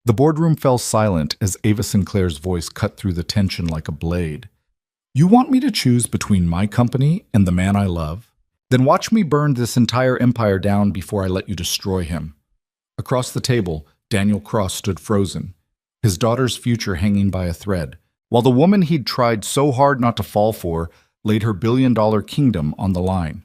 The boardroom fell silent as Ava Sinclair's voice cut through the tension like a blade. You want me to choose between my company and the man I love? Then watch me burn this entire empire down before I let you destroy him. Across the table, Daniel Cross stood frozen, his daughter's future hanging by a thread, while the woman he'd tried so hard not to fall for laid her billion-dollar kingdom on the line.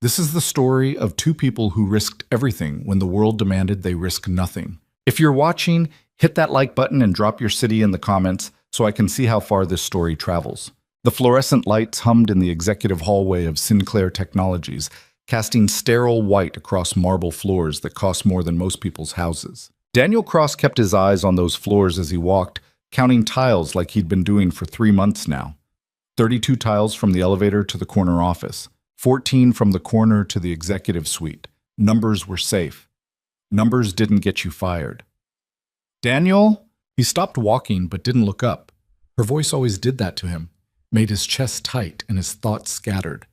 This is the story of two people who risked everything when the world demanded they risk nothing. If you're watching, hit that like button and drop your city in the comments so I can see how far this story travels. The fluorescent lights hummed in the executive hallway of Sinclair Technologies, casting sterile white across marble floors that cost more than most people's houses. Daniel Cross kept his eyes on those floors as he walked, counting tiles like he'd been doing for 3 months now. 32 tiles from the elevator to the corner office, 14 from the corner to the executive suite. Numbers were safe. Numbers didn't get you fired. Daniel? He stopped walking but didn't look up. Her voice always did that to him, made his chest tight and his thoughts scattered.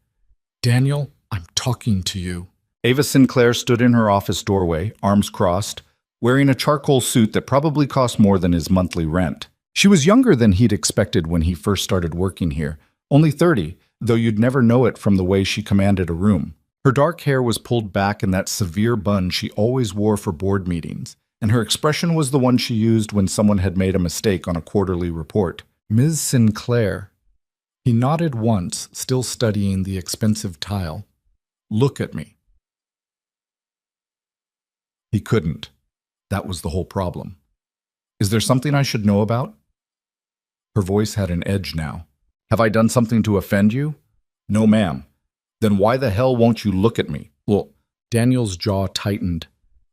Daniel, I'm talking to you. Ava Sinclair stood in her office doorway, arms crossed, wearing a charcoal suit that probably cost more than his monthly rent. She was younger than he'd expected when he first started working here, only 30, though you'd never know it from the way she commanded a room. Her dark hair was pulled back in that severe bun she always wore for board meetings, and her expression was the one she used when someone had made a mistake on a quarterly report. Ms. Sinclair. He nodded once, still studying the expensive tile. Look at me. He couldn't. That was the whole problem. Is there something I should know about? Her voice had an edge now. Have I done something to offend you? No, ma'am. Then why the hell won't you look at me? Well, Daniel's jaw tightened.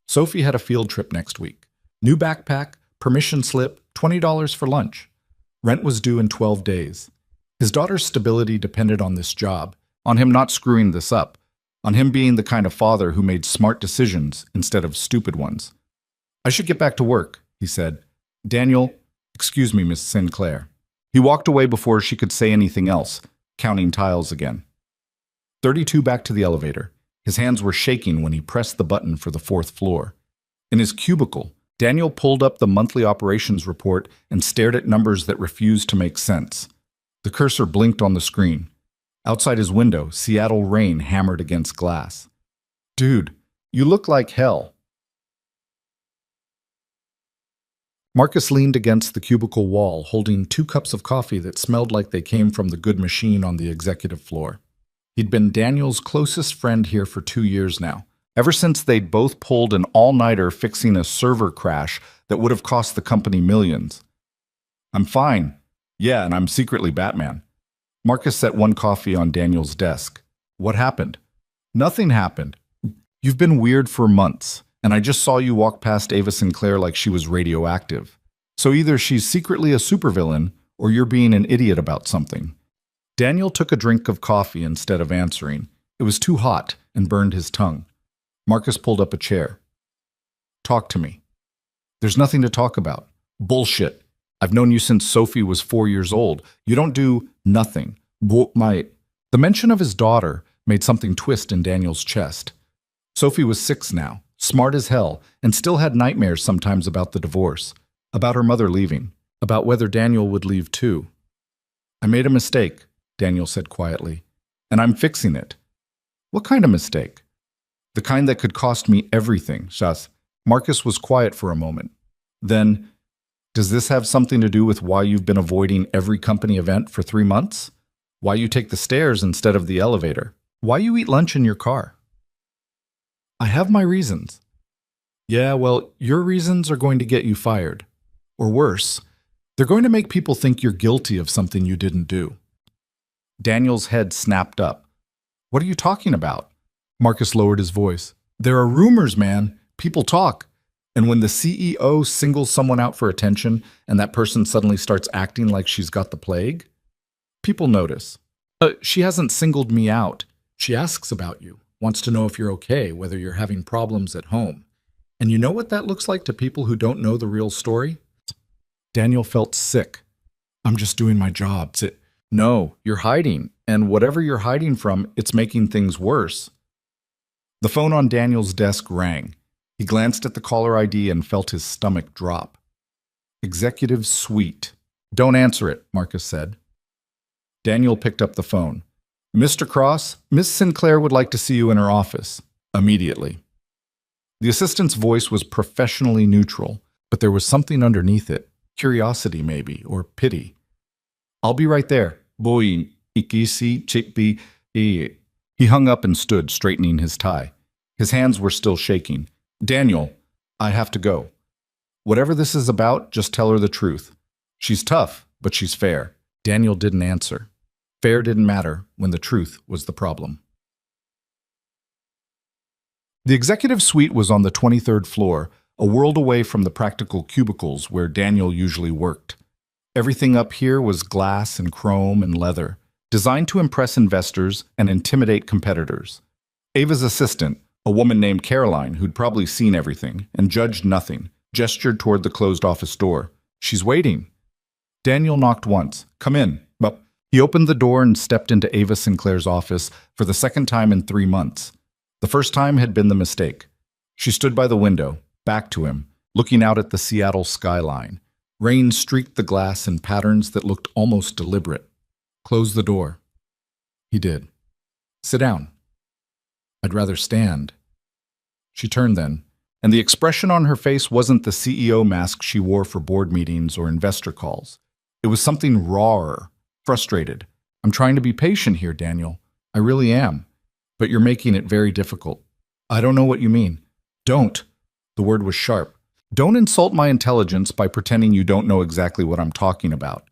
Sophie had a field trip next week. New backpack, permission slip, $20 for lunch. Rent was due in 12 days. His daughter's stability depended on this job, on him not screwing this up, on him being the kind of father who made smart decisions instead of stupid ones. I should get back to work, he said. Daniel, excuse me, Miss Sinclair. He walked away before she could say anything else, counting tiles again. 32 back to the elevator. His hands were shaking when he pressed the button for the 4th floor. In his cubicle, Daniel pulled up the monthly operations report and stared at numbers that refused to make sense. The cursor blinked on the screen. Outside his window, Seattle rain hammered against glass. Dude, you look like hell. Marcus leaned against the cubicle wall, holding 2 cups of coffee that smelled like they came from the good machine on the executive floor. He'd been Daniel's closest friend here for 2 years now, ever since they'd both pulled an all-nighter fixing a server crash that would have cost the company millions. I'm fine. Yeah, and I'm secretly Batman. Marcus set 1 coffee on Daniel's desk. What happened? Nothing happened. You've been weird for months, and I just saw you walk past Ava Sinclair like she was radioactive. So either she's secretly a supervillain, or you're being an idiot about something. Daniel took a drink of coffee instead of answering. It was too hot and burned his tongue. Marcus pulled up a chair. Talk to me. There's nothing to talk about. Bullshit. I've known you since Sophie was 4 years old. You don't do nothing. The mention of his daughter made something twist in Daniel's chest. Sophie was 6 now, smart as hell, and still had nightmares sometimes about the divorce, about her mother leaving, about whether Daniel would leave too. I made a mistake, Daniel said quietly, and I'm fixing it. What kind of mistake? The kind that could cost me everything, Shas. Marcus was quiet for a moment. Then, does this have something to do with why you've been avoiding every company event for 3 months? Why you take the stairs instead of the elevator? Why you eat lunch in your car? I have my reasons. Yeah, well, your reasons are going to get you fired. Or worse, they're going to make people think you're guilty of something you didn't do. Daniel's head snapped up. What are you talking about? Marcus lowered his voice. There are rumors, man. People talk. And when the CEO singles someone out for attention and that person suddenly starts acting like she's got the plague, people notice. She hasn't singled me out. She asks about you, wants to know if you're okay, whether you're having problems at home. And you know what that looks like to people who don't know the real story? Daniel felt sick. I'm just doing my job. No, you're hiding. And whatever you're hiding from, it's making things worse. The phone on Daniel's desk rang. He glanced at the caller ID and felt his stomach drop. Executive suite. Don't answer it, Marcus said. Daniel picked up the phone. Mr. Cross, Miss Sinclair would like to see you in her office. Immediately. The assistant's voice was professionally neutral, but there was something underneath it. Curiosity, maybe, or pity. I'll be right there. Boy, ikisi chipi. He hung up and stood, straightening his tie. His hands were still shaking. Daniel, I have to go. Whatever this is about, just tell her the truth. She's tough, but she's fair. Daniel didn't answer. Fair didn't matter when the truth was the problem. The executive suite was on the 23rd floor, a world away from the practical cubicles where Daniel usually worked. Everything up here was glass and chrome and leather, designed to impress investors and intimidate competitors. Ava's assistant, a woman named Caroline who'd probably seen everything and judged nothing, gestured toward the closed office door. She's waiting. Daniel knocked once. Come in. But he opened the door and stepped into Ava Sinclair's office for the second time in 3 months. The first time had been the mistake. She stood by the window, back to him, looking out at the Seattle skyline. Rain streaked the glass in patterns that looked almost deliberate. Close the door. He did. Sit down. I'd rather stand. She turned then, and the expression on her face wasn't the CEO mask she wore for board meetings or investor calls. It was something rawer, frustrated. I'm trying to be patient here, Daniel. I really am. But you're making it very difficult. I don't know what you mean. Don't. The word was sharp. Don't insult my intelligence by pretending you don't know exactly what I'm talking about.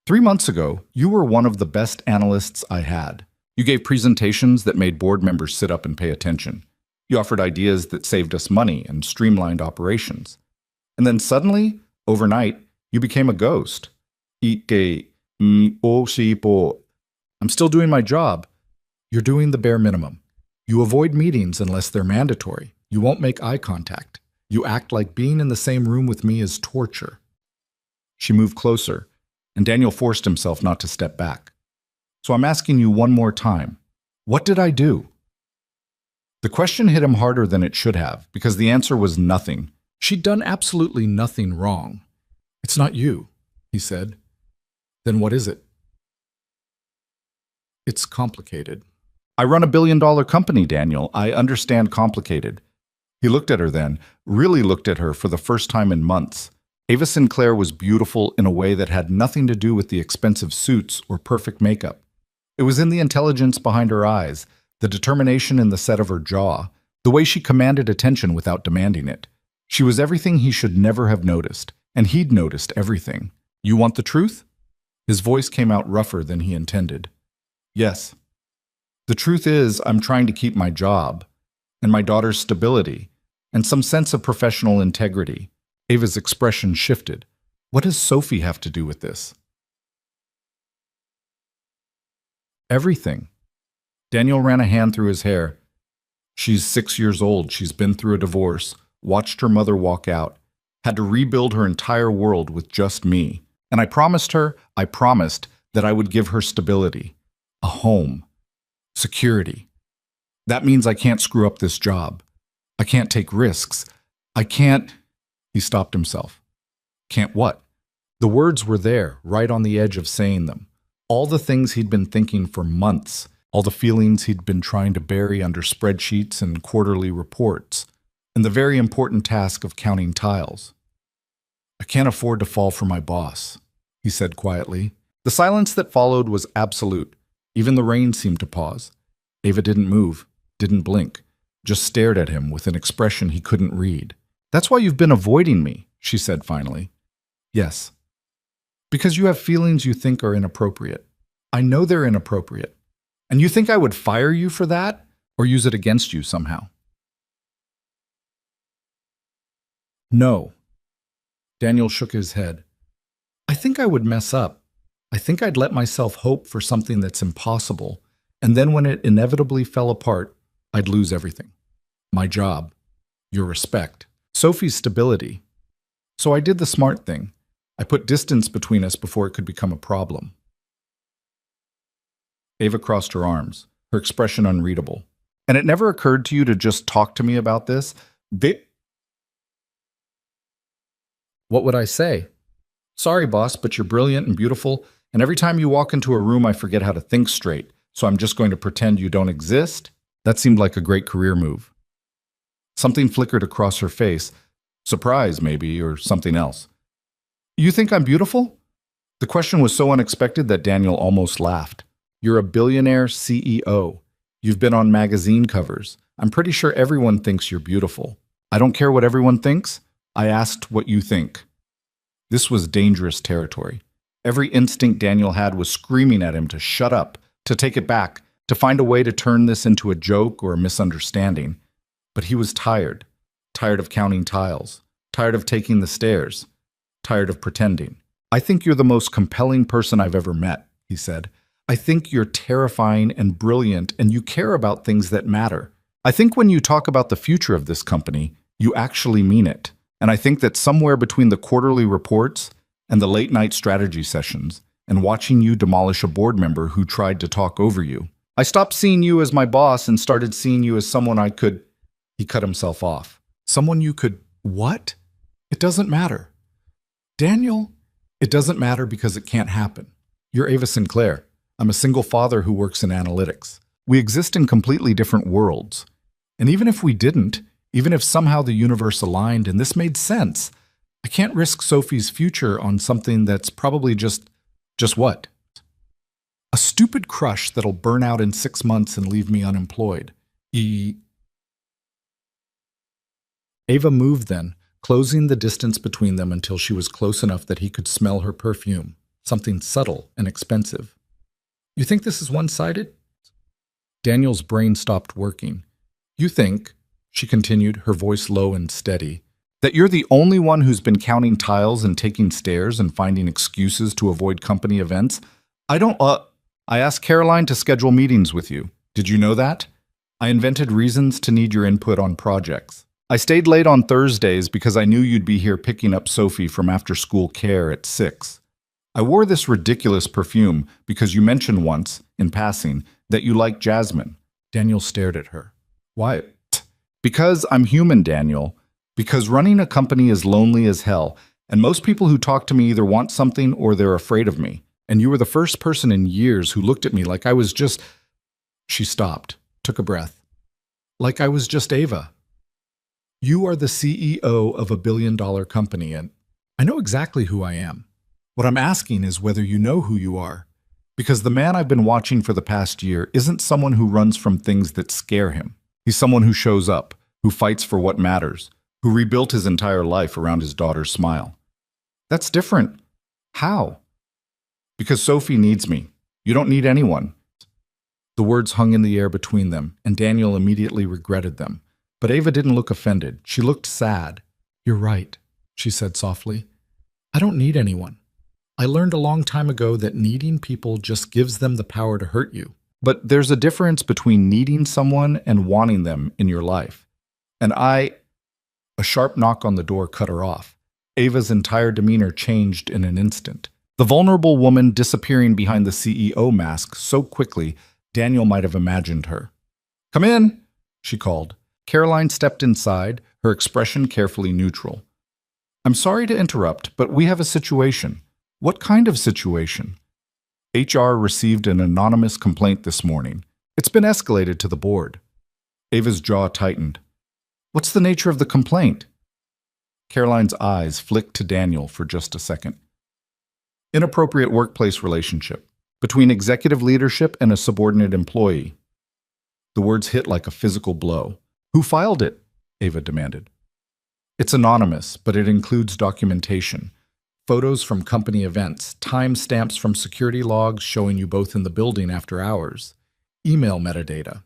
3 months ago, you were one of the best analysts I had. You gave presentations that made board members sit up and pay attention. You offered ideas that saved us money and streamlined operations. And then suddenly, overnight, you became a ghost. I'm still doing my job. You're doing the bare minimum. You avoid meetings unless they're mandatory. You won't make eye contact. You act like being in the same room with me is torture. She moved closer, and Daniel forced himself not to step back. So I'm asking you one more time. What did I do? The question hit him harder than it should have, because the answer was nothing. She'd done absolutely nothing wrong. It's not you, he said. Then what is it? It's complicated. I run a billion-dollar company, Daniel. I understand complicated. He looked at her then, really looked at her for the first time in months. Ava Sinclair was beautiful in a way that had nothing to do with the expensive suits or perfect makeup. It was in the intelligence behind her eyes, the determination in the set of her jaw, the way she commanded attention without demanding it. She was everything he should never have noticed, and he'd noticed everything. You want the truth? His voice came out rougher than he intended. Yes. The truth is, I'm trying to keep my job, and my daughter's stability, and some sense of professional integrity. Ava's expression shifted. What does Sophie have to do with this? Everything. Daniel ran a hand through his hair. She's 6 years old. She's been through a divorce, watched her mother walk out, had to rebuild her entire world with just me. And I promised that I would give her stability, a home, security. That means I can't screw up this job. I can't take risks. I can't... He stopped himself. Can't what? The words were there, right on the edge of saying them. All the things he'd been thinking for months, all the feelings he'd been trying to bury under spreadsheets and quarterly reports, and the very important task of counting tiles. I can't afford to fall for my boss, he said quietly. The silence that followed was absolute. Even the rain seemed to pause. Ava didn't move, didn't blink, just stared at him with an expression he couldn't read. That's why you've been avoiding me, she said finally. Yes. Because you have feelings you think are inappropriate. I know they're inappropriate. And you think I would fire you for that or use it against you somehow? No. Daniel shook his head. I think I would mess up. I think I'd let myself hope for something that's impossible, and then when it inevitably fell apart, I'd lose everything. My job, your respect, Sophie's stability. So I did the smart thing. I put distance between us before it could become a problem. Ava crossed her arms, her expression unreadable. And it never occurred to you to just talk to me about this? What would I say? Sorry, boss, but you're brilliant and beautiful, and every time you walk into a room, I forget how to think straight, so I'm just going to pretend you don't exist? That seemed like a great career move. Something flickered across her face. Surprise, maybe, or something else. You think I'm beautiful? The question was so unexpected that Daniel almost laughed. You're a billionaire CEO. You've been on magazine covers. I'm pretty sure everyone thinks you're beautiful. I don't care what everyone thinks. I asked what you think. This was dangerous territory. Every instinct Daniel had was screaming at him to shut up, to take it back, to find a way to turn this into a joke or a misunderstanding. But he was tired. Tired of counting tiles. Tired of taking the stairs. Tired of pretending. I think you're the most compelling person I've ever met, he said. I think you're terrifying and brilliant, and you care about things that matter. I think when you talk about the future of this company, you actually mean it. And I think that somewhere between the quarterly reports and the late-night strategy sessions and watching you demolish a board member who tried to talk over you, I stopped seeing you as my boss and started seeing you as someone I could... He cut himself off. Someone you could... What? It doesn't matter. Daniel, it doesn't matter because it can't happen. You're Ava Sinclair. I'm a single father who works in analytics. We exist in completely different worlds. And even if we didn't, even if somehow the universe aligned and this made sense, I can't risk Sophie's future on something that's probably just what? A stupid crush that'll burn out in 6 months and leave me unemployed. Ava moved then, closing the distance between them until she was close enough that he could smell her perfume, something subtle and expensive. You think this is one-sided? Daniel's brain stopped working. You think, she continued, her voice low and steady, that you're the only one who's been counting tiles and taking stairs and finding excuses to avoid company events? I asked Caroline to schedule meetings with you. Did you know that? I invented reasons to need your input on projects. I stayed late on Thursdays because I knew you'd be here picking up Sophie from after-school care at 6. I wore this ridiculous perfume because you mentioned once, in passing, that you like jasmine. Daniel stared at her. Why? Because I'm human, Daniel. Because running a company is lonely as hell, and most people who talk to me either want something or they're afraid of me. And you were the first person in years who looked at me like I was just... She stopped, took a breath. Like I was just Ava. You are the CEO of a billion-dollar company, and I know exactly who I am. What I'm asking is whether you know who you are. Because the man I've been watching for the past year isn't someone who runs from things that scare him. He's someone who shows up, who fights for what matters, who rebuilt his entire life around his daughter's smile. That's different. How? Because Sophie needs me. You don't need anyone. The words hung in the air between them, and Daniel immediately regretted them. But Ava didn't look offended. She looked sad. You're right, she said softly. I don't need anyone. I learned a long time ago that needing people just gives them the power to hurt you. But there's a difference between needing someone and wanting them in your life. And A sharp knock on the door cut her off. Ava's entire demeanor changed in an instant. The vulnerable woman disappearing behind the CEO mask so quickly, Daniel might have imagined her. Come in, she called. Caroline stepped inside, her expression carefully neutral. I'm sorry to interrupt, but we have a situation. What kind of situation? HR received an anonymous complaint this morning. It's been escalated to the board. Ava's jaw tightened. What's the nature of the complaint? Caroline's eyes flicked to Daniel for just a second. Inappropriate workplace relationship between executive leadership and a subordinate employee. The words hit like a physical blow. Who filed it? Ava demanded. It's anonymous, but it includes documentation. Photos from company events, timestamps from security logs showing you both in the building after hours, email metadata.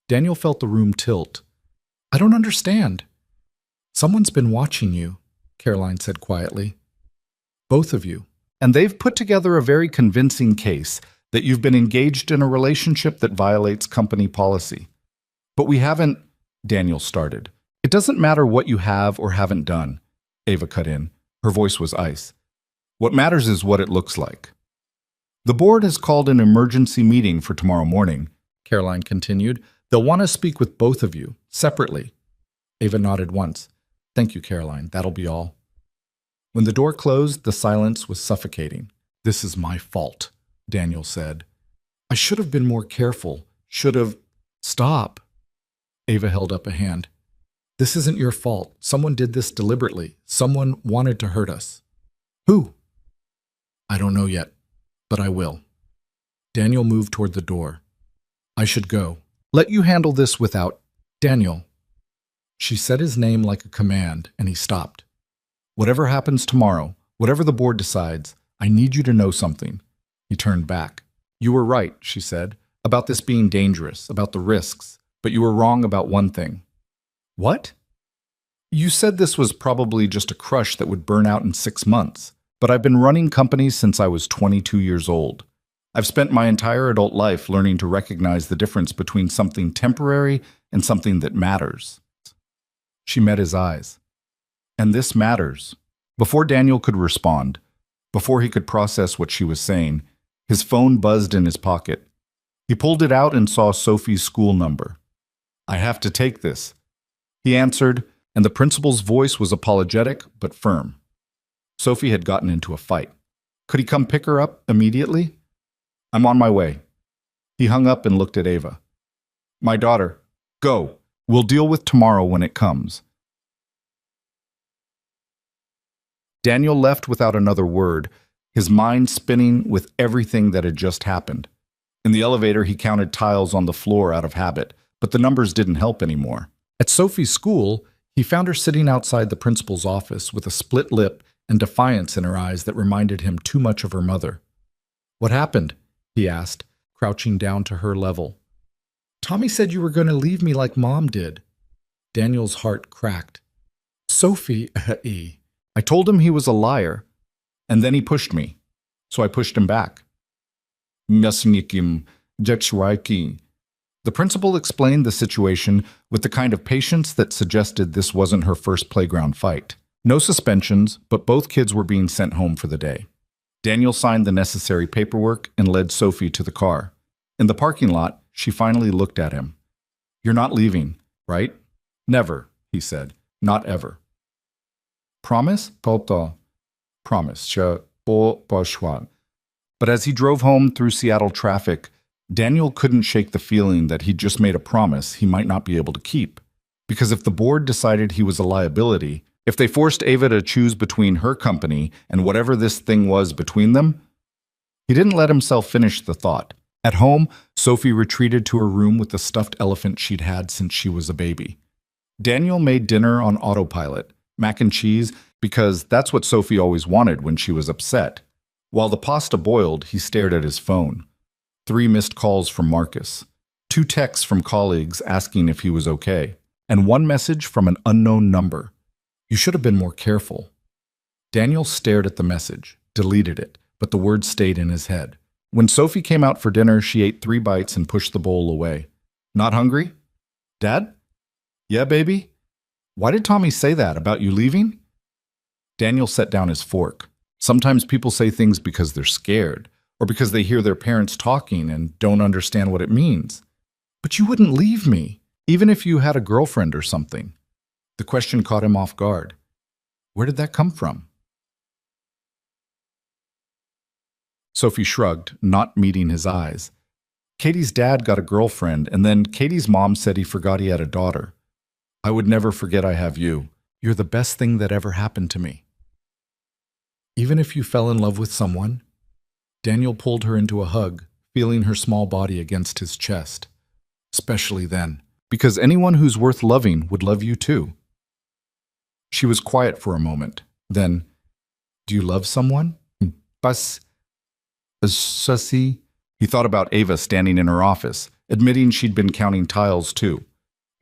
Daniel felt the room tilt. I don't understand. Someone's been watching you, Caroline said quietly. Both of you. And they've put together a very convincing case that you've been engaged in a relationship that violates company policy. But we haven't, Daniel started. It doesn't matter what you have or haven't done, Ava cut in. Her voice was ice. What matters is what it looks like. The board has called an emergency meeting for tomorrow morning, Caroline continued. They'll want to speak with both of you, separately. Ava nodded once. Thank you, Caroline. That'll be all. When the door closed, the silence was suffocating. "This is my fault," Daniel said. "I should have been more careful. Should have—" "Stop." Ava held up a hand. "This isn't your fault. Someone did this deliberately. Someone wanted to hurt us." "Who?" "I don't know yet, but I will." Daniel moved toward the door. "I should go. Let you handle this without—" "Daniel." She said his name like a command, and he stopped. "Whatever happens tomorrow, whatever the board decides, I need you to know something." He turned back. "You were right," she said, "about this being dangerous, about the risks, but you were wrong about one thing." "What?" "You said this was probably just a crush that would burn out in 6 months, but I've been running companies since I was 22 years old. I've spent my entire adult life learning to recognize the difference between something temporary and something that matters." She met his eyes. "And this matters." Before Daniel could respond, before he could process what she was saying, his phone buzzed in his pocket. He pulled it out and saw Sophie's school number. "I have to take this." He answered, and the principal's voice was apologetic but firm. Sophie had gotten into a fight. Could he come pick her up immediately? "I'm on my way." He hung up and looked at Ava. "My daughter, go. We'll deal with tomorrow when it comes." Daniel left without another word, his mind spinning with everything that had just happened. In the elevator, he counted tiles on the floor out of habit, but the numbers didn't help anymore. At Sophie's school, he found her sitting outside the principal's office with a split lip and defiance in her eyes that reminded him too much of her mother. "What happened?" he asked, crouching down to her level. "Tommy said you were going to leave me like Mom did." Daniel's heart cracked. "Sophie, I told him he was a liar, and then he pushed me, so I pushed him back." The principal explained the situation with the kind of patience that suggested this wasn't her first playground fight. No suspensions, but both kids were being sent home for the day. Daniel signed the necessary paperwork and led Sophie to the car. In the parking lot, she finally looked at him. "You're not leaving, right?" "Never," he said. "Not ever." "Promise?" "Promise." But as he drove home through Seattle traffic, Daniel couldn't shake the feeling that he'd just made a promise he might not be able to keep. Because if the board decided he was a liability, if they forced Ava to choose between her company and whatever this thing was between them, he didn't let himself finish the thought. At home, Sophie retreated to her room with the stuffed elephant she'd had since she was a baby. Daniel made dinner on autopilot, mac and cheese, because that's what Sophie always wanted when she was upset. While the pasta boiled, he stared at his phone. 3 missed calls from Marcus, 2 texts from colleagues asking if he was okay, and 1 message from an unknown number. "You should have been more careful." Daniel stared at the message, deleted it, but the words stayed in his head. When Sophie came out for dinner, she ate 3 bites and pushed the bowl away. "Not hungry?" "Dad?" "Yeah, baby?" "Why did Tommy say that, about you leaving?" Daniel set down his fork. Sometimes people say things because they're scared, or because they hear their parents talking and don't understand what it means. "But you wouldn't leave me, even if you had a girlfriend or something." The question caught him off guard. Where did that come from? Sophie shrugged, not meeting his eyes. Katie's dad got a girlfriend, and then Katie's mom said he forgot he had a daughter. "I would never forget I have you. You're the best thing that ever happened to me." "Even if you fell in love with someone?" Daniel pulled her into a hug, feeling her small body against his chest. "Especially then, because anyone who's worth loving would love you too." She was quiet for a moment. Then, "Do you love someone?" "Pas. Sussy." He thought about Ava standing in her office, admitting she'd been counting tiles too,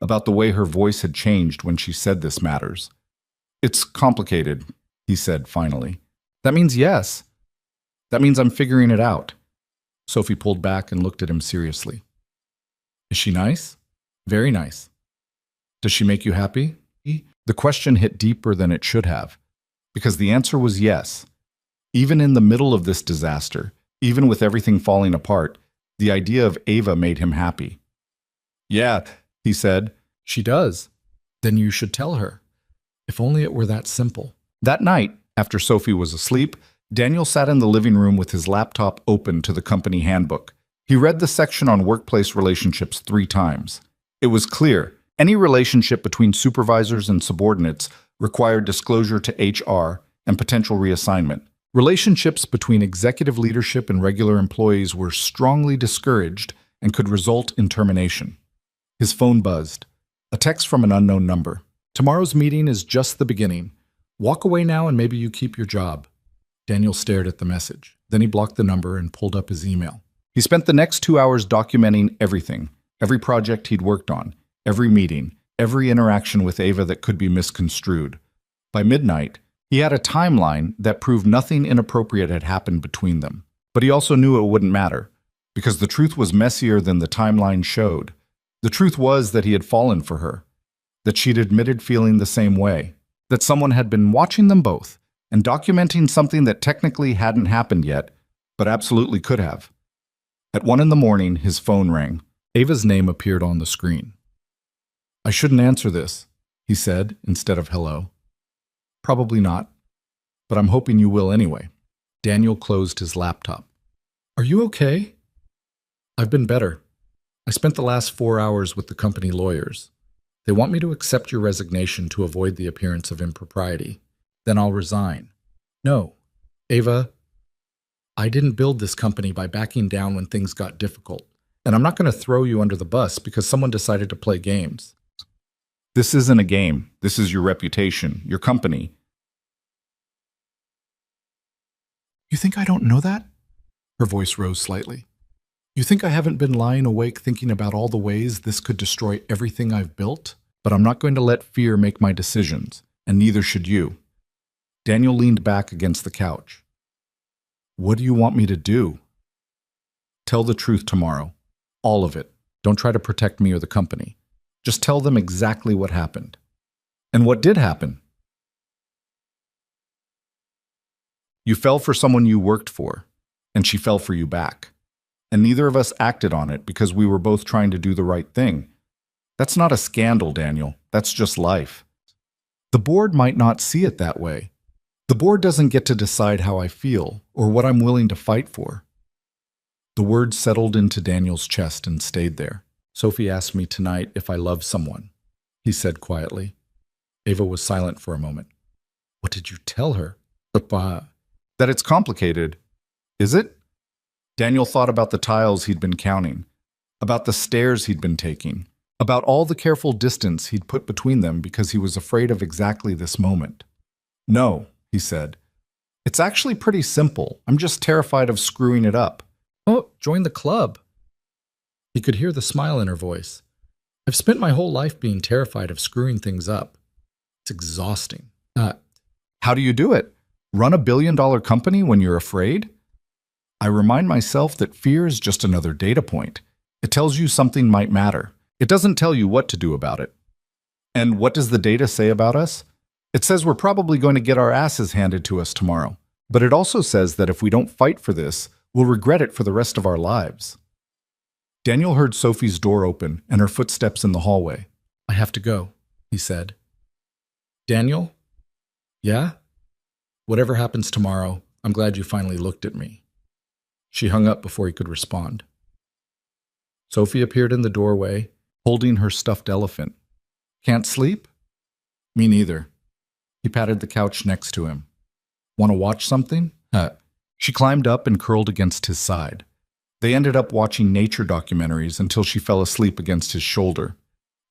about the way her voice had changed when she said this matters. "It's complicated," he said finally. "That means yes. That means I'm figuring it out." Sophie pulled back and looked at him seriously. "Is she nice?" "Very nice." "Does she make you happy?" The question hit deeper than it should have, because the answer was yes. Even in the middle of this disaster, even with everything falling apart, the idea of Ava made him happy. "Yeah," he said. "She does." "Then you should tell her. If only it were that simple." That night, After Sophie was asleep, Daniel sat in the living room with his laptop open to the company handbook. He read the section on workplace relationships 3 times. It was clear any relationship between supervisors and subordinates required disclosure to HR and potential reassignment. Relationships between executive leadership and regular employees were strongly discouraged and could result in termination. His phone buzzed. A text from an unknown number. "Tomorrow's meeting is just the beginning. Walk away now and maybe you keep your job." Daniel stared at the message. Then he blocked the number and pulled up his email. He spent the next 2 hours documenting everything, every project he'd worked on, every meeting, every interaction with Ava that could be misconstrued. By midnight, he had a timeline that proved nothing inappropriate had happened between them. But he also knew it wouldn't matter, because the truth was messier than the timeline showed. The truth was that he had fallen for her, that she'd admitted feeling the same way, that someone had been watching them both and documenting something that technically hadn't happened yet, but absolutely could have. At 1 a.m, his phone rang. Ava's name appeared on the screen. "I shouldn't answer this," he said instead of hello. "Probably not, but I'm hoping you will anyway." Daniel closed his laptop. "Are you okay?" "I've been better. I spent the last 4 hours with the company lawyers. They want me to accept your resignation to avoid the appearance of impropriety. Then I'll resign." "No, Ava, I didn't build this company by backing down when things got difficult, and I'm not going to throw you under the bus because someone decided to play games." "This isn't a game. This is your reputation, your company." "You think I don't know that?" Her voice rose slightly. "You think I haven't been lying awake thinking about all the ways this could destroy everything I've built? But I'm not going to let fear make my decisions, and neither should you." Daniel leaned back against the couch. "What do you want me to do?" "Tell the truth tomorrow. All of it. Don't try to protect me or the company. Just tell them exactly what happened." "And what did happen?" "You fell for someone you worked for, and she fell for you back. And neither of us acted on it because we were both trying to do the right thing. That's not a scandal, Daniel. That's just life." "The board might not see it that way. The board doesn't get to decide how I feel or what I'm willing to fight for." The words settled into Daniel's chest and stayed there. "Sophie asked me tonight if I love someone," he said quietly. Ava was silent for a moment. "What did you tell her?" "That it's complicated." "Is it?" Daniel thought about the tiles he'd been counting, about the stairs he'd been taking, about all the careful distance he'd put between them because he was afraid of exactly this moment. "No," he said. "It's actually pretty simple. I'm just terrified of screwing it up." "Oh, join the club." He could hear the smile in her voice. "I've spent my whole life being terrified of screwing things up. It's exhausting." How do you do it? Run a billion-dollar company when you're afraid?" "I remind myself that fear is just another data point. It tells you something might matter. It doesn't tell you what to do about it." "And what does the data say about us?" "It says we're probably going to get our asses handed to us tomorrow. But it also says that if we don't fight for this, we'll regret it for the rest of our lives." Daniel heard Sophie's door open and her footsteps in the hallway. "I have to go," he said. "Daniel?" "Yeah?" "Whatever happens tomorrow, I'm glad you finally looked at me." She hung up before he could respond. Sophie appeared in the doorway, holding her stuffed elephant. "Can't sleep?" "Me neither." He patted the couch next to him. "Want to watch something?" She climbed up and curled against his side. They ended up watching nature documentaries until she fell asleep against his shoulder.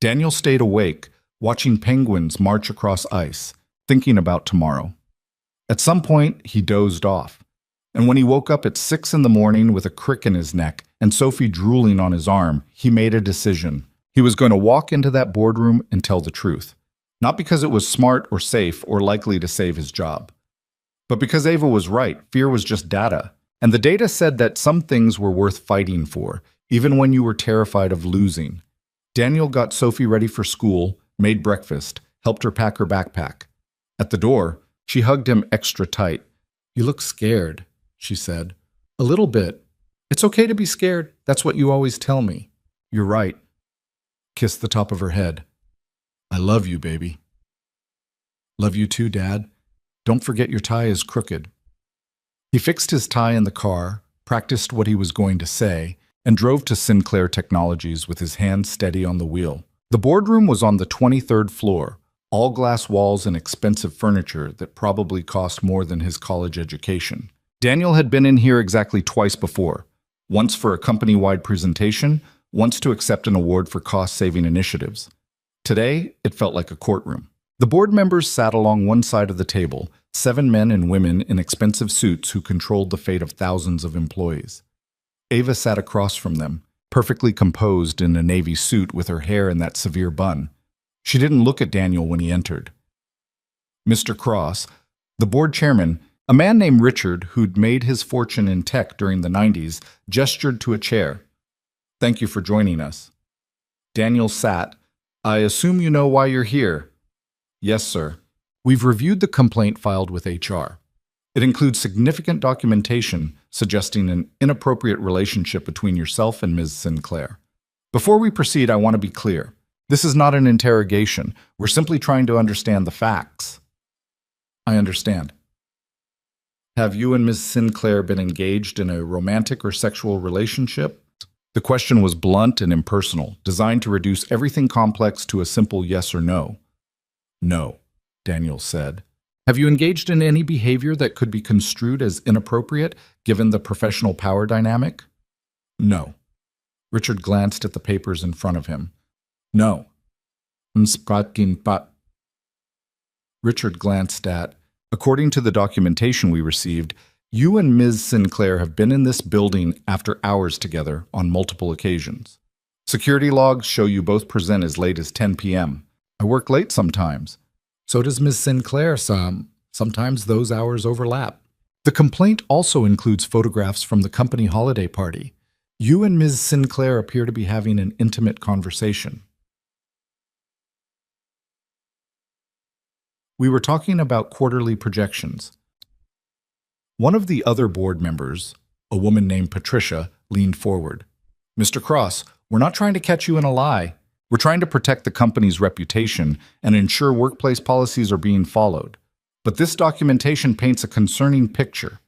Daniel stayed awake, watching penguins march across ice, thinking about tomorrow. At some point, he dozed off. And when he woke up at 6 a.m. with a crick in his neck and Sophie drooling on his arm, he made a decision. He was going to walk into that boardroom and tell the truth. Not because it was smart or safe or likely to save his job. But because Ava was right, fear was just data. And the data said that some things were worth fighting for, even when you were terrified of losing. Daniel got Sophie ready for school, made breakfast, helped her pack her backpack. At the door, she hugged him extra tight. "You look scared," she said. "A little bit. It's okay to be scared. That's what you always tell me." "You're right." Kissed the top of her head. "I love you, baby." "Love you too, Dad. Don't forget your tie is crooked. He fixed his tie in the car, practiced what he was going to say, and drove to Sinclair Technologies with his hand steady on the wheel. The boardroom was on the 23rd floor, all glass walls and expensive furniture that probably cost more than his college education. Daniel had been in here exactly twice before, once for a company-wide presentation, once to accept an award for cost-saving initiatives. Today, it felt like a courtroom. The board members sat along one side of the table, 7 men and women in expensive suits who controlled the fate of thousands of employees. Ava sat across from them, perfectly composed in a navy suit with her hair in that severe bun. She didn't look at Daniel when he entered. Mr. Cross, the board chairman, a man named Richard who'd made his fortune in tech during the 90s, gestured to a chair. "Thank you for joining us." Daniel sat. "I assume you know why you're here." "Yes, sir. We've reviewed the complaint filed with HR. It includes significant documentation suggesting an inappropriate relationship between yourself and Ms. Sinclair. Before we proceed, I want to be clear. This is not an interrogation. We're simply trying to understand the facts." "I understand." "Have you and Ms. Sinclair been engaged in a romantic or sexual relationship?" The question was blunt and impersonal, designed to reduce everything complex to a simple yes or no. "No," Daniel said. "Have you engaged in any behavior that could be construed as inappropriate, given the professional power dynamic?" "No." Richard glanced at the papers in front of him. "No." Richard glanced at, "According to the documentation we received, you and Ms. Sinclair have been in this building after hours together on multiple occasions. Security logs show you both present as late as 10 p.m. I work late sometimes. So does Ms. Sinclair. Sometimes those hours overlap. The complaint also includes photographs from the company holiday party. You and Ms. Sinclair appear to be having an intimate conversation." We were talking about quarterly projections. One of the other board members, a woman named Patricia, leaned forward. "Mr. Cross, we're not trying to catch you in a lie. We're trying to protect the company's reputation and ensure workplace policies are being followed. But this documentation paints a concerning picture."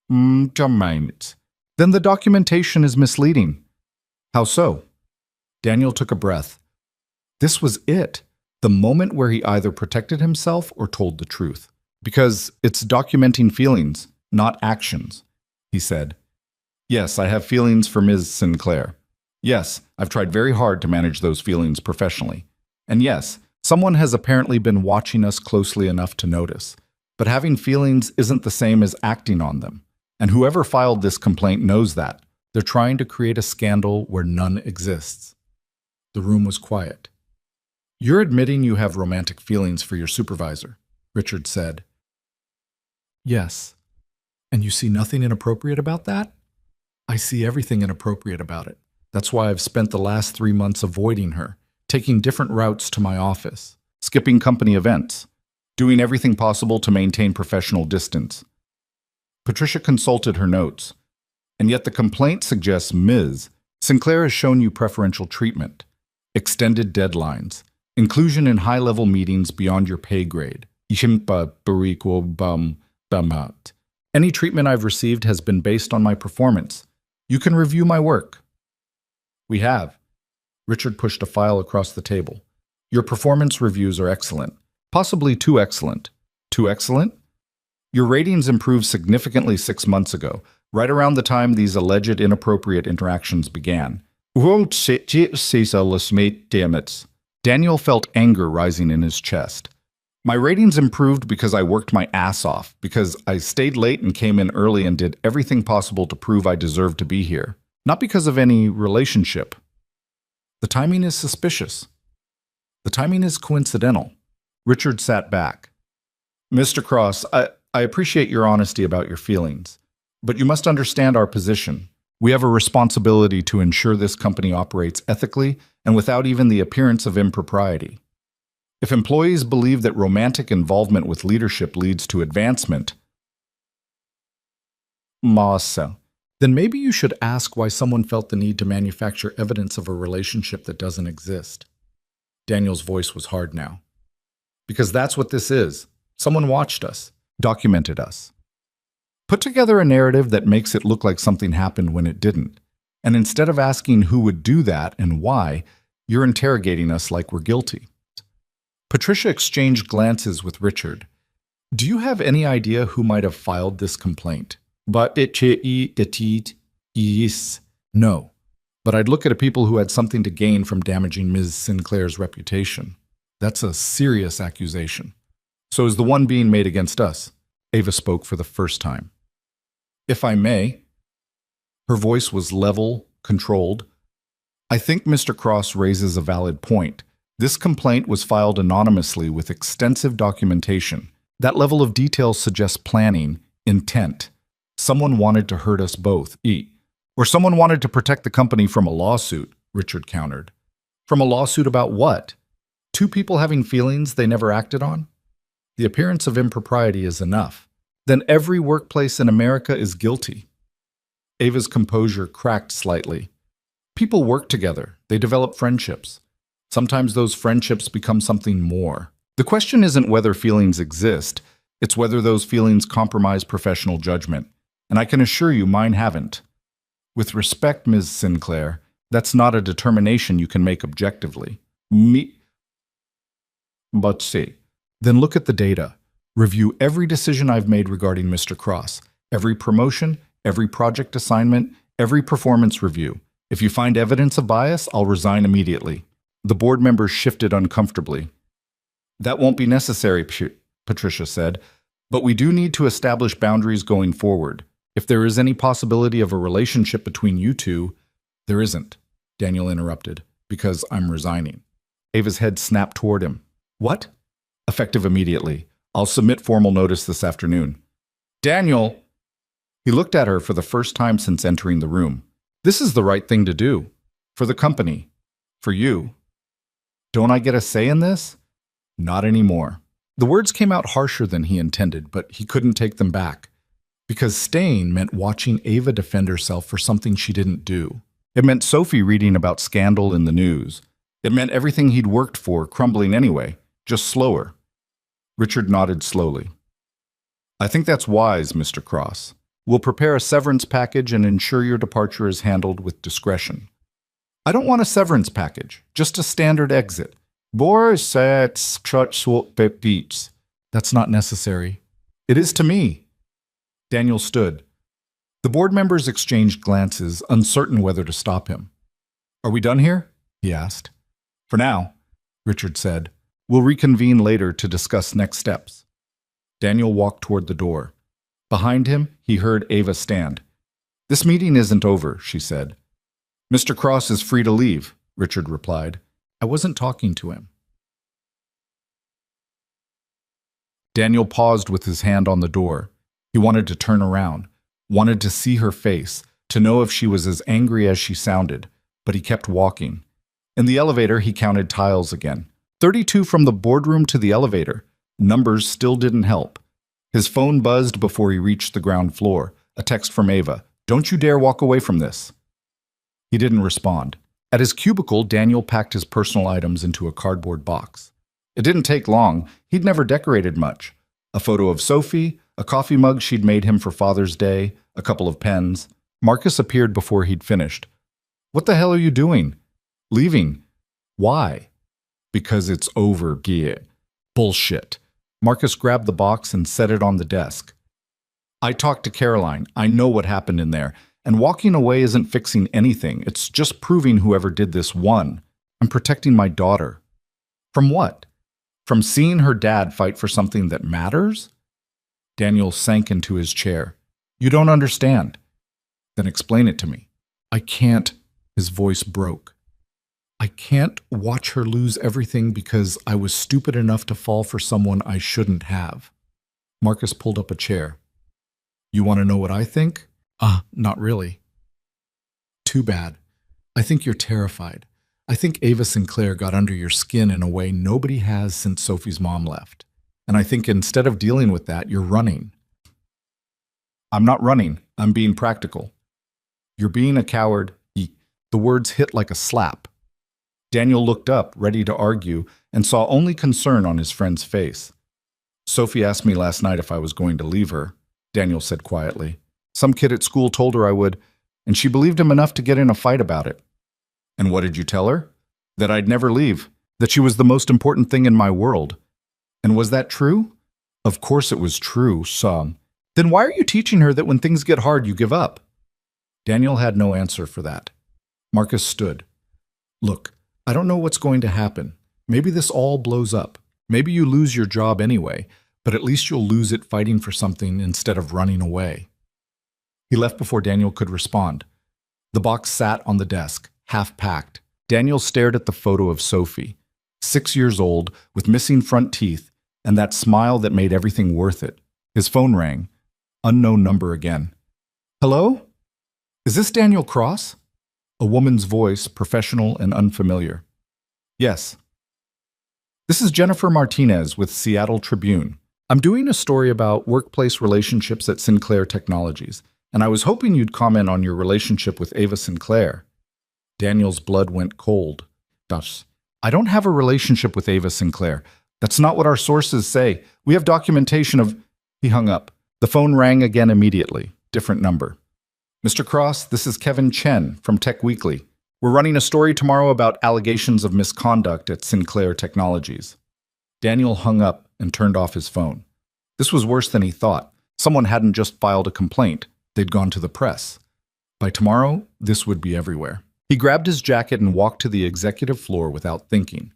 Then the documentation is misleading." "How so?" Daniel took a breath. This was it, the moment where he either protected himself or told the truth. "Because it's documenting feelings, not actions," he said. "Yes, I have feelings for Ms. Sinclair. Yes, I've tried very hard to manage those feelings professionally. And yes, someone has apparently been watching us closely enough to notice. But having feelings isn't the same as acting on them. And whoever filed this complaint knows that. They're trying to create a scandal where none exists." The room was quiet. "You're admitting you have romantic feelings for your supervisor," Richard said. "Yes. And you see nothing inappropriate about that?" "I see everything inappropriate about it. That's why I've spent the last 3 months avoiding her, taking different routes to my office, skipping company events, doing everything possible to maintain professional distance." Patricia consulted her notes. "And yet the complaint suggests Ms. Sinclair has shown you preferential treatment, extended deadlines, inclusion in high-level meetings beyond your pay grade. Any treatment I've received has been based on my performance. You can review my work." "We have." Richard pushed a file across the table. "Your performance reviews are excellent. Possibly too excellent." "Too excellent?" "Your ratings improved significantly 6 months ago, right around the time these alleged inappropriate interactions began." Daniel felt anger rising in his chest. "My ratings improved because I worked my ass off, because I stayed late and came in early and did everything possible to prove I deserved to be here. Not because of any relationship." "The timing is suspicious." "The timing is coincidental." Richard sat back. "Mr. Cross, I appreciate your honesty about your feelings, but you must understand our position. We have a responsibility to ensure this company operates ethically and without even the appearance of impropriety. If employees believe that romantic involvement with leadership leads to advancement, then maybe you should ask why someone felt the need to manufacture evidence of a relationship that doesn't exist." Daniel's voice was hard now. "Because that's what this is. Someone watched us, documented us. Put together a narrative that makes it look like something happened when it didn't. And instead of asking who would do that and why, you're interrogating us like we're guilty. Patricia exchanged glances with Richard. Do you have any idea who might have filed this complaint? But yes. No. But I'd look at people who had something to gain from damaging Ms. Sinclair's reputation. That's a serious accusation. So is the one being made against us? Ava spoke for the first time. If I may. Her voice was level, controlled. I think Mr. Cross raises a valid point. This complaint was filed anonymously with extensive documentation. That level of detail suggests planning, intent. Someone wanted to hurt us both, or someone wanted to protect the company from a lawsuit, Richard countered. From a lawsuit about what? Two people having feelings they never acted on? The appearance of impropriety is enough. Then every workplace in America is guilty. Ava's composure cracked slightly. People work together. They develop friendships. Sometimes those friendships become something more. The question isn't whether feelings exist, it's whether those feelings compromise professional judgment. And I can assure you mine haven't. With respect, Ms. Sinclair, that's not a determination you can make objectively. But see. Then look at the data. Review every decision I've made regarding Mr. Cross, every promotion, every project assignment, every performance review. If you find evidence of bias, I'll resign immediately. The board members shifted uncomfortably. That won't be necessary, Patricia said, but we do need to establish boundaries going forward. If there is any possibility of a relationship between you two, there isn't, Daniel interrupted, because I'm resigning. Ava's head snapped toward him. What? Effective immediately. I'll submit formal notice this afternoon. Daniel! He looked at her for the first time since entering the room. This is the right thing to do. For the company. For you. Don't I get a say in this? Not anymore. The words came out harsher than he intended, but he couldn't take them back. Because staying meant watching Ava defend herself for something she didn't do. It meant Sophie reading about scandal in the news. It meant everything he'd worked for crumbling anyway, just slower. Richard nodded slowly. I think that's wise, Mr. Cross. We'll prepare a severance package and ensure your departure is handled with discretion. I don't want a severance package, just a standard exit. That's not necessary. It is to me. Daniel stood. The board members exchanged glances, uncertain whether to stop him. Are we done here? He asked. For now, Richard said. We'll reconvene later to discuss next steps. Daniel walked toward the door. Behind him, he heard Ava stand. This meeting isn't over, she said. Mr. Cross is free to leave, Richard replied. I wasn't talking to him. Daniel paused with his hand on the door. He wanted to turn around, wanted to see her face, to know if she was as angry as she sounded, but he kept walking. In the elevator, he counted tiles again. 32 from the boardroom to the elevator. Numbers still didn't help. His phone buzzed before he reached the ground floor. A text from Ava. Don't you dare walk away from this. He didn't respond. At his cubicle, Daniel packed his personal items into a cardboard box. It didn't take long. He'd never decorated much. A photo of Sophie, a coffee mug she'd made him for Father's Day, a couple of pens. Marcus appeared before he'd finished. What the hell are you doing? Leaving. Why? Because it's over, Gia. Bullshit. Marcus grabbed the box and set it on the desk. I talked to Caroline. I know what happened in there. And walking away isn't fixing anything. It's just proving whoever did this won. I'm protecting my daughter. From what? From seeing her dad fight for something that matters? Daniel sank into his chair. You don't understand. Then explain it to me. I can't. His voice broke. I can't watch her lose everything because I was stupid enough to fall for someone I shouldn't have. Marcus pulled up a chair. You want to know what I think? Not really. Too bad. I think you're terrified. I think Ava Sinclair got under your skin in a way nobody has since Sophie's mom left. And I think instead of dealing with that, you're running. I'm not running. I'm being practical. You're being a coward. The words hit like a slap. Daniel looked up, ready to argue, and saw only concern on his friend's face. Sophie asked me last night if I was going to leave her, Daniel said quietly. Some kid at school told her I would, and she believed him enough to get in a fight about it. And what did you tell her? That I'd never leave, that she was the most important thing in my world. And was that true? Of course it was true, son. Then why are you teaching her that when things get hard, you give up? Daniel had no answer for that. Marcus stood. Look, I don't know what's going to happen. Maybe this all blows up. Maybe you lose your job anyway, but at least you'll lose it fighting for something instead of running away. He left before Daniel could respond. The box sat on the desk, half packed. Daniel stared at the photo of Sophie, 6 years old, with missing front teeth, and that smile that made everything worth it. His phone rang. Unknown number again. Hello? Is this Daniel Cross? A woman's voice, professional and unfamiliar. Yes. This is Jennifer Martinez with Seattle Tribune. I'm doing a story about workplace relationships at Sinclair Technologies, and I was hoping you'd comment on your relationship with Ava Sinclair. Daniel's blood went cold. I don't have a relationship with Ava Sinclair. That's not what our sources say. We have documentation of... He hung up. The phone rang again immediately. Different number. Mr. Cross, this is Kevin Chen from Tech Weekly. We're running a story tomorrow about allegations of misconduct at Sinclair Technologies. Daniel hung up and turned off his phone. This was worse than he thought. Someone hadn't just filed a complaint. They'd gone to the press. By tomorrow, this would be everywhere. He grabbed his jacket and walked to the executive floor without thinking.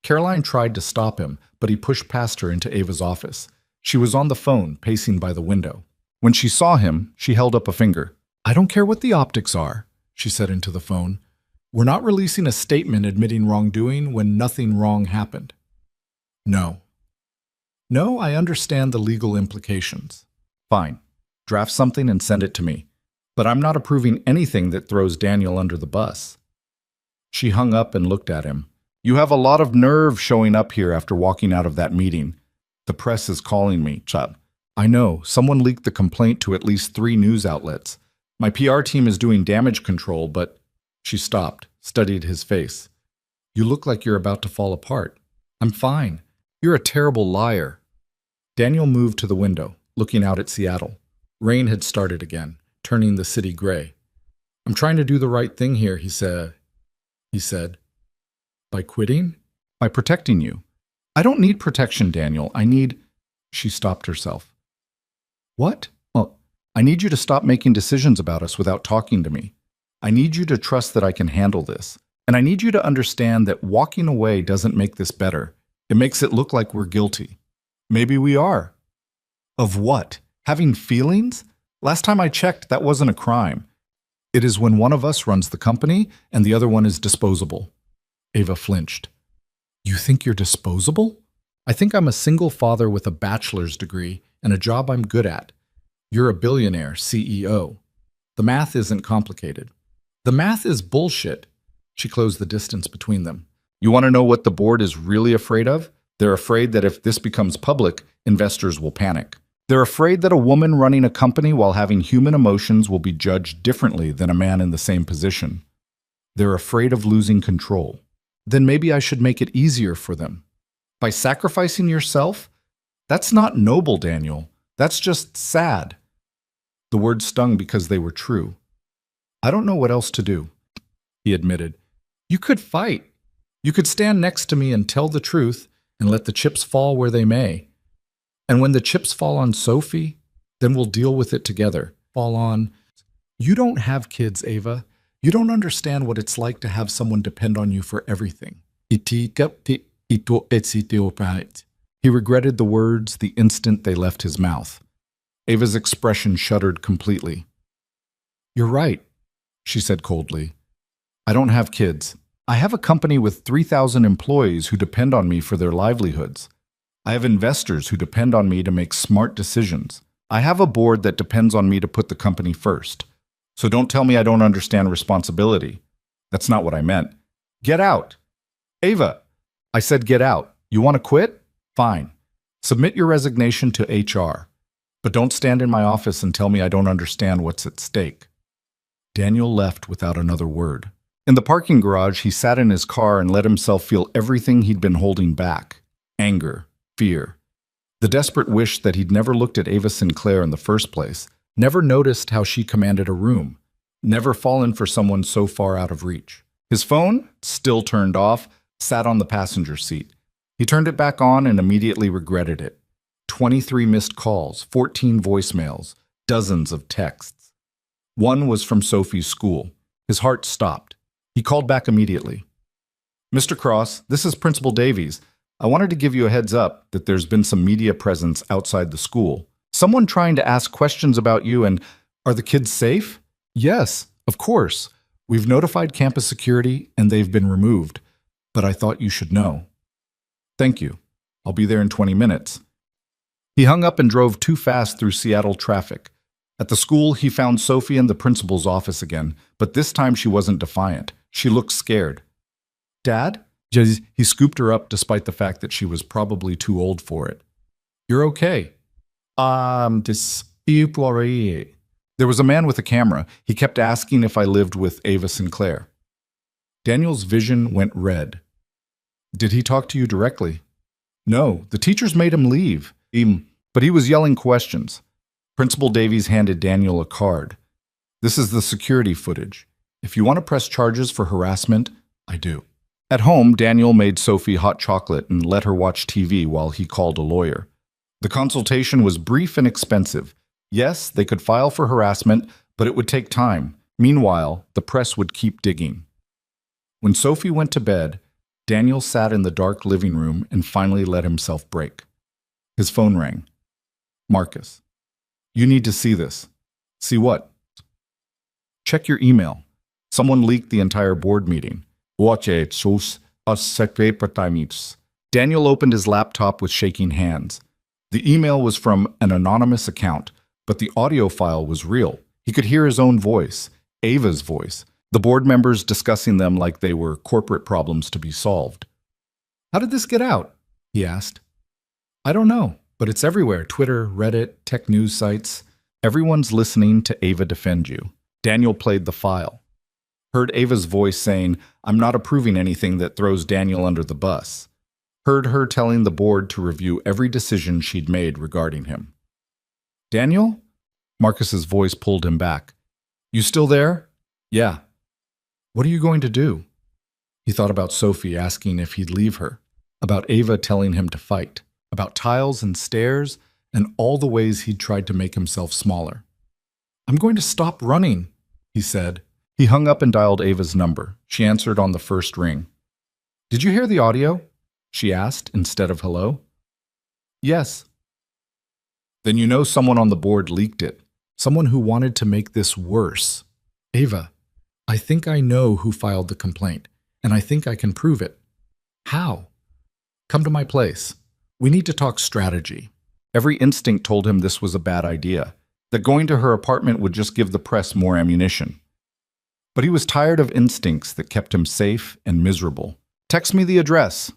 Caroline tried to stop him, but he pushed past her into Ava's office. She was on the phone, pacing by the window. When she saw him, she held up a finger. I don't care what the optics are, she said into the phone. We're not releasing a statement admitting wrongdoing when nothing wrong happened. No. No, I understand the legal implications. Fine. Draft something and send it to me. But I'm not approving anything that throws Daniel under the bus. She hung up and looked at him. You have a lot of nerve showing up here after walking out of that meeting. The press is calling me, Chub. I know. Someone leaked the complaint to at least 3 news outlets. My PR team is doing damage control, but... She stopped, studied his face. You look like you're about to fall apart. I'm fine. You're a terrible liar. Daniel moved to the window, looking out at Seattle. Rain had started again, turning the city gray. I'm trying to do the right thing here, he said. By quitting? By protecting you. I don't need protection, Daniel. I need... She stopped herself. What? Oh, I need you to stop making decisions about us without talking to me. I need you to trust that I can handle this. And I need you to understand that walking away doesn't make this better. It makes it look like we're guilty. Maybe we are. Of what? Having feelings? Last time I checked, that wasn't a crime. It is when one of us runs the company and the other one is disposable. Ava flinched. You think you're disposable? I think I'm a single father with a bachelor's degree and a job I'm good at. You're a billionaire CEO. The math isn't complicated. The math is bullshit. She closed the distance between them. You want to know what the board is really afraid of? They're afraid that if this becomes public, investors will panic. They're afraid that a woman running a company while having human emotions will be judged differently than a man in the same position. They're afraid of losing control. Then maybe I should make it easier for them. By sacrificing yourself? That's not noble, Daniel. That's just sad. The words stung because they were true. I don't know what else to do, he admitted. You could fight. You could stand next to me and tell the truth and let the chips fall where they may. And when the chips fall on Sophie, then we'll deal with it together. Fall on... You don't have kids, Ava. You don't understand what it's like to have someone depend on you for everything. He regretted the words the instant they left his mouth. Ava's expression shuddered completely. You're right, she said coldly. I don't have kids. I have a company with 3,000 employees who depend on me for their livelihoods. I have investors who depend on me to make smart decisions. I have a board that depends on me to put the company first. So don't tell me I don't understand responsibility. That's not what I meant. Get out. Ava, I said get out. You want to quit? Fine. Submit your resignation to HR. But don't stand in my office and tell me I don't understand what's at stake. Daniel left without another word. In the parking garage, he sat in his car and let himself feel everything he'd been holding back. Anger, fear. The desperate wish that he'd never looked at Ava Sinclair in the first place, never noticed how she commanded a room, never fallen for someone so far out of reach. His phone, still turned off, sat on the passenger seat. He turned it back on and immediately regretted it. 23 missed calls, 14 voicemails, dozens of texts. One was from Sophie's school. His heart stopped. He called back immediately. "Mr. Cross, this is Principal Davies. I wanted to give you a heads up that there's been some media presence outside the school. Someone trying to ask questions about you, and are the kids safe?" "Yes, of course. We've notified campus security and they've been removed, but I thought you should know." "Thank you. I'll be there in 20 minutes. He hung up and drove too fast through Seattle traffic. At the school, he found Sophie in the principal's office again, but this time she wasn't defiant. She looked scared. "Dad?" He scooped her up despite the fact that she was probably too old for it. "You're okay." There was a man with a camera. He kept asking if I lived with Ava Sinclair. Daniel's vision went red. "Did he talk to you directly?" "No, the teachers made him leave. But he was yelling questions." Principal Davies handed Daniel a card. "This is the security footage. If you want to press charges for harassment, I do." At home, Daniel made Sophie hot chocolate and let her watch TV while he called a lawyer. The consultation was brief and expensive. Yes, they could file for harassment, but it would take time. Meanwhile, the press would keep digging. When Sophie went to bed, Daniel sat in the dark living room and finally let himself break. His phone rang. "Marcus, you need to see this." "See what?" "Check your email. Someone leaked the entire board meeting." Daniel opened his laptop with shaking hands. The email was from an anonymous account, but the audio file was real. He could hear his own voice, Ava's voice, the board members discussing them like they were corporate problems to be solved. "How did this get out?" he asked. "I don't know, but it's everywhere. Twitter, Reddit, tech news sites. Everyone's listening to Ava defend you." Daniel played the file. Heard Ava's voice saying, "I'm not approving anything that throws Daniel under the bus." Heard her telling the board to review every decision she'd made regarding him. "Daniel?" Marcus's voice pulled him back. "You still there?" "Yeah." "What are you going to do?" He thought about Sophie asking if he'd leave her, about Ava telling him to fight, about tiles and stairs, and all the ways he'd tried to make himself smaller. "I'm going to stop running," he said. He hung up and dialed Ava's number. She answered on the first ring. "Did you hear the audio?" she asked instead of hello. "Yes." "Then you know someone on the board leaked it. Someone who wanted to make this worse." "Ava, I think I know who filed the complaint, and I think I can prove it." "How?" "Come to my place. We need to talk strategy." Every instinct told him this was a bad idea, that going to her apartment would just give the press more ammunition. But he was tired of instincts that kept him safe and miserable. "Text me the address."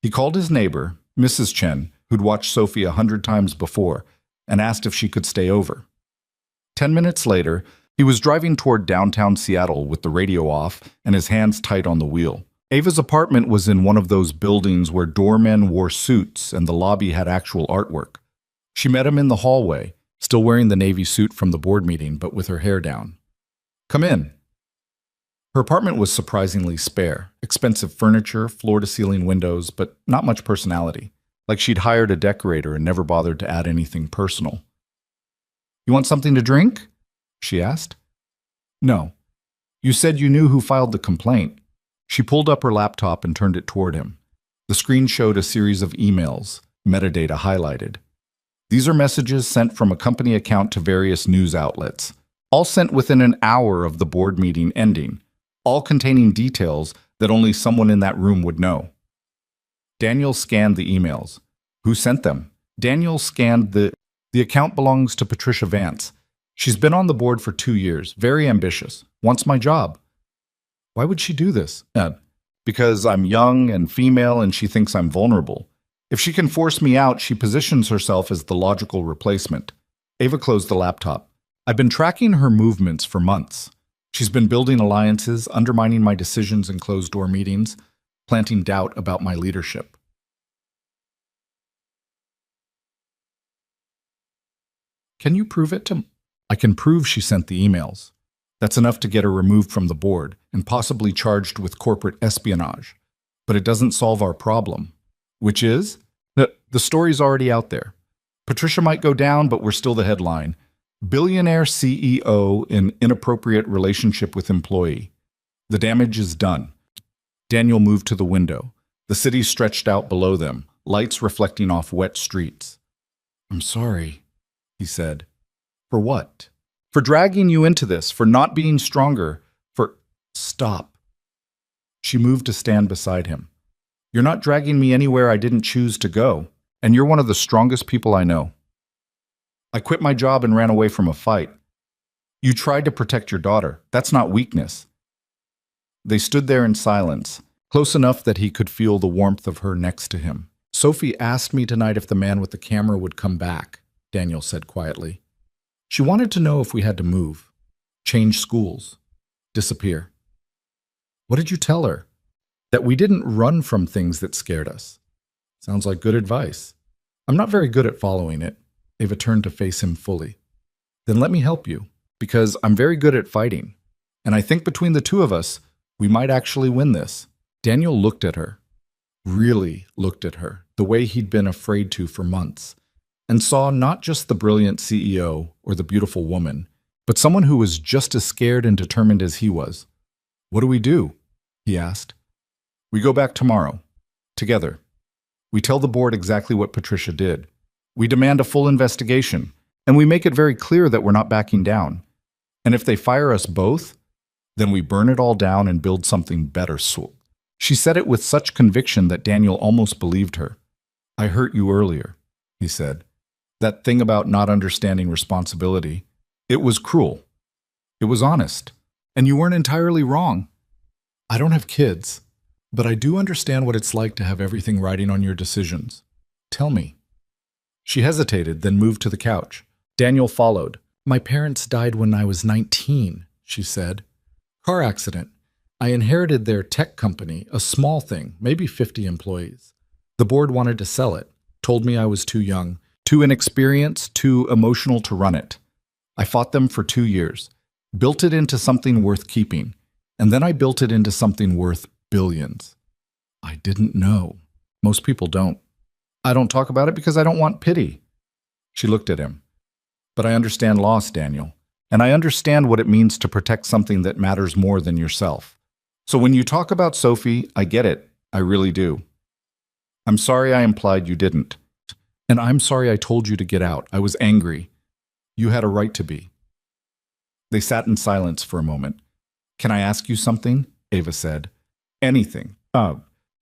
He called his neighbor, Mrs. Chen, who'd watched Sophie 100 times before, and asked if she could stay over. 10 minutes later, he was driving toward downtown Seattle with the radio off and his hands tight on the wheel. Ava's apartment was in one of those buildings where doormen wore suits and the lobby had actual artwork. She met him in the hallway, still wearing the navy suit from the board meeting, but with her hair down. "Come in." Her apartment was surprisingly spare. Expensive furniture, floor-to-ceiling windows, but not much personality. Like she'd hired a decorator and never bothered to add anything personal. "You want something to drink?" she asked. "No. You said you knew who filed the complaint." She pulled up her laptop and turned it toward him. The screen showed a series of emails, metadata highlighted. These are messages sent from a company account to various news outlets, all sent within an hour of the board meeting ending, all containing details that only someone in that room would know. Daniel scanned the emails. Who sent them? Daniel scanned the account belongs to Patricia Vance. She's been on the board for 2 years, very ambitious, wants my job. Why would she do this? Because I'm young and female and she thinks I'm vulnerable. If she can force me out, she positions herself as the logical replacement. Ava closed the laptop. I've been tracking her movements for months. She's been building alliances, undermining my decisions in closed-door meetings, planting doubt about my leadership. Can you prove it to me? I can prove she sent the emails. That's enough to get her removed from the board and possibly charged with corporate espionage. But it doesn't solve our problem, which is the story's already out there. Patricia might go down, but we're still the headline. Billionaire CEO in inappropriate relationship with employee. The damage is done. Daniel moved to the window. The city stretched out below them, lights reflecting off wet streets. I'm sorry, he said. For what? For dragging you into this, for not being stronger, for... Stop. She moved to stand beside him. You're not dragging me anywhere I didn't choose to go, and you're one of the strongest people I know. I quit my job and ran away from a fight. You tried to protect your daughter. That's not weakness. They stood there in silence, close enough that he could feel the warmth of her next to him. Sophie asked me tonight if the man with the camera would come back, Daniel said quietly. She wanted to know if we had to move, change schools, disappear. What did you tell her? That we didn't run from things that scared us. Sounds like good advice. I'm not very good at following it. Ava turned to face him fully. Then let me help you, because I'm very good at fighting. And I think between the two of us, we might actually win this. Daniel looked at her, really looked at her, the way he'd been afraid to for months, and saw not just the brilliant CEO or the beautiful woman, but someone who was just as scared and determined as he was. What do we do? He asked. We go back tomorrow, together. We tell the board exactly what Patricia did. We demand a full investigation, and we make it very clear that we're not backing down. And if they fire us both, then we burn it all down and build something better. She said it with such conviction that Daniel almost believed her. I hurt you earlier, he said. That thing about not understanding responsibility. It was cruel. It was honest. And you weren't entirely wrong. I don't have kids, but I do understand what it's like to have everything riding on your decisions. Tell me. She hesitated, then moved to the couch. Daniel followed. My parents died when I was 19, she said. Car accident. I inherited their tech company, a small thing, maybe 50 employees. The board wanted to sell it, told me I was too young, too inexperienced, too emotional to run it. I fought them for 2 years, built it into something worth keeping, and then I built it into something worth billions. I didn't know. Most people don't. I don't talk about it because I don't want pity. She looked at him. But I understand loss, Daniel, and I understand what it means to protect something that matters more than yourself. So when you talk about Sophie, I get it. I really do. I'm sorry I implied you didn't. And I'm sorry I told you to get out. I was angry. You had a right to be. They sat in silence for a moment. Can I ask you something? Ava said. Anything.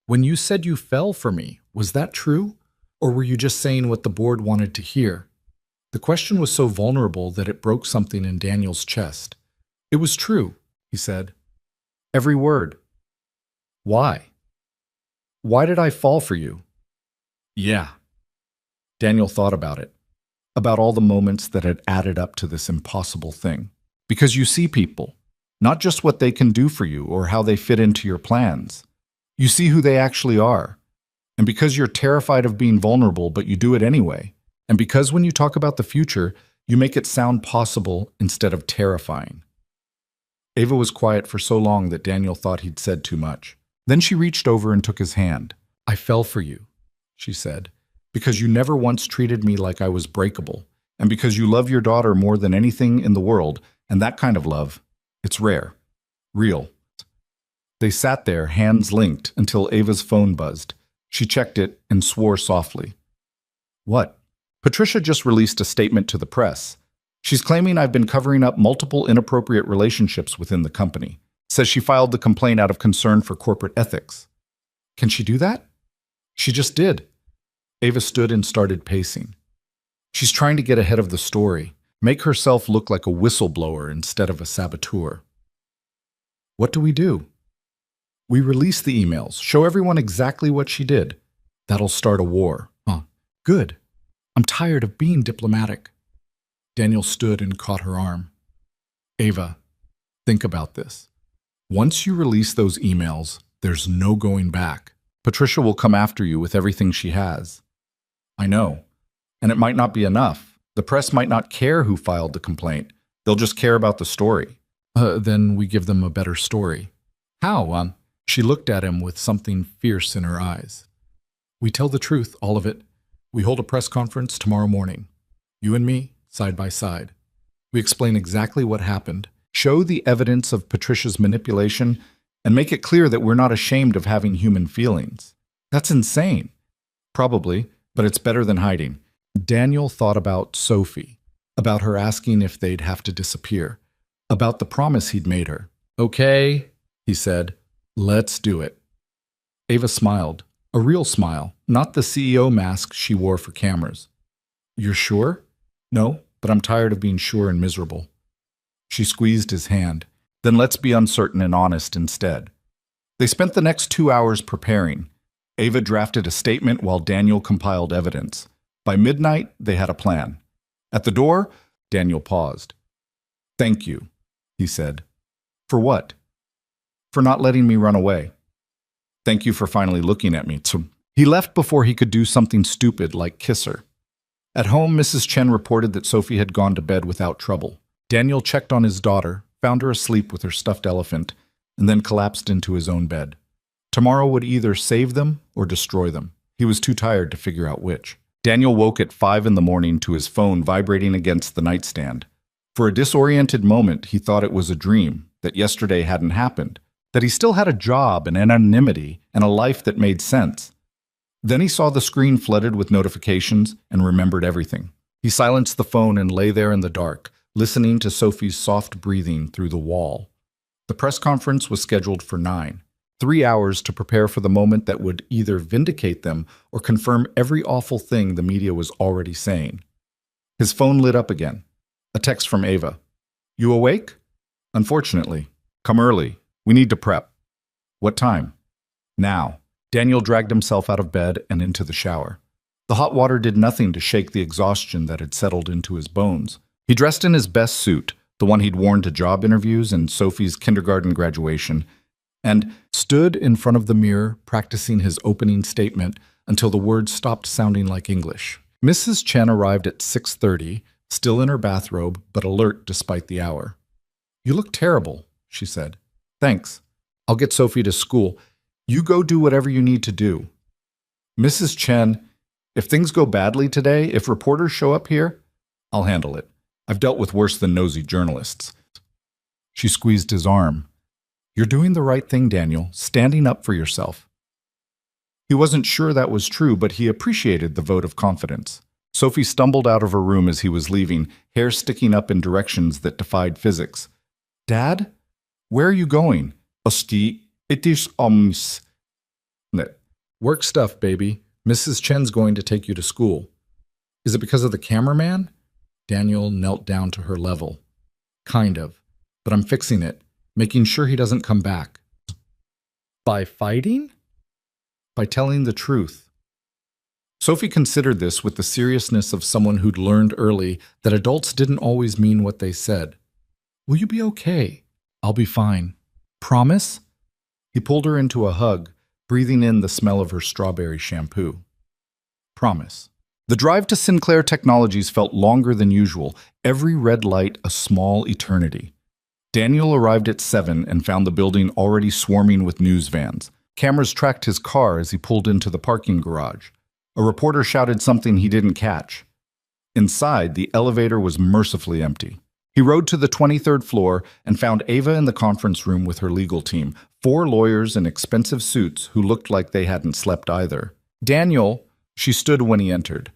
When you said you fell for me, was that true? Or were you just saying what the board wanted to hear? The question was so vulnerable that it broke something in Daniel's chest. It was true, he said. Every word. Why? Why did I fall for you? Yeah. Daniel thought about it, about all the moments that had added up to this impossible thing. Because you see people, not just what they can do for you or how they fit into your plans. You see who they actually are. And because you're terrified of being vulnerable, but you do it anyway. And because when you talk about the future, you make it sound possible instead of terrifying. Ava was quiet for so long that Daniel thought he'd said too much. Then she reached over and took his hand. I fell for you, she said, because you never once treated me like I was breakable, and because you love your daughter more than anything in the world, and that kind of love, it's rare, real. They sat there, hands linked, until Ava's phone buzzed. She checked it and swore softly. What? Patricia just released a statement to the press. She's claiming I've been covering up multiple inappropriate relationships within the company. Says she filed the complaint out of concern for corporate ethics. Can she do that? She just did. Ava stood and started pacing. She's trying to get ahead of the story, make herself look like a whistleblower instead of a saboteur. What do we do? We release the emails, show everyone exactly what she did. That'll start a war. Good. I'm tired of being diplomatic. Daniel stood and caught her arm. Ava, think about this. Once you release those emails, there's no going back. Patricia will come after you with everything she has. I know, and it might not be enough, The press might not care who filed the complaint. They'll just care about the story. Then we give them a better story. How? She looked at him with something fierce in her eyes. We tell the truth, all of it. We hold a press conference tomorrow morning. You and me, side by side. We explain exactly what happened, show the evidence of Patricia's manipulation, and make it clear that we're not ashamed of having human feelings. That's insane. Probably, but it's better than hiding. Daniel thought about Sophie, about her asking if they'd have to disappear, about the promise he'd made her. Okay, he said, let's do it. Ava smiled, a real smile, not the CEO mask she wore for cameras. You're sure? No, but I'm tired of being sure and miserable. She squeezed his hand. Then let's be uncertain and honest instead. They spent the next 2 hours preparing. Ava drafted a statement while Daniel compiled evidence. By midnight, they had a plan. At the door, Daniel paused. Thank you, he said. For what? For not letting me run away. Thank you for finally looking at me. He left before he could do something stupid like kiss her. At home, Mrs. Chen reported that Sophie had gone to bed without trouble. Daniel checked on his daughter, found her asleep with her stuffed elephant, and then collapsed into his own bed. Tomorrow would either save them or destroy them. He was too tired to figure out which. Daniel woke at 5 in the morning to his phone vibrating against the nightstand. For a disoriented moment, he thought it was a dream, that yesterday hadn't happened, that he still had a job and anonymity and a life that made sense. Then he saw the screen flooded with notifications and remembered everything. He silenced the phone and lay there in the dark, listening to Sophie's soft breathing through the wall. The press conference was scheduled for 9. 3 hours to prepare for the moment that would either vindicate them or confirm every awful thing the media was already saying. His phone lit up again. A text from Ava. You awake? Unfortunately. Come early. We need to prep. What time? Now. Daniel dragged himself out of bed and into the shower. The hot water did nothing to shake the exhaustion that had settled into his bones. He dressed in his best suit, the one he'd worn to job interviews and Sophie's kindergarten graduation, and stood in front of the mirror practicing his opening statement until the words stopped sounding like English. Mrs. Chen arrived at 6:30, still in her bathrobe, but alert despite the hour. You look terrible, she said. Thanks. I'll get Sophie to school. You go do whatever you need to do. Mrs. Chen, if things go badly today, if reporters show up here, I'll handle it. I've dealt with worse than nosy journalists. She squeezed his arm. You're doing the right thing, Daniel, standing up for yourself. He wasn't sure that was true, but he appreciated the vote of confidence. Sophie stumbled out of her room as he was leaving, hair sticking up in directions that defied physics. Dad? Where are you going? It is Work stuff, baby. Mrs. Chen's going to take you to school. Is it because of the cameraman? Daniel knelt down to her level. Kind of. But I'm fixing it, making sure he doesn't come back. By fighting? By telling the truth. Sophie considered this with the seriousness of someone who'd learned early that adults didn't always mean what they said. Will you be okay? I'll be fine. Promise? He pulled her into a hug, breathing in the smell of her strawberry shampoo. Promise. The drive to Sinclair Technologies felt longer than usual, every red light a small eternity. Daniel arrived at 7 and found the building already swarming with news vans. Cameras tracked his car as he pulled into the parking garage. A reporter shouted something he didn't catch. Inside, the elevator was mercifully empty. He rode to the 23rd floor and found Ava in the conference room with her legal team, 4 lawyers in expensive suits who looked like they hadn't slept either. Daniel, she stood when he entered.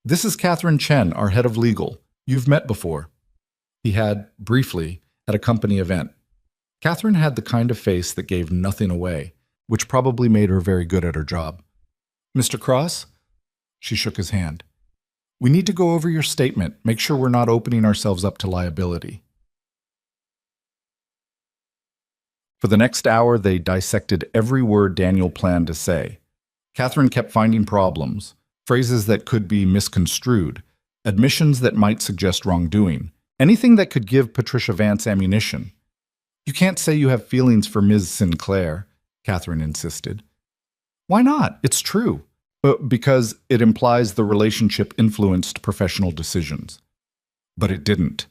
This is Catherine Chen, our head of legal. You've met before. He had, briefly, at a company event. Catherine had the kind of face that gave nothing away, which probably made her very good at her job. Mr. Cross? She shook his hand. We need to go over your statement, make sure we're not opening ourselves up to liability. For the next hour, they dissected every word Daniel planned to say. Catherine kept finding problems, phrases that could be misconstrued, admissions that might suggest wrongdoing, anything that could give Patricia Vance ammunition. You can't say you have feelings for Ms. Sinclair, Catherine insisted. Why not? It's true. Because it implies the relationship influenced professional decisions. But it didn't.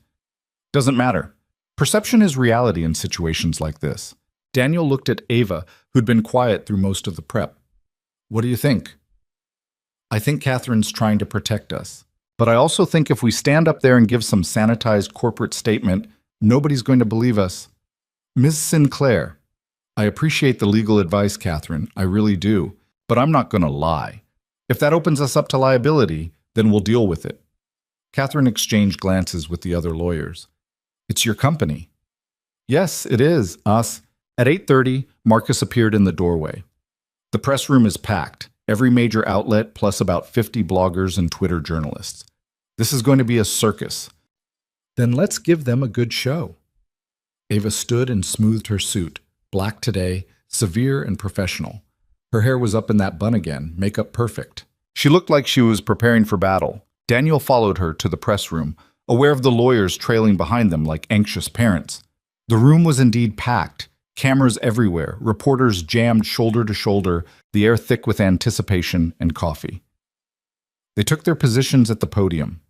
Doesn't matter. Perception is reality in situations like this. Daniel looked at Ava, who'd been quiet through most of the prep. What do you think? I think Catherine's trying to protect us. But I also think if we stand up there and give some sanitized corporate statement, nobody's going to believe us. Ms. Sinclair, I appreciate the legal advice, Catherine. I really do. But I'm not going to lie. If that opens us up to liability, then we'll deal with it. Catherine exchanged glances with the other lawyers. It's your company. Yes, it is, us. At 8:30, Marcus appeared in the doorway. The press room is packed, every major outlet plus about 50 bloggers and Twitter journalists. This is going to be a circus. Then let's give them a good show. Ava stood and smoothed her suit, black today, severe and professional. Her hair was up in that bun again, makeup perfect. She looked like she was preparing for battle. Daniel followed her to the press room, aware of the lawyers trailing behind them like anxious parents. The room was indeed packed, cameras everywhere, reporters jammed shoulder to shoulder, the air thick with anticipation and coffee. They took their positions at the podium.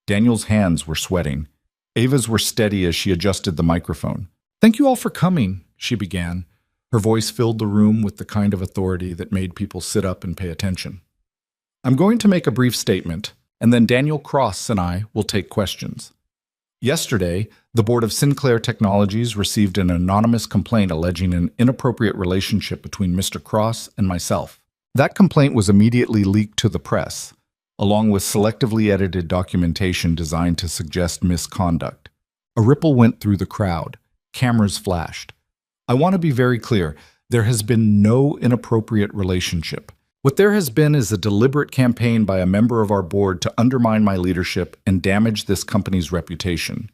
Daniel's hands were sweating. Ava's were steady as she adjusted the microphone. Thank you all for coming, she began. Her voice filled the room with the kind of authority that made people sit up and pay attention. I'm going to make a brief statement, and then Daniel Cross and I will take questions. Yesterday, the board of Sinclair Technologies received an anonymous complaint alleging an inappropriate relationship between Mr. Cross and myself. That complaint was immediately leaked to the press, along with selectively edited documentation designed to suggest misconduct. A ripple went through the crowd. Cameras flashed. I want to be very clear. There has been no inappropriate relationship. What there has been is a deliberate campaign by a member of our board to undermine my leadership and damage this company's reputation.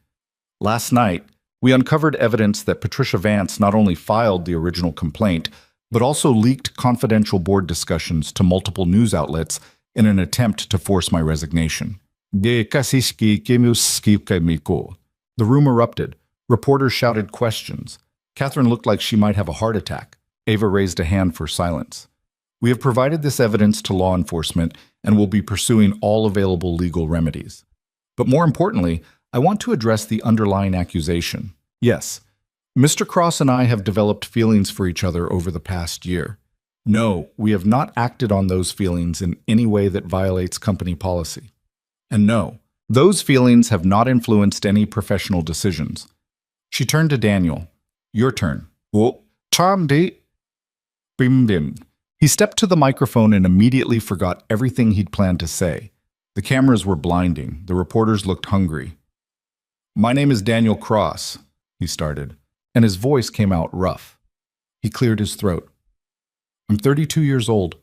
Last night, we uncovered evidence that Patricia Vance not only filed the original complaint, but also leaked confidential board discussions to multiple news outlets in an attempt to force my resignation. The room erupted. Reporters shouted questions. Catherine looked like she might have a heart attack. Ava raised a hand for silence. We have provided this evidence to law enforcement and will be pursuing all available legal remedies. But more importantly, I want to address the underlying accusation. Yes, Mr. Cross and I have developed feelings for each other over the past year. No, we have not acted on those feelings in any way that violates company policy. And no, those feelings have not influenced any professional decisions. She turned to Daniel. Your turn. He stepped to the microphone and immediately forgot everything he'd planned to say. The cameras were blinding. The reporters looked hungry. My name is Daniel Cross, he started, and his voice came out rough. He cleared his throat. I'm 32 years old.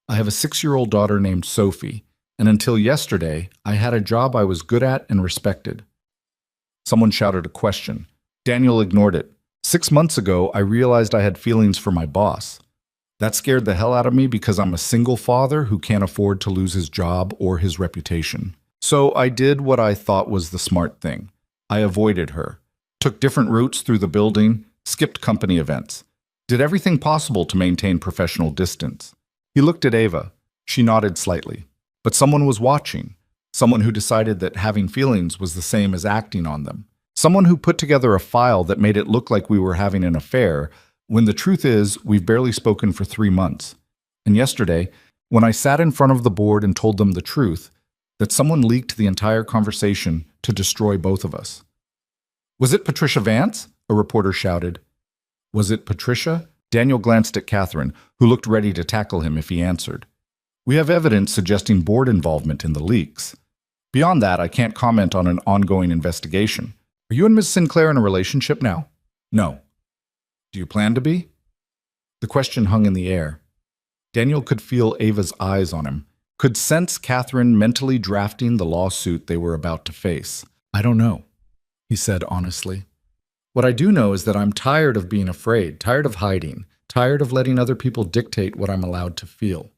I have a 6-year-old daughter named Sophie, and until yesterday, I had a job I was good at and respected. Someone shouted a question. Daniel ignored it. 6 months ago, I realized I had feelings for my boss. That scared the hell out of me because I'm a single father who can't afford to lose his job or his reputation. So I did what I thought was the smart thing. I avoided her, took different routes through the building, skipped company events, did everything possible to maintain professional distance. He looked at Ava. She nodded slightly. But someone was watching, someone who decided that having feelings was the same as acting on them, someone who put together a file that made it look like we were having an affair, when the truth is, we've barely spoken for 3 months. And yesterday, when I sat in front of the board and told them the truth, that someone leaked the entire conversation to destroy both of us. Was it Patricia Vance? A reporter shouted. Was it Patricia? Daniel glanced at Catherine, who looked ready to tackle him if he answered. We have evidence suggesting board involvement in the leaks. Beyond that, I can't comment on an ongoing investigation. Are you and Ms. Sinclair in a relationship now? No. Do you plan to be? The question hung in the air. Daniel could feel Ava's eyes on him, could sense Catherine mentally drafting the lawsuit they were about to face. I don't know, he said honestly. What I do know is that I'm tired of being afraid, tired of hiding, tired of letting other people dictate what I'm allowed to feel.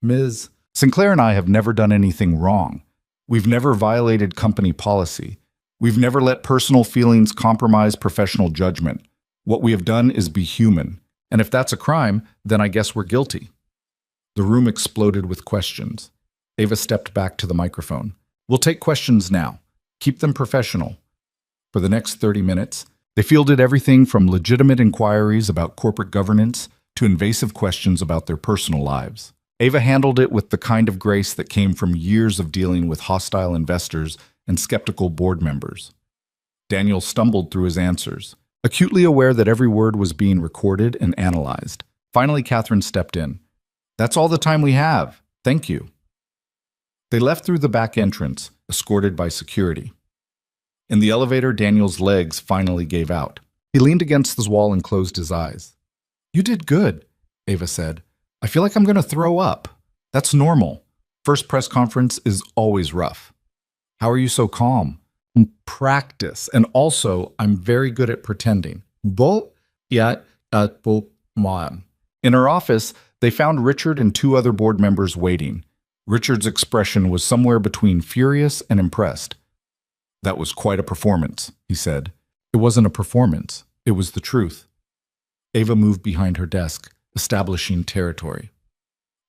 Ms. Sinclair and I have never done anything wrong. We've never violated company policy. We've never let personal feelings compromise professional judgment. What we have done is be human, and if that's a crime, then I guess we're guilty. The room exploded with questions. Ava stepped back to the microphone. We'll take questions now. Keep them professional. For the next 30 minutes, they fielded everything from legitimate inquiries about corporate governance to invasive questions about their personal lives. Ava handled it with the kind of grace that came from years of dealing with hostile investors and skeptical board members. Daniel stumbled through his answers, acutely aware that every word was being recorded and analyzed. Finally, Catherine stepped in. "That's all the time we have. Thank you." They left through the back entrance, escorted by security. In the elevator, Daniel's legs finally gave out. He leaned against the wall and closed his eyes. "You did good," Ava said. "I feel like I'm going to throw up. That's normal. First press conference is always rough." "How are you so calm?" "Practice. And also, I'm very good at pretending." In her office, they found Richard and two other board members waiting. Richard's expression was somewhere between furious and impressed. "That was quite a performance," he said. "It wasn't a performance. It was the truth." Ava moved behind her desk, establishing territory.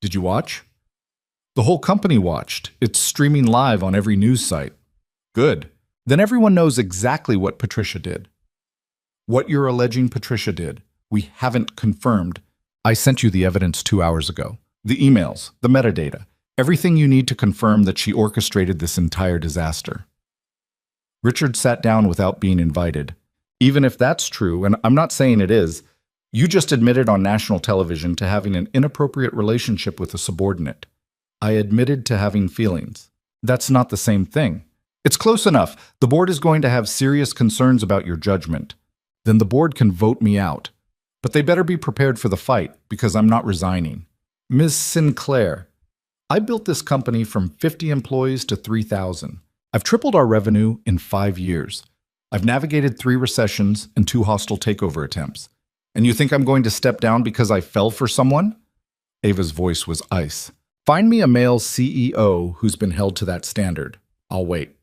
"Did you watch?" "The whole company watched. It's streaming live on every news site." "Good. Then everyone knows exactly what Patricia did." "What you're alleging Patricia did, we haven't confirmed. I sent you the evidence 2 hours ago. The emails, the metadata, everything you need to confirm that she orchestrated this entire disaster." Richard sat down without being invited. "Even if that's true, and I'm not saying it is, you just admitted on national television to having an inappropriate relationship with a subordinate." "I admitted to having feelings." "That's not the same thing." "It's close enough. The board is going to have serious concerns about your judgment. Then the board can vote me out. But they better be prepared for the fight, because I'm not resigning." "Ms. Sinclair, I built this company from 50 employees to 3,000. I've tripled our revenue in 5 years. I've navigated 3 recessions and 2 hostile takeover attempts. And you think I'm going to step down because I fell for someone?" Ava's voice was ice. "Find me a male CEO who's been held to that standard. I'll wait."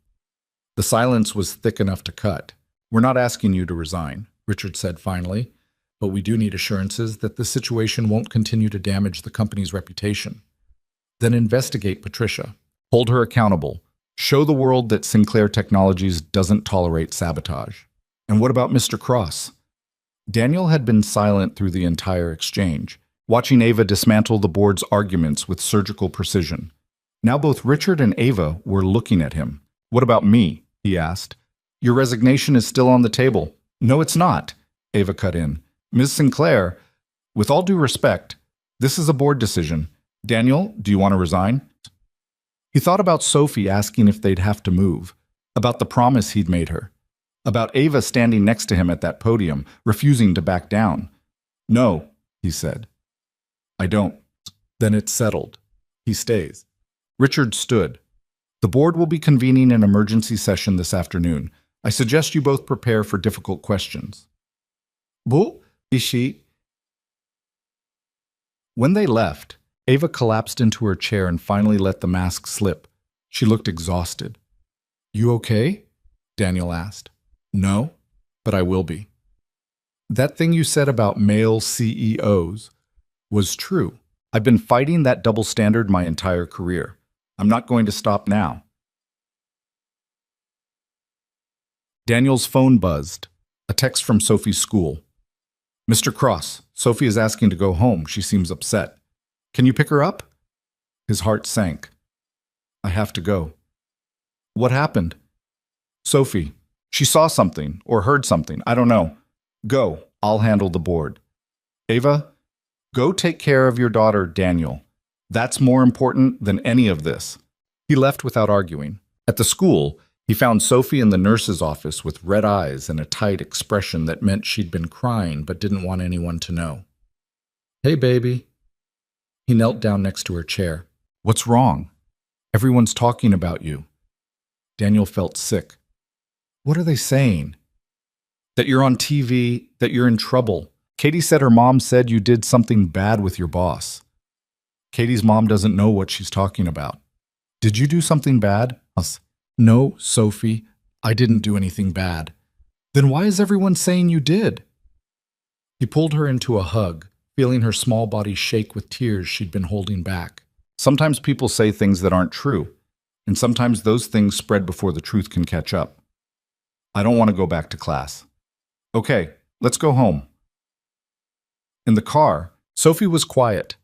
The silence was thick enough to cut. "We're not asking you to resign," Richard said finally, "but we do need assurances that this situation won't continue to damage the company's reputation. Then investigate Patricia. Hold her accountable. Show the world that Sinclair Technologies doesn't tolerate sabotage." "And what about Mr. Cross?" Daniel had been silent through the entire exchange, watching Ava dismantle the board's arguments with surgical precision. Now both Richard and Ava were looking at him. "What about me?" he asked. "Your resignation is still on the table." "No, it's not," Ava cut in. "Ms. Sinclair, with all due respect, this is a board decision. Daniel, do you want to resign?" He thought about Sophie asking if they'd have to move, about the promise he'd made her, about Ava standing next to him at that podium, refusing to back down. "No," he said. "I don't." "Then it's settled. He stays." Richard stood. "The board will be convening an emergency session this afternoon. I suggest you both prepare for difficult questions." "Bu, ishi." When they left, Ava collapsed into her chair and finally let the mask slip. She looked exhausted. "You okay?" Daniel asked. "No, but I will be." "That thing you said about male CEOs was true. I've been fighting that double standard my entire career. I'm not going to stop now." Daniel's phone buzzed. A text from Sophie's school. "Mr. Cross, Sophie is asking to go home. She seems upset. Can you pick her up?" His heart sank. "I have to go." "What happened?" "Sophie. She saw something or heard something. I don't know. Go. I'll handle the board." "Ava, go take care of your daughter, Daniel. That's more important than any of this." He left without arguing. At the school, he found Sophie in the nurse's office with red eyes and a tight expression that meant she'd been crying but didn't want anyone to know. "Hey, baby." He knelt down next to her chair. "What's wrong? Everyone's talking about you." Daniel felt sick. "What are they saying?" "That you're on TV, that you're in trouble. Katie said her mom said you did something bad with your boss." "Katie's mom doesn't know what she's talking about." "Did you do something bad?" "No, Sophie, I didn't do anything bad." "Then why is everyone saying you did?" He pulled her into a hug, feeling her small body shake with tears she'd been holding back. "Sometimes people say things that aren't true." and sometimes those things spread before the truth can catch up. I don't want to go back to class. Okay, let's go home. In the car, Sophie was quiet.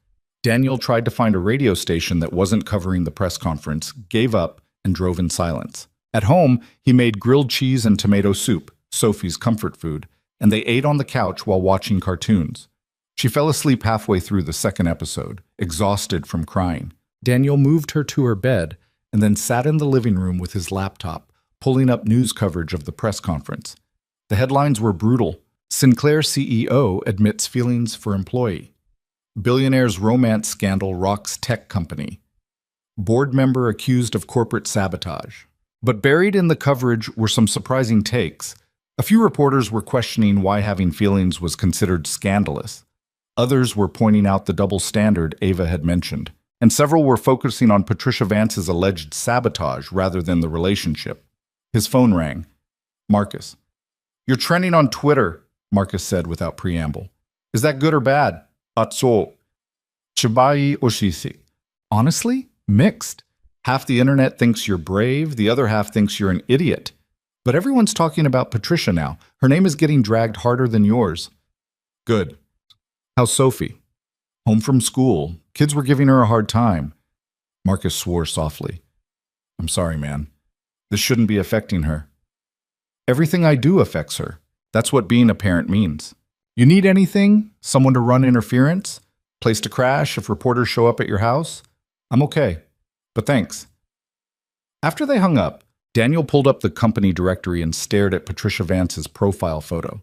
Daniel tried to find a radio station that wasn't covering the press conference, gave up, and drove in silence. At home, he made grilled cheese and tomato soup, Sophie's comfort food, and they ate on the couch while watching cartoons. She fell asleep halfway through the second episode, exhausted from crying. Daniel moved her to her bed and then sat in the living room with his laptop, pulling up news coverage of the press conference. The headlines were brutal. Sinclair CEO admits feelings for employee. Billionaire's romance scandal rocks tech company. Board member accused of corporate sabotage. But buried in the coverage were some surprising takes. A few reporters were questioning why having feelings was considered scandalous. Others were pointing out the double standard Ava had mentioned. And several were focusing on Patricia Vance's alleged sabotage rather than the relationship. His phone rang. Marcus. "You're trending on Twitter," Marcus said without preamble. "Is that good or bad?" "Atso. Chibai Oshisi." Honestly, mixed. Half the internet thinks you're brave, the other half thinks you're an idiot. But everyone's talking about Patricia now. Her name is getting dragged harder than yours. Good. How's Sophie? Home from school. Kids were giving her a hard time. Marcus swore softly. I'm sorry, man. This shouldn't be affecting her. Everything I do affects her. That's what being a parent means. You need anything? Someone to run interference? Place to crash if reporters show up at your house? I'm okay. But thanks. After they hung up, Daniel pulled up the company directory and stared at Patricia Vance's profile photo.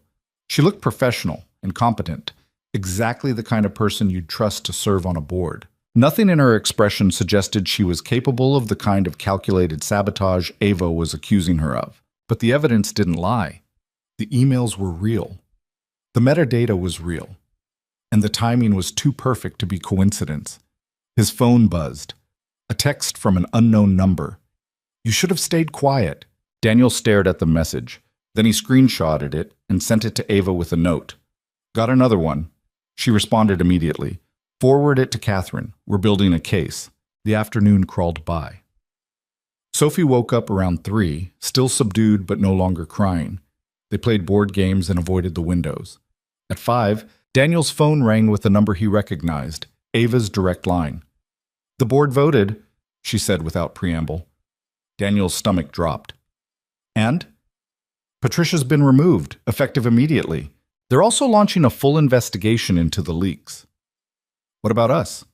She looked professional and competent, exactly the kind of person you'd trust to serve on a board. Nothing in her expression suggested she was capable of the kind of calculated sabotage Ava was accusing her of. But the evidence didn't lie. The emails were real. The metadata was real. And the timing was too perfect to be coincidence. His phone buzzed. A text from an unknown number. You should have stayed quiet. Daniel stared at the message. Then he screenshotted it and sent it to Ava with a note. Got another one. She responded immediately. Forward it to Catherine. We're building a case. The afternoon crawled by. Sophie woke up around 3, still subdued but no longer crying. They played board games and avoided the windows. At 5, Daniel's phone rang with a number he recognized, Ava's direct line. The board voted, she said without preamble. Daniel's stomach dropped. And? Patricia's been removed, effective immediately. They're also launching a full investigation into the leaks. What about us?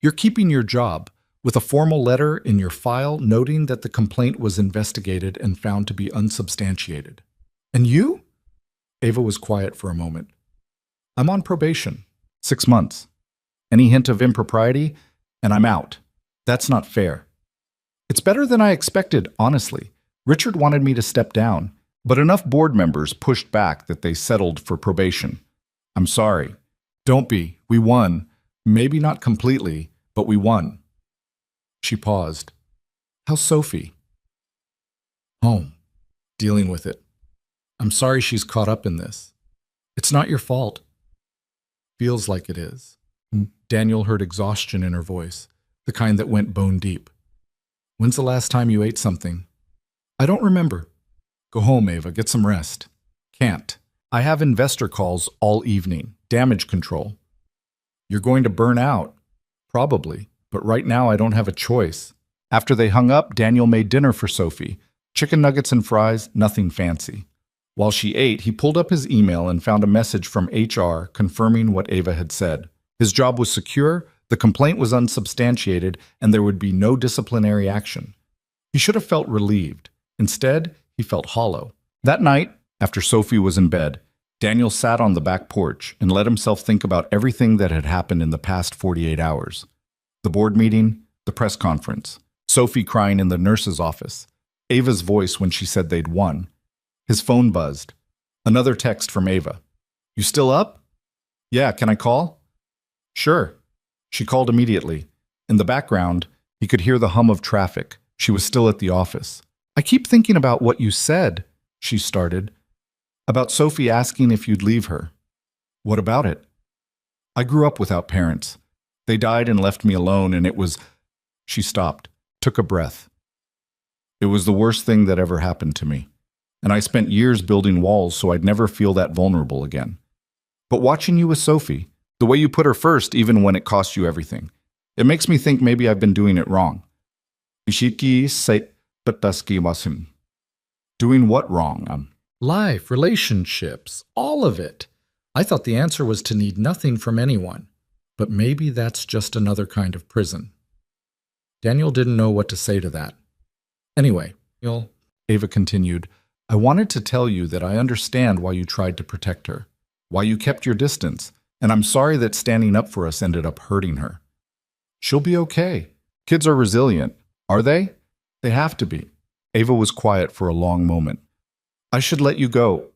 You're keeping your job, with a formal letter in your file noting that the complaint was investigated and found to be unsubstantiated. And you? Ava was quiet for a moment. I'm on probation. 6 months. Any hint of impropriety, and I'm out. That's not fair. It's better than I expected, honestly. Richard wanted me to step down, but enough board members pushed back that they settled for probation. I'm sorry. Don't be. We won. Maybe not completely, but we won. She paused. How's Sophie? Home. Dealing with it. I'm sorry she's caught up in this. It's not your fault. Feels like it is. Daniel heard exhaustion in her voice, the kind that went bone deep. When's the last time you ate something? I don't remember. Go home, Ava. Get some rest. Can't. I have investor calls all evening. Damage control. You're going to burn out. Probably. But right now I don't have a choice. After they hung up, Daniel made dinner for Sophie. Chicken nuggets and fries, nothing fancy. While she ate, he pulled up his email and found a message from HR confirming what Ava had said. His job was secure, the complaint was unsubstantiated, and there would be no disciplinary action. He should have felt relieved. Instead, he felt hollow. That night, after Sophie was in bed, Daniel sat on the back porch and let himself think about everything that had happened in the past 48 hours. The board meeting, the press conference, Sophie crying in the nurse's office, Ava's voice when she said they'd won. His phone buzzed. Another text from Ava. You still up? Yeah, can I call? Sure. She called immediately. In the background, he could hear the hum of traffic. She was still at the office. I keep thinking about what you said, she started. About Sophie asking if you'd leave her. What about it? I grew up without parents. They died and left me alone, and it was... She stopped, took a breath. It was the worst thing that ever happened to me. And I spent years building walls so I'd never feel that vulnerable again. But watching you with Sophie, the way you put her first even when it cost you everything, it makes me think maybe I've been doing it wrong. Doing what wrong? Life, relationships, all of it. I thought the answer was to need nothing from anyone. But maybe that's just another kind of prison. Daniel didn't know what to say to that. Anyway, Ava continued, I wanted to tell you that I understand why you tried to protect her, why you kept your distance, and I'm sorry that standing up for us ended up hurting her. She'll be okay. Kids are resilient. Are they? They have to be. Ava was quiet for a long moment. I should let you go.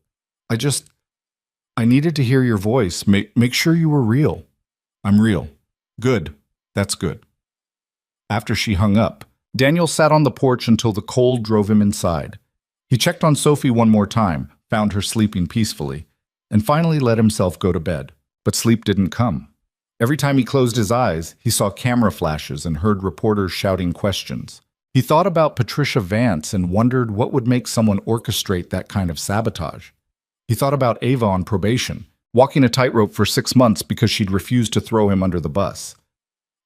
I needed to hear your voice. Make sure you were real. I'm real. Good. That's good. After she hung up, Daniel sat on the porch until the cold drove him inside. He checked on Sophie one more time, found her sleeping peacefully, and finally let himself go to bed. But sleep didn't come. Every time he closed his eyes, he saw camera flashes and heard reporters shouting questions. He thought about Patricia Vance and wondered what would make someone orchestrate that kind of sabotage. He thought about Ava on probation, walking a tightrope for 6 months because she'd refused to throw him under the bus.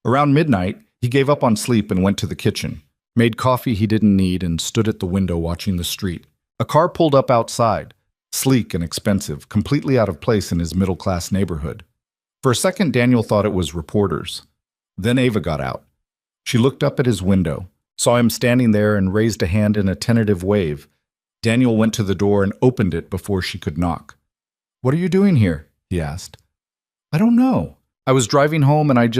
Around midnight, he gave up on sleep and went to the kitchen, made coffee he didn't need, and stood at the window watching the street. A car pulled up outside, sleek and expensive, completely out of place in his middle-class neighborhood. For a second, Daniel thought it was reporters. Then Ava got out. She looked up at his window, saw him standing there, and raised a hand in a tentative wave. Daniel went to the door and opened it before she could knock. What are you doing here? He asked. I don't know. I was driving home and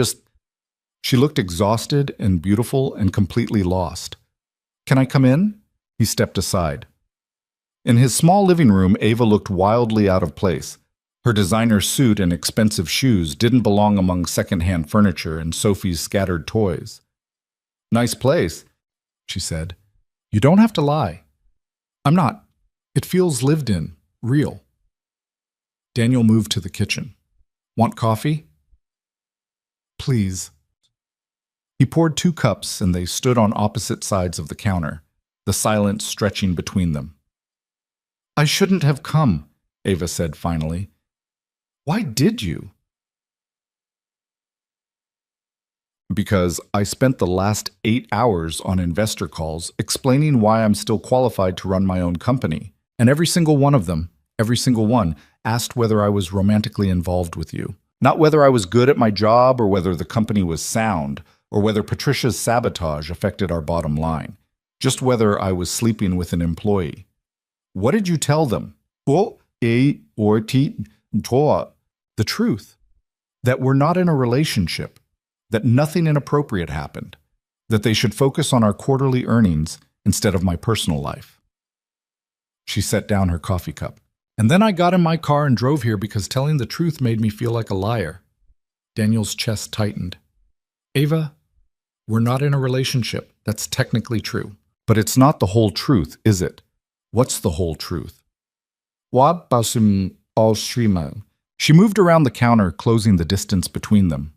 She looked exhausted and beautiful and completely lost. Can I come in? He stepped aside. In his small living room, Ava looked wildly out of place. Her designer suit and expensive shoes didn't belong among second-hand furniture and Sophie's scattered toys. Nice place, she said. You don't have to lie. I'm not. It feels lived in, real. Daniel moved to the kitchen. Want coffee? Please. He poured 2 cups and they stood on opposite sides of the counter, the silence stretching between them. I shouldn't have come, Ava said finally. Why did you? Because I spent the last 8 hours on investor calls explaining why I'm still qualified to run my own company, and every single one of them, asked whether I was romantically involved with you. Not whether I was good at my job or whether the company was sound, or whether Patricia's sabotage affected our bottom line. Just whether I was sleeping with an employee. What did you tell them? The truth. That we're not in a relationship. That nothing inappropriate happened. That they should focus on our quarterly earnings instead of my personal life. She set down her coffee cup. And then I got in my car and drove here because telling the truth made me feel like a liar. Daniel's chest tightened. Ava, we're not in a relationship. That's technically true. But it's not the whole truth, is it? What's the whole truth? She moved around the counter, closing the distance between them.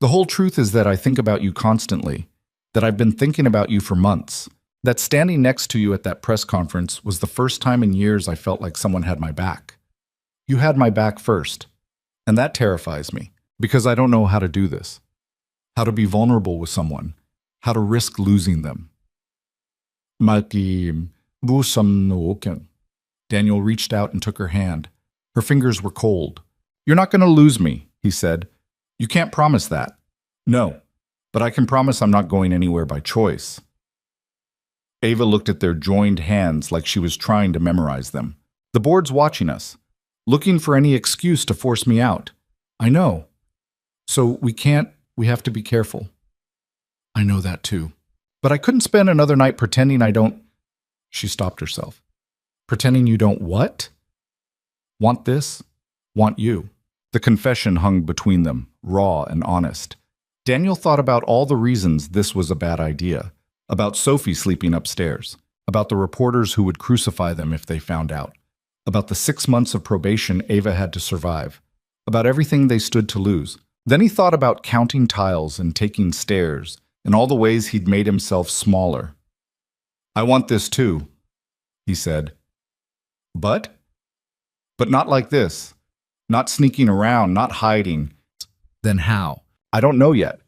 The whole truth is that I think about you constantly, that I've been thinking about you for months, that standing next to you at that press conference was the first time in years I felt like someone had my back. You had my back first, and that terrifies me, because I don't know how to do this. How to be vulnerable with someone, how to risk losing them. Daniel reached out and took her hand. Her fingers were cold. You're not going to lose me, he said. You can't promise that. No, but I can promise I'm not going anywhere by choice. Ava looked at their joined hands like she was trying to memorize them. The board's watching us, looking for any excuse to force me out. I know. So we have to be careful. I know that too. But I couldn't spend another night pretending I don't... She stopped herself. Pretending you don't what? Want this? Want you. The confession hung between them, raw and honest. Daniel thought about all the reasons this was a bad idea. About Sophie sleeping upstairs. About the reporters who would crucify them if they found out. About the 6 months of probation Ava had to survive. About everything they stood to lose. Then he thought about counting tiles and taking stairs and all the ways he'd made himself smaller. I want this too, he said. But not like this. Not sneaking around, not hiding. Then how? I don't know yet,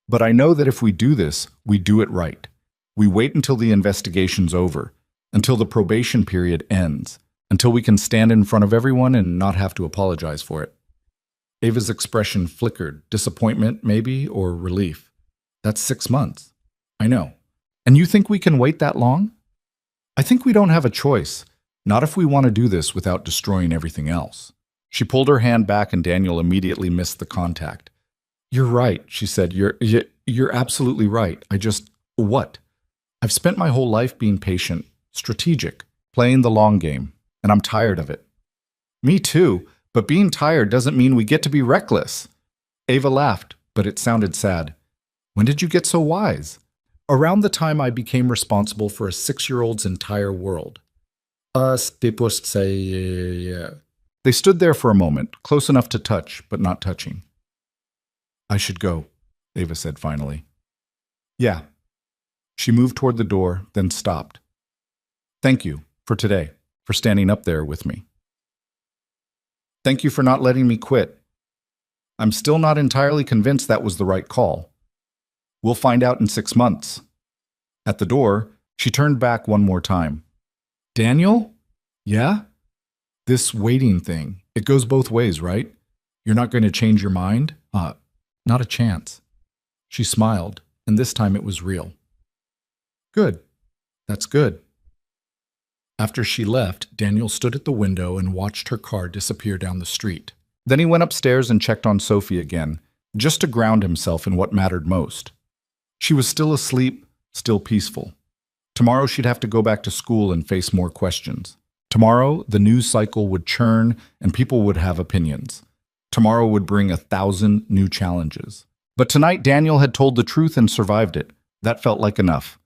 but I know that if we do this, we do it right. We wait until the investigation's over, until the probation period ends, until we can stand in front of everyone and not have to apologize for it. Ava's expression flickered, disappointment maybe, or relief. That's 6 months. I know. And you think we can wait that long? I think we don't have a choice, not if we want to do this without destroying everything else. She pulled her hand back and Daniel immediately missed the contact. You're right, she said. You're absolutely right. What? I've spent my whole life being patient, strategic, playing the long game, and I'm tired of it. Me too, but being tired doesn't mean we get to be reckless. Ava laughed, but it sounded sad. When did you get so wise? Around the time I became responsible for a 6-year-old's entire world. They stood there for a moment, close enough to touch, but not touching. I should go, Ava said finally. Yeah. She moved toward the door, then stopped. Thank you for today, for standing up there with me. Thank you for not letting me quit. I'm still not entirely convinced that was the right call. We'll find out in 6 months. At the door, she turned back one more time. Daniel? Yeah? This waiting thing, it goes both ways, right? You're not going to change your mind? Not a chance. She smiled, and this time it was real. Good. That's good. After she left, Daniel stood at the window and watched her car disappear down the street. Then he went upstairs and checked on Sophie again, just to ground himself in what mattered most. She was still asleep, still peaceful. Tomorrow she'd have to go back to school and face more questions. Tomorrow, the news cycle would churn and people would have opinions. Tomorrow would bring 1,000 new challenges. But tonight, Daniel had told the truth and survived it. That felt like enough.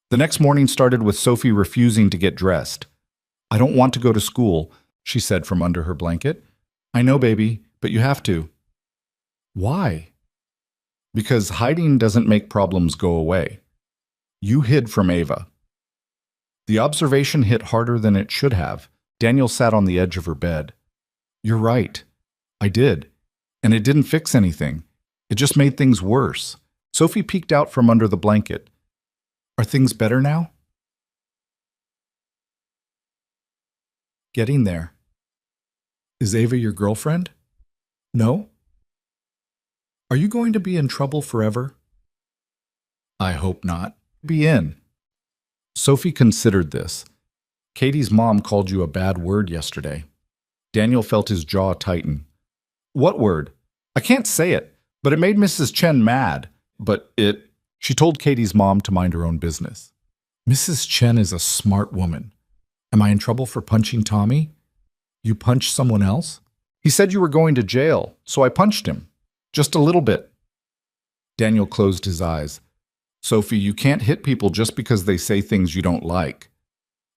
The next morning started with Sophie refusing to get dressed. I don't want to go to school, she said from under her blanket. I know, baby, but you have to. Why? Because hiding doesn't make problems go away. You hid from Ava. The observation hit harder than it should have. Daniel sat on the edge of her bed. You're right. I did. And it didn't fix anything. It just made things worse. Sophie peeked out from under the blanket. Are things better now? Getting there. Is Ava your girlfriend? No? Are you going to be in trouble forever? I hope not. Be in. Sophie considered this. Katie's mom called you a bad word yesterday. Daniel felt his jaw tighten. What word? I can't say it, but it made Mrs. Chen mad. She told Katie's mom to mind her own business. Mrs. Chen is a smart woman. Am I in trouble for punching Tommy? You punched someone else? He said you were going to jail, so I punched him. Just a little bit. Daniel closed his eyes. Sophie, you can't hit people just because they say things you don't like.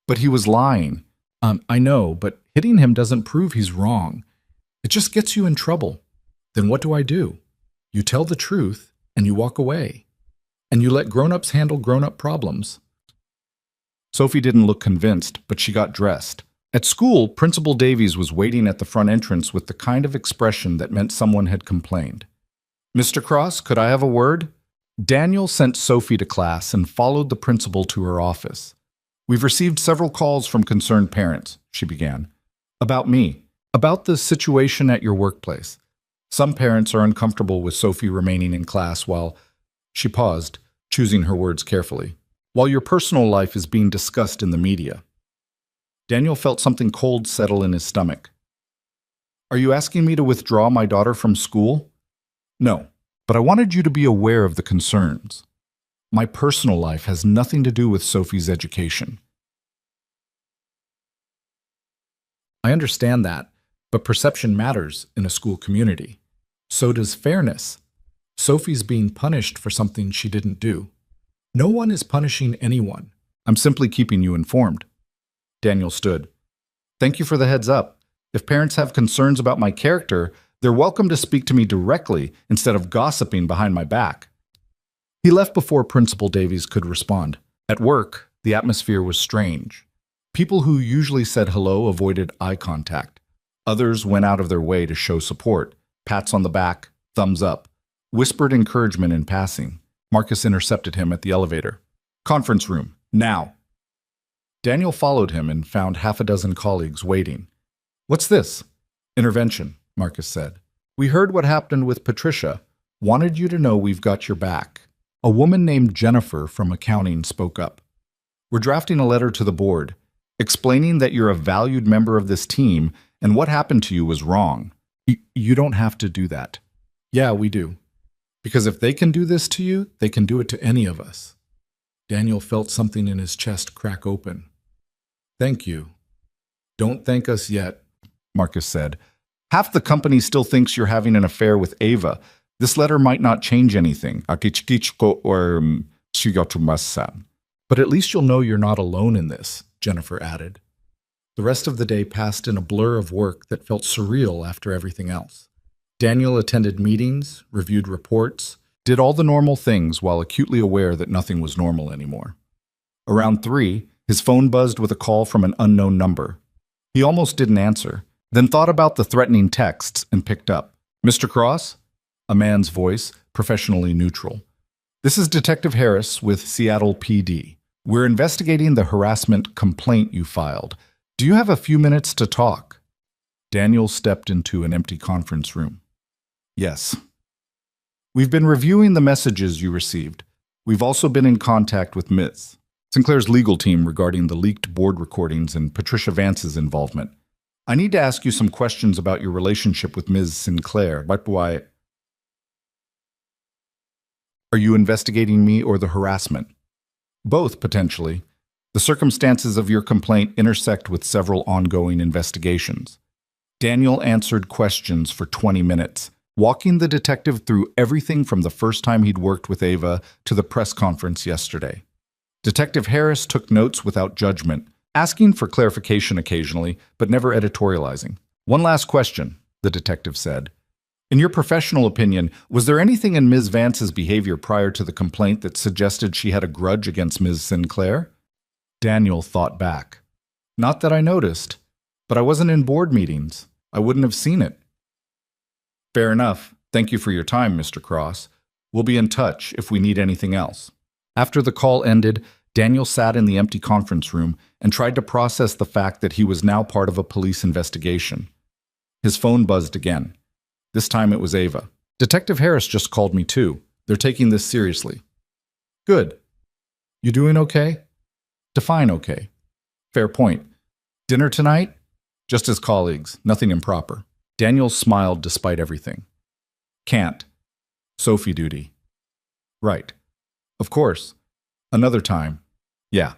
But he was lying. I know, but hitting him doesn't prove he's wrong. It just gets you in trouble. Then what do? You tell the truth, and you walk away. And you let grown-ups handle grown-up problems. Sophie didn't look convinced, but she got dressed. At school, Principal Davies was waiting at the front entrance with the kind of expression that meant someone had complained. Mr. Cross, could I have a word? Daniel sent Sophie to class and followed the principal to her office. We've received several calls from concerned parents, she began. About me. About the situation at your workplace. Some parents are uncomfortable with Sophie remaining in class while... She paused, choosing her words carefully. While your personal life is being discussed in the media. Daniel felt something cold settle in his stomach. Are you asking me to withdraw my daughter from school? No, but I wanted you to be aware of the concerns. My personal life has nothing to do with Sophie's education. I understand that, but perception matters in a school community. So does fairness. Sophie's being punished for something she didn't do. No one is punishing anyone. I'm simply keeping you informed. Daniel stood. Thank you for the heads up. If parents have concerns about my character, They're welcome to speak to me directly instead of gossiping behind my back. He left before Principal Davies could respond. At work, the atmosphere was strange. People who usually said hello avoided eye contact. Others went out of their way to show support, pats on the back, thumbs up, whispered encouragement in passing. Marcus intercepted him at the elevator. Conference room, now. Daniel followed him and found half a dozen colleagues waiting. What's this? Intervention, Marcus said. We heard what happened with Patricia. Wanted you to know we've got your back. A woman named Jennifer from accounting spoke up. We're drafting a letter to the board, explaining that you're a valued member of this team and what happened to you was wrong. You don't have to do that. Yeah, we do. Because if they can do this to you, they can do it to any of us. Daniel felt something in his chest crack open. Thank you. Don't thank us yet, Marcus said. Half the company still thinks you're having an affair with Ava. This letter might not change anything. But at least you'll know you're not alone in this, Jennifer added. The rest of the day passed in a blur of work that felt surreal after everything else. Daniel attended meetings, reviewed reports, did all the normal things while acutely aware that nothing was normal anymore. Around 3, his phone buzzed with a call from an unknown number. He almost didn't answer, then thought about the threatening texts and picked up. Mr. Cross? A man's voice, professionally neutral. This is Detective Harris with Seattle PD. We're investigating the harassment complaint you filed. Do you have a few minutes to talk? Daniel stepped into an empty conference room. Yes. We've been reviewing the messages you received. We've also been in contact with Ms. Sinclair's legal team regarding the leaked board recordings and Patricia Vance's involvement. I need to ask you some questions about your relationship with Ms. Sinclair. But why? Are you investigating me or the harassment? Both, potentially. The circumstances of your complaint intersect with several ongoing investigations. Daniel answered questions for 20 minutes, walking the detective through everything from the first time he'd worked with Ava to the press conference yesterday. Detective Harris took notes without judgment, asking for clarification occasionally, but never editorializing. One last question, the detective said. In your professional opinion, was there anything in Ms. Vance's behavior prior to the complaint that suggested she had a grudge against Ms. Sinclair? Daniel thought back. Not that I noticed, but I wasn't in board meetings. I wouldn't have seen it. Fair enough. Thank you for your time, Mr. Cross. We'll be in touch if we need anything else. After the call ended, Daniel sat in the empty conference room and tried to process the fact that he was now part of a police investigation. His phone buzzed again. This time it was Ava. Detective Harris just called me too. They're taking this seriously. Good. You doing okay? Define okay. Fair point. Dinner tonight? Just as colleagues, nothing improper. Daniel smiled despite everything. Can't. Sophie duty. Right. Of course. Another time. Yeah,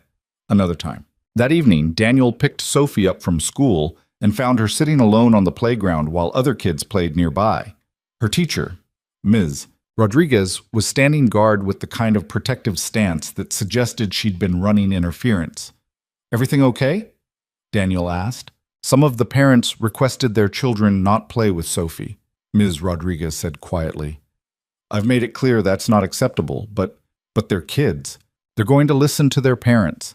another time. That evening, Daniel picked Sophie up from school and found her sitting alone on the playground while other kids played nearby. Her teacher, Ms. Rodriguez, was standing guard with the kind of protective stance that suggested she'd been running interference. Everything okay? Daniel asked. Some of the parents requested their children not play with Sophie, Ms. Rodriguez said quietly. I've made it clear that's not acceptable, but they're kids. They're going to listen to their parents.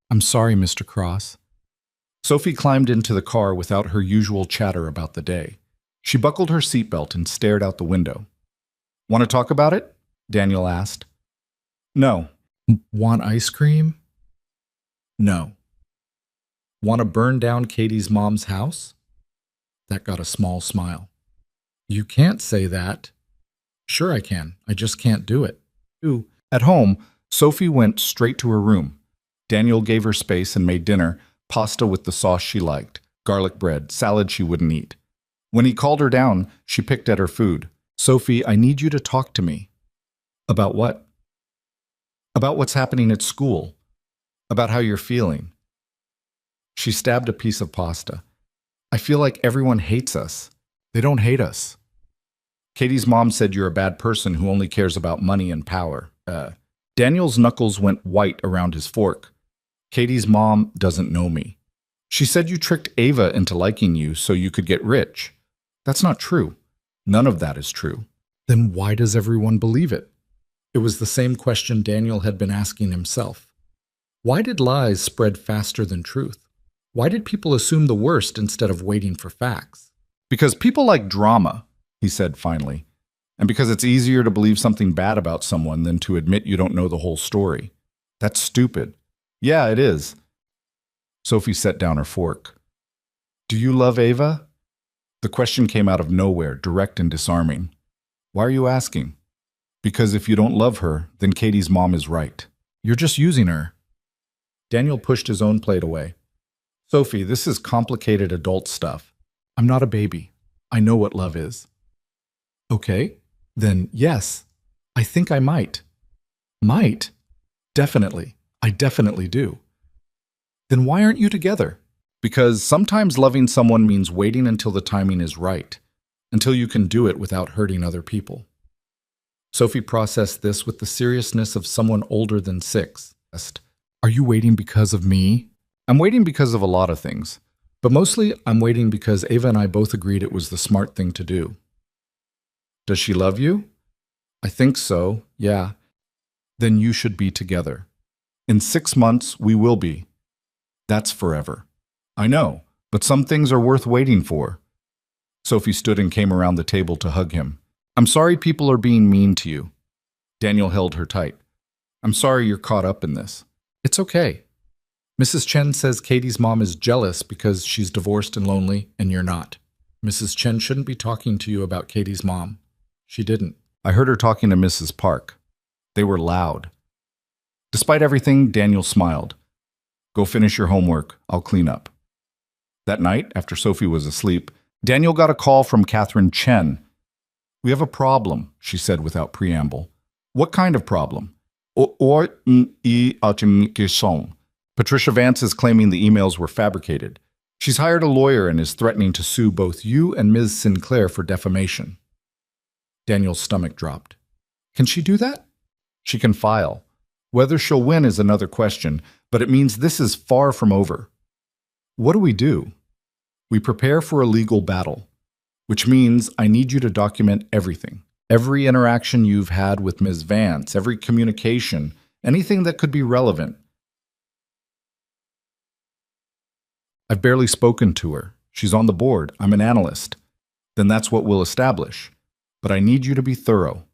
I'm sorry, Mr. Cross. Sophie climbed into the car without her usual chatter about the day. She buckled her seatbelt and stared out the window. Want to talk about it? Daniel asked. No. Want ice cream? No. Want to burn down Katie's mom's house? That got a small smile. You can't say that. Sure I can. I just can't do it. At home, Sophie went straight to her room. Daniel gave her space and made dinner, pasta with the sauce she liked, garlic bread, salad she wouldn't eat. When he called her down, she picked at her food. Sophie, I need you to talk to me. About what? About what's happening at school. About how you're feeling. She stabbed a piece of pasta. I feel like everyone hates us. They don't hate us. Katie's mom said you're a bad person who only cares about money and power. Daniel's knuckles went white around his fork. Katie's mom doesn't know me. She said you tricked Ava into liking you so you could get rich. That's not true. None of that is true. Then why does everyone believe it? It was the same question Daniel had been asking himself. Why did lies spread faster than truth? Why did people assume the worst instead of waiting for facts? Because people like drama, he said finally, and because it's easier to believe something bad about someone than to admit you don't know the whole story. That's stupid. Yeah, it is. Sophie set down her fork. Do you love Ava? The question came out of nowhere, direct and disarming. Why are you asking? Because if you don't love her, then Katie's mom is right. You're just using her. Daniel pushed his own plate away. Sophie, this is complicated adult stuff. I'm not a baby. I know what love is. Okay, then yes, I think I might. Might? Definitely. I definitely do. Then why aren't you together? Because sometimes loving someone means waiting until the timing is right, until you can do it without hurting other people. Sophie processed this with the seriousness of someone older than 6. Are you waiting because of me? I'm waiting because of a lot of things, but mostly I'm waiting because Ava and I both agreed it was the smart thing to do. Does she love you? I think so, yeah. Then you should be together. In 6 months, we will be. That's forever. I know, but some things are worth waiting for. Sophie stood and came around the table to hug him. I'm sorry people are being mean to you. Daniel held her tight. I'm sorry you're caught up in this. It's okay. Mrs. Chen says Katie's mom is jealous because she's divorced and lonely, and you're not. Mrs. Chen shouldn't be talking to you about Katie's mom. She didn't. I heard her talking to Mrs. Park. They were loud. Despite everything, Daniel smiled. Go finish your homework. I'll clean up. That night, after Sophie was asleep, Daniel got a call from Catherine Chen. We have a problem, she said without preamble. What kind of problem? Patricia Vance is claiming the emails were fabricated. She's hired a lawyer and is threatening to sue both you and Ms. Sinclair for defamation. Daniel's stomach dropped. Can she do that? She can file. Whether she'll win is another question, but it means this is far from over. What do? We prepare for a legal battle, which means I need you to document everything. Every interaction you've had with Ms. Vance, every communication, anything that could be relevant. I've barely spoken to her. She's on the board. I'm an analyst. Then that's what we'll establish. But I need you to be thorough.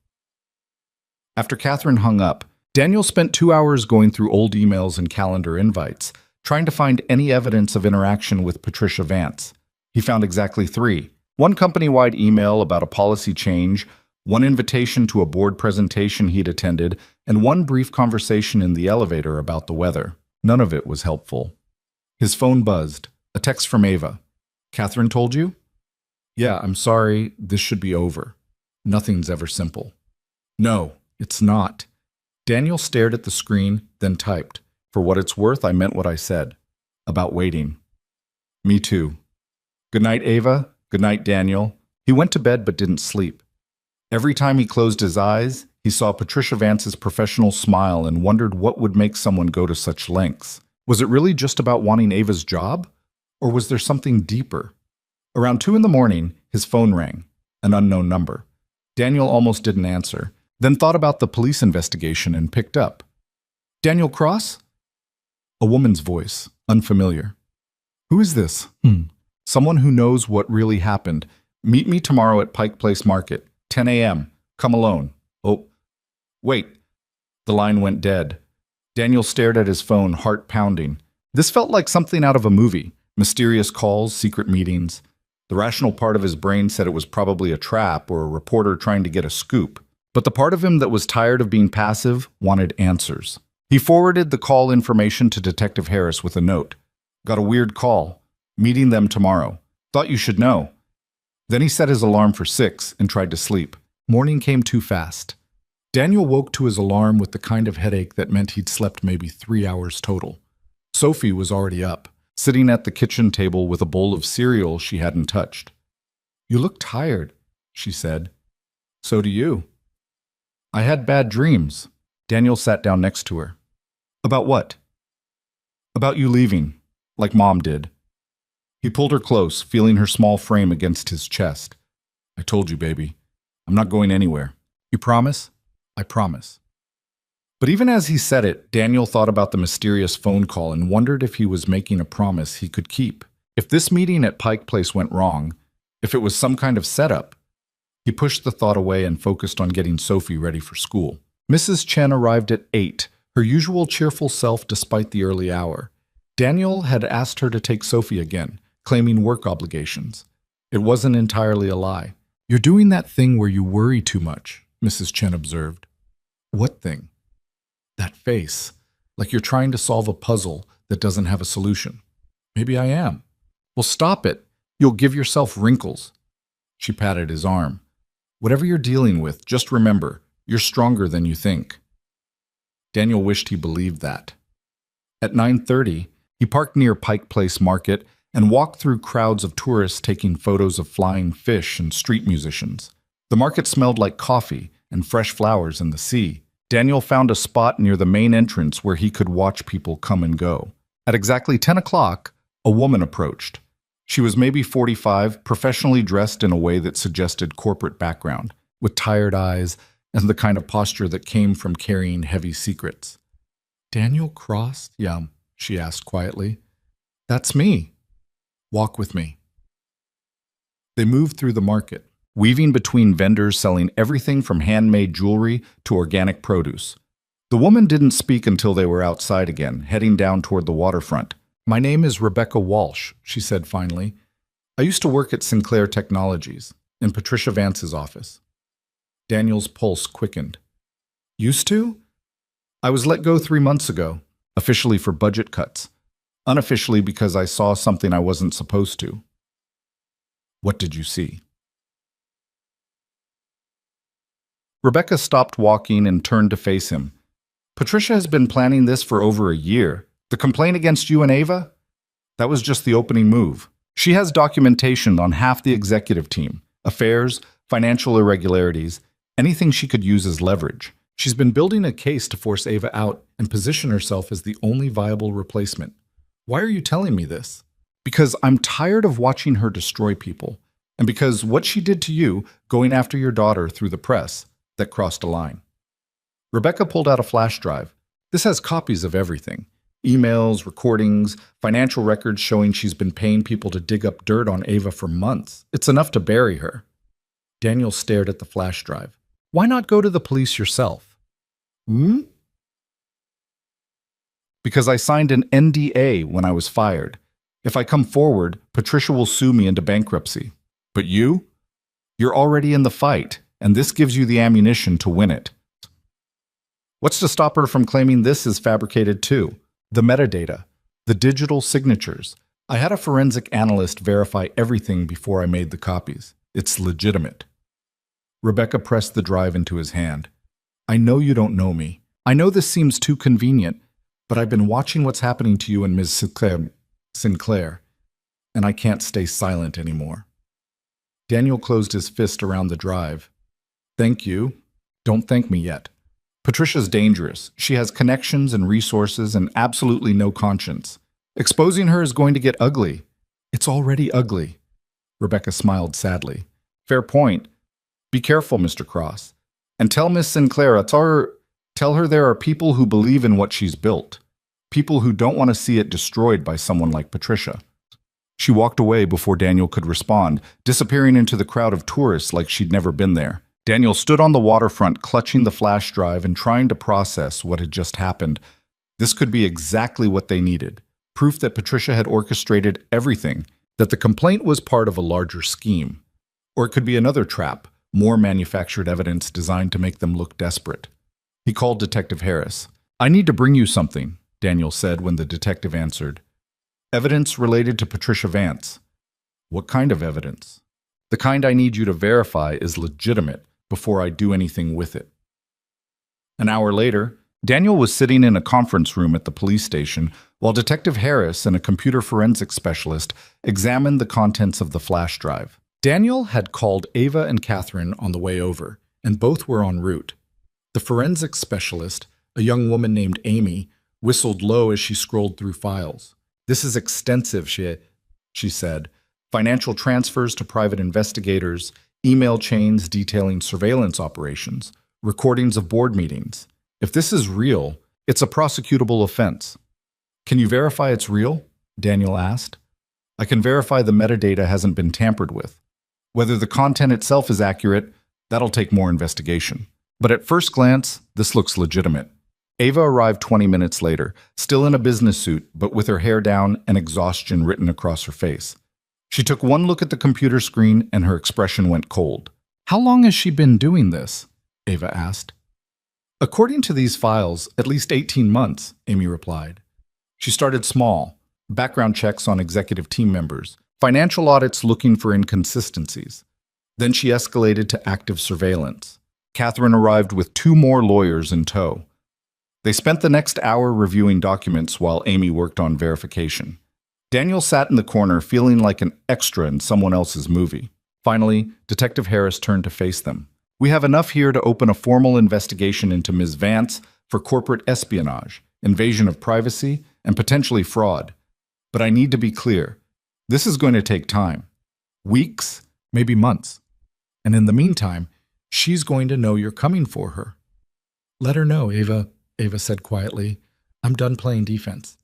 After Catherine hung up, Daniel spent 2 hours going through old emails and calendar invites, trying to find any evidence of interaction with Patricia Vance. He found exactly 3. One company-wide email about a policy change, one invitation to a board presentation he'd attended, and one brief conversation in the elevator about the weather. None of it was helpful. His phone buzzed. A text from Ava. Catherine told you? Yeah, I'm sorry. This should be over. Nothing's ever simple. No, it's not. Daniel stared at the screen, then typed. For what it's worth, I meant what I said. About waiting. Me too. Good night, Ava. Good night, Daniel. He went to bed but didn't sleep. Every time he closed his eyes, he saw Patricia Vance's professional smile and wondered what would make someone go to such lengths. Was it really just about wanting Ava's job? Or was there something deeper? Around 2 a.m, his phone rang. An unknown number. Daniel almost didn't answer, then thought about the police investigation and picked up. Daniel Cross? A woman's voice, unfamiliar. Who is this? Someone who knows what really happened. Meet me tomorrow at Pike Place Market, 10 a.m. Come alone. Oh, wait. The line went dead. Daniel stared at his phone, heart pounding. This felt like something out of a movie. Mysterious calls, secret meetings. The rational part of his brain said it was probably a trap or a reporter trying to get a scoop. But the part of him that was tired of being passive wanted answers. He forwarded the call information to Detective Harris with a note. Got a weird call. Meeting them tomorrow. Thought you should know. Then he set his alarm for 6 and tried to sleep. Morning came too fast. Daniel woke to his alarm with the kind of headache that meant he'd slept maybe 3 hours total. Sophie was already up, sitting at the kitchen table with a bowl of cereal she hadn't touched. You look tired, she said. So do you. I had bad dreams. Daniel sat down next to her. About what? About you leaving, like Mom did. He pulled her close, feeling her small frame against his chest. I told you, baby. I'm not going anywhere. You promise? I promise. But even as he said it, Daniel thought about the mysterious phone call and wondered if he was making a promise he could keep. If this meeting at Pike Place went wrong, if it was some kind of setup, he pushed the thought away and focused on getting Sophie ready for school. Mrs. Chen arrived at 8, her usual cheerful self despite the early hour. Daniel had asked her to take Sophie again, claiming work obligations. It wasn't entirely a lie. You're doing that thing where you worry too much, Mrs. Chen observed. What thing? That face, like you're trying to solve a puzzle that doesn't have a solution. Maybe I am. Well, stop it. You'll give yourself wrinkles. She patted his arm. Whatever you're dealing with, just remember, you're stronger than you think. Daniel wished he believed that. At 9:30, he parked near Pike Place Market and walked through crowds of tourists taking photos of flying fish and street musicians. The market smelled like coffee and fresh flowers in the sea. Daniel found a spot near the main entrance where he could watch people come and go. At exactly 10 o'clock, a woman approached. She was maybe 45, professionally dressed in a way that suggested corporate background, with tired eyes and the kind of posture that came from carrying heavy secrets. Daniel Cross? Yeah, she asked quietly. That's me. Walk with me. They moved through the market, weaving between vendors selling everything from handmade jewelry to organic produce. The woman didn't speak until they were outside again, heading down toward the waterfront. My name is Rebecca Walsh, she said finally. I used to work at Sinclair Technologies, in Patricia Vance's office. Daniel's pulse quickened. Used to? I was let go 3 months ago, officially for budget cuts, unofficially because I saw something I wasn't supposed to. What did you see? Rebecca stopped walking and turned to face him. Patricia has been planning this for over a year. The complaint against you and Ava? That was just the opening move. She has documentation on half the executive team, affairs, financial irregularities, anything she could use as leverage. She's been building a case to force Ava out and position herself as the only viable replacement. Why are you telling me this? Because I'm tired of watching her destroy people, and because what she did to you, going after your daughter through the press, that crossed a line. Rebecca pulled out a flash drive. This has copies of everything. Emails, recordings, financial records showing she's been paying people to dig up dirt on Ava for months. It's enough to bury her. Daniel stared at the flash drive. Why not go to the police yourself? Because I signed an NDA when I was fired. If I come forward, Patricia will sue me into bankruptcy. But you? You're already in the fight, and this gives you the ammunition to win it. What's to stop her from claiming this is fabricated too? The metadata, the digital signatures. I had a forensic analyst verify everything before I made the copies. It's legitimate. Rebecca pressed the drive into his hand. I know you don't know me. I know this seems too convenient, but I've been watching what's happening to you and Ms. Sinclair, and I can't stay silent anymore. Daniel closed his fist around the drive. Thank you. Don't thank me yet. Patricia's dangerous. She has connections and resources and absolutely no conscience. Exposing her is going to get ugly. It's already ugly. Rebecca smiled sadly. Fair point. Be careful, Mr. Cross. And tell Miss Sinclair, tell her there are people who believe in what she's built. People who don't want to see it destroyed by someone like Patricia. She walked away before Daniel could respond, disappearing into the crowd of tourists like she'd never been there. Daniel stood on the waterfront, clutching the flash drive and trying to process what had just happened. This could be exactly what they needed. Proof that Patricia had orchestrated everything, that the complaint was part of a larger scheme. Or it could be another trap, more manufactured evidence designed to make them look desperate. He called Detective Harris. I need to bring you something, Daniel said when the detective answered. Evidence related to Patricia Vance. What kind of evidence? The kind I need you to verify is legitimate before I do anything with it. An hour later, Daniel was sitting in a conference room at the police station while Detective Harris and a computer forensics specialist examined the contents of the flash drive. Daniel had called Ava and Catherine on the way over, and both were en route. The forensics specialist, a young woman named Amy, whistled low as she scrolled through files. This is extensive, she said. Financial transfers to private investigators, email chains detailing surveillance operations, recordings of board meetings. If this is real, it's a prosecutable offense. Can you verify it's real? Daniel asked. I can verify the metadata hasn't been tampered with. Whether the content itself is accurate, that'll take more investigation. But at first glance, this looks legitimate. Ava arrived 20 minutes later, still in a business suit, but with her hair down and exhaustion written across her face. She took one look at the computer screen and her expression went cold. How long has she been doing this? Ava asked. According to these files, at least 18 months, Amy replied. She started small, background checks on executive team members, financial audits looking for inconsistencies. Then she escalated to active surveillance. Catherine arrived with 2 more lawyers in tow. They spent the next hour reviewing documents while Amy worked on verification. Daniel sat in the corner feeling like an extra in someone else's movie. Finally, Detective Harris turned to face them. We have enough here to open a formal investigation into Ms. Vance for corporate espionage, invasion of privacy, and potentially fraud. But I need to be clear. This is going to take time. Weeks, maybe months. And in the meantime, she's going to know you're coming for her. Let her know, Ava said quietly. I'm done playing defense.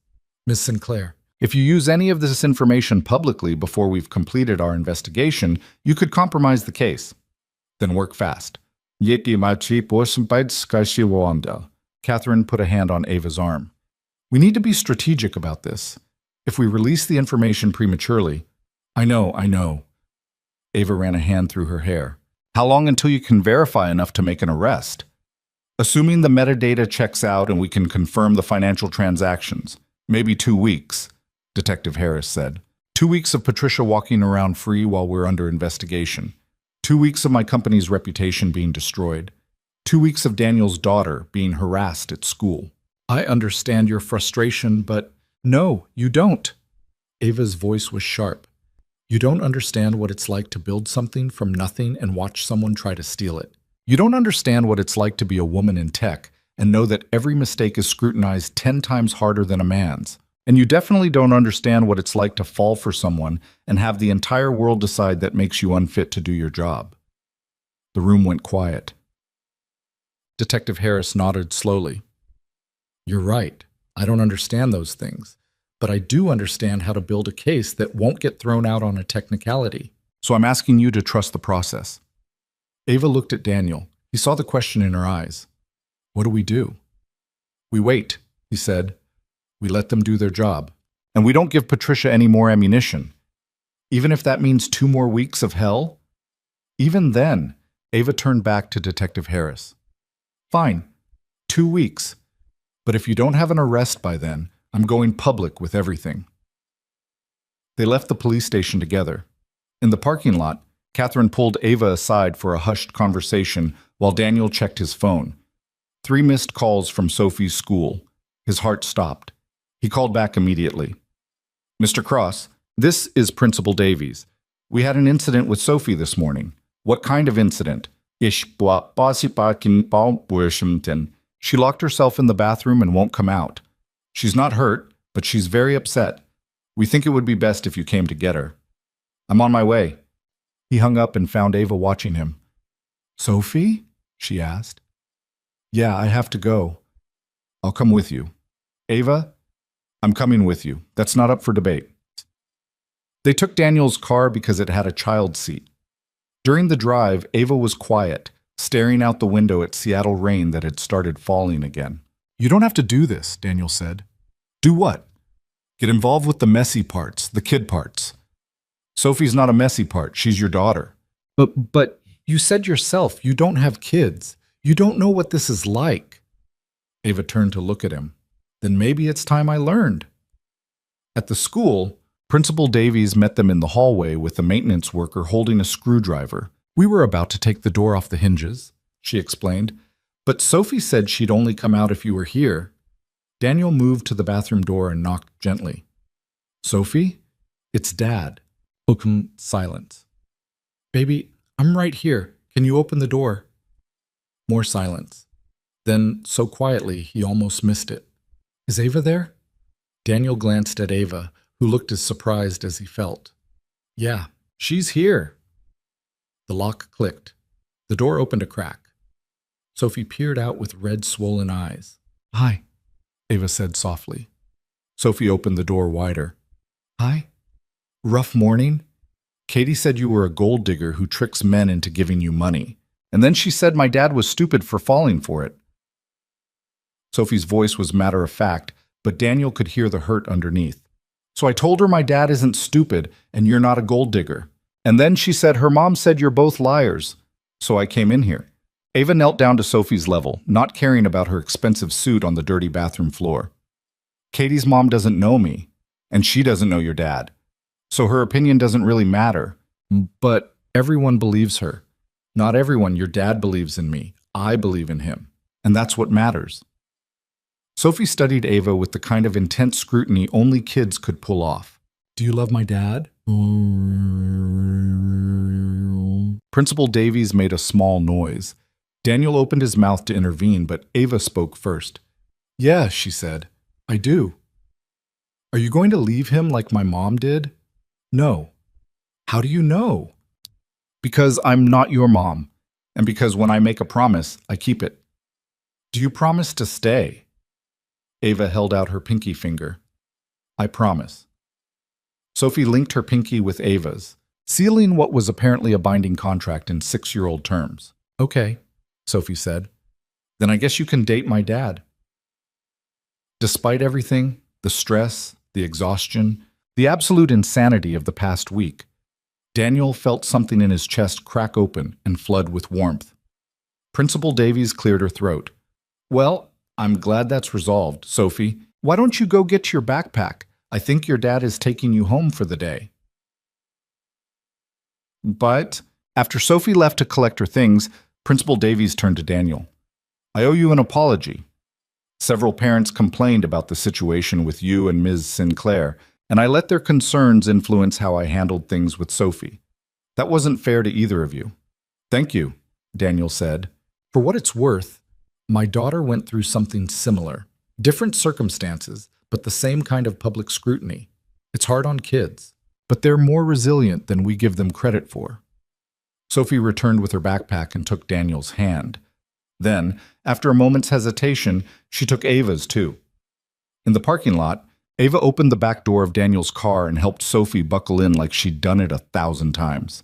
Miss Sinclair, if you use any of this information publicly before we've completed our investigation, you could compromise the case. Then work fast. Catherine put a hand on Ava's arm. We need to be strategic about this. If we release the information prematurely... I know. Ava ran a hand through her hair. How long until you can verify enough to make an arrest? Assuming the metadata checks out and we can confirm the financial transactions, maybe 2 weeks, Detective Harris said. 2 weeks of Patricia walking around free while we're under investigation. 2 weeks of my company's reputation being destroyed. 2 weeks of Daniel's daughter being harassed at school. I understand your frustration, but no, you don't. Ava's voice was sharp. You don't understand what it's like to build something from nothing and watch someone try to steal it. You don't understand what it's like to be a woman in tech and know that every mistake is scrutinized 10 times harder than a man's. And you definitely don't understand what it's like to fall for someone and have the entire world decide that makes you unfit to do your job. The room went quiet. Detective Harris nodded slowly. You're right. I don't understand those things. But I do understand how to build a case that won't get thrown out on a technicality. So I'm asking you to trust the process. Ava looked at Daniel. He saw the question in her eyes. What do we do? We wait, he said. We let them do their job. And we don't give Patricia any more ammunition. Even if that means 2 more weeks of hell? Even then, Ava turned back to Detective Harris. Fine, 2 weeks. But if you don't have an arrest by then, I'm going public with everything. They left the police station together. In the parking lot, Catherine pulled Ava aside for a hushed conversation while Daniel checked his phone. 3 missed calls from Sophie's school. His heart stopped. He called back immediately. Mr. Cross, this is Principal Davies. We had an incident with Sophie this morning. What kind of incident? She locked herself in the bathroom and won't come out. She's not hurt, but she's very upset. We think it would be best if you came to get her. I'm on my way. He hung up and found Ava watching him. Sophie? She asked. Yeah, I have to go. I'll come with you. Ava? I'm coming with you. That's not up for debate. They took Daniel's car because it had a child seat. During the drive, Ava was quiet, staring out the window at Seattle rain that had started falling again. You don't have to do this, Daniel said. Do what? Get involved with the messy parts, the kid parts. Sophie's not a messy part. She's your daughter. But you said yourself you don't have kids. You don't know what this is like. Ava turned to look at him. Then maybe it's time I learned. At the school, Principal Davies met them in the hallway with the maintenance worker holding a screwdriver. We were about to take the door off the hinges, she explained, but Sophie said she'd only come out if you were here. Daniel moved to the bathroom door and knocked gently. Sophie? It's Dad. Silence. Baby, I'm right here. Can you open the door? More silence. Then, so quietly, he almost missed it. Is Ava there? Daniel glanced at Ava, who looked as surprised as he felt. Yeah, she's here. The lock clicked. The door opened a crack. Sophie peered out with red, swollen eyes. Hi, Ava said softly. Sophie opened the door wider. Hi. Rough morning? Katie said you were a gold digger who tricks men into giving you money. And then she said my dad was stupid for falling for it. Sophie's voice was matter of fact, but Daniel could hear the hurt underneath. So I told her my dad isn't stupid and you're not a gold digger. And then she said her mom said you're both liars. So I came in here. Ava knelt down to Sophie's level, not caring about her expensive suit on the dirty bathroom floor. Katie's mom doesn't know me, and she doesn't know your dad. So her opinion doesn't really matter. But everyone believes her. Not everyone. Your dad believes in me. I believe in him. And that's what matters. Sophie studied Ava with the kind of intense scrutiny only kids could pull off. Do you love my dad? Principal Davies made a small noise. Daniel opened his mouth to intervene, but Ava spoke first. Yeah, she said. I do. Are you going to leave him like my mom did? No. How do you know? Because I'm not your mom, and because when I make a promise, I keep it. Do you promise to stay? Ava held out her pinky finger. I promise. Sophie linked her pinky with Ava's, sealing what was apparently a binding contract in 6-year-old terms. Okay, Sophie said. Then I guess you can date my dad. Despite everything, the stress, the exhaustion, the absolute insanity of the past week, Daniel felt something in his chest crack open and flood with warmth. Principal Davies cleared her throat. Well, I'm glad that's resolved, Sophie. Why don't you go get your backpack? I think your dad is taking you home for the day. But after Sophie left to collect her things, Principal Davies turned to Daniel. I owe you an apology. Several parents complained about the situation with you and Ms. Sinclair, and I let their concerns influence how I handled things with Sophie. That wasn't fair to either of you. Thank you, Daniel said. For what it's worth, my daughter went through something similar. Different circumstances, but the same kind of public scrutiny. It's hard on kids, but they're more resilient than we give them credit for. Sophie returned with her backpack and took Daniel's hand. Then, after a moment's hesitation, she took Ava's too. In the parking lot, Ava opened the back door of Daniel's car and helped Sophie buckle in like she'd done it 1,000 times.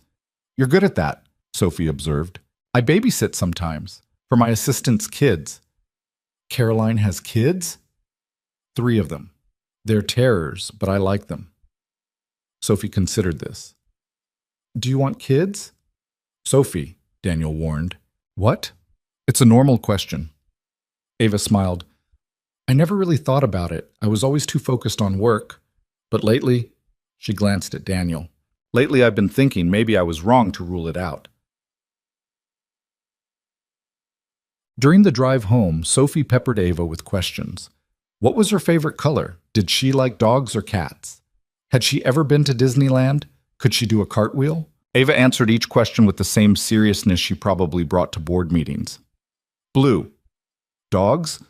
You're good at that, Sophie observed. I babysit sometimes, for my assistant's kids. Caroline has kids? 3 of them. They're terrors, but I like them. Sophie considered this. Do you want kids? Sophie, Daniel warned. What? It's a normal question. Ava smiled. I never really thought about it. I was always too focused on work. But lately, she glanced at Daniel. Lately, I've been thinking maybe I was wrong to rule it out. During the drive home, Sophie peppered Ava with questions. What was her favorite color? Did she like dogs or cats? Had she ever been to Disneyland? Could she do a cartwheel? Ava answered each question with the same seriousness she probably brought to board meetings. Blue. Dogs?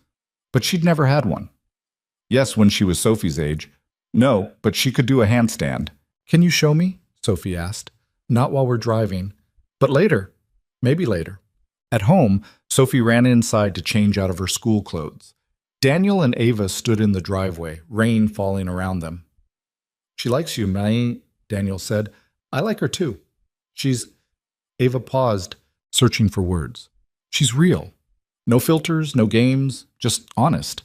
But she'd never had one. Yes, when she was Sophie's age. No, but she could do a handstand. Can you show me? Sophie asked. Not while we're driving, but later. Maybe later. At home, Sophie ran inside to change out of her school clothes. Daniel and Ava stood in the driveway, rain falling around them. She likes you, Mai, Daniel said. I like her too. Ava paused, searching for words. She's real. No filters, no games, just honest.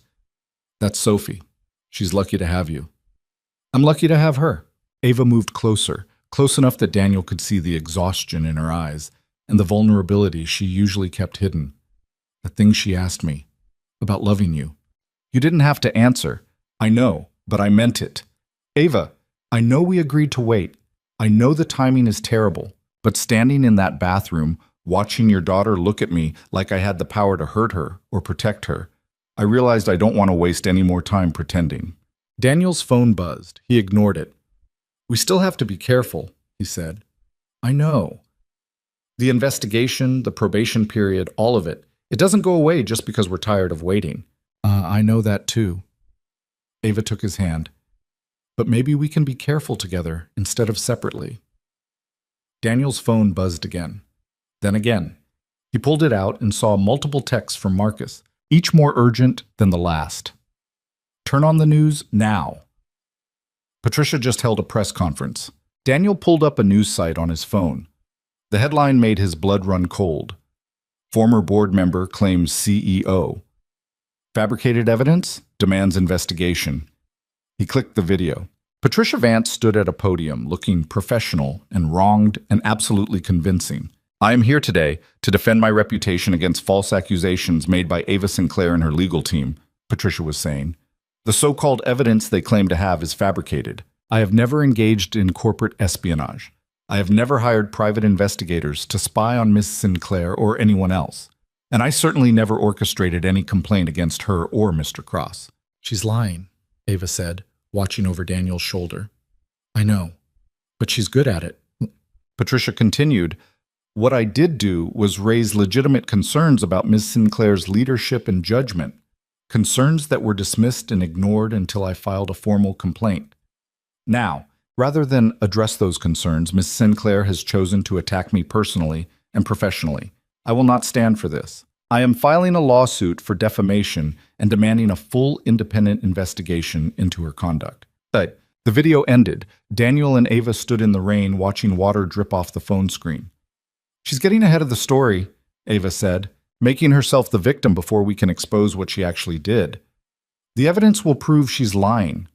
That's Sophie. She's lucky to have you. I'm lucky to have her. Ava moved closer, close enough that Daniel could see the exhaustion in her eyes and the vulnerability she usually kept hidden. The thing she asked me, about loving you. You didn't have to answer. I know, but I meant it. Ava, I know we agreed to wait. I know the timing is terrible, but standing in that bathroom, watching your daughter look at me like I had the power to hurt her or protect her, I realized I don't want to waste any more time pretending. Daniel's phone buzzed. He ignored it. We still have to be careful, he said. I know. The investigation, the probation period, all of it. It doesn't go away just because we're tired of waiting. I know that too. Ava took his hand. But maybe we can be careful together instead of separately. Daniel's phone buzzed again. Then again. He pulled it out and saw multiple texts from Marcus, each more urgent than the last. Turn on the news now. Patricia just held a press conference. Daniel pulled up a news site on his phone. The headline made his blood run cold. Former board member claims CEO. Fabricated evidence demands investigation. He clicked the video. Patricia Vance stood at a podium looking professional and wronged and absolutely convincing. I am here today to defend my reputation against false accusations made by Ava Sinclair and her legal team, Patricia was saying. The so-called evidence they claim to have is fabricated. I have never engaged in corporate espionage. I have never hired private investigators to spy on Miss Sinclair or anyone else. And I certainly never orchestrated any complaint against her or Mr. Cross. She's lying, Ava said, watching over Daniel's shoulder. I know, but she's good at it. Patricia continued, what I did do was raise legitimate concerns about Miss Sinclair's leadership and judgment, concerns that were dismissed and ignored until I filed a formal complaint. Now, rather than address those concerns, Miss Sinclair has chosen to attack me personally and professionally. I will not stand for this. I am filing a lawsuit for defamation and demanding a full independent investigation into her conduct. But the video ended. Daniel and Ava stood in the rain watching water drip off the phone screen. She's getting ahead of the story, Ava said, making herself the victim before we can expose what she actually did. The evidence will prove she's lying.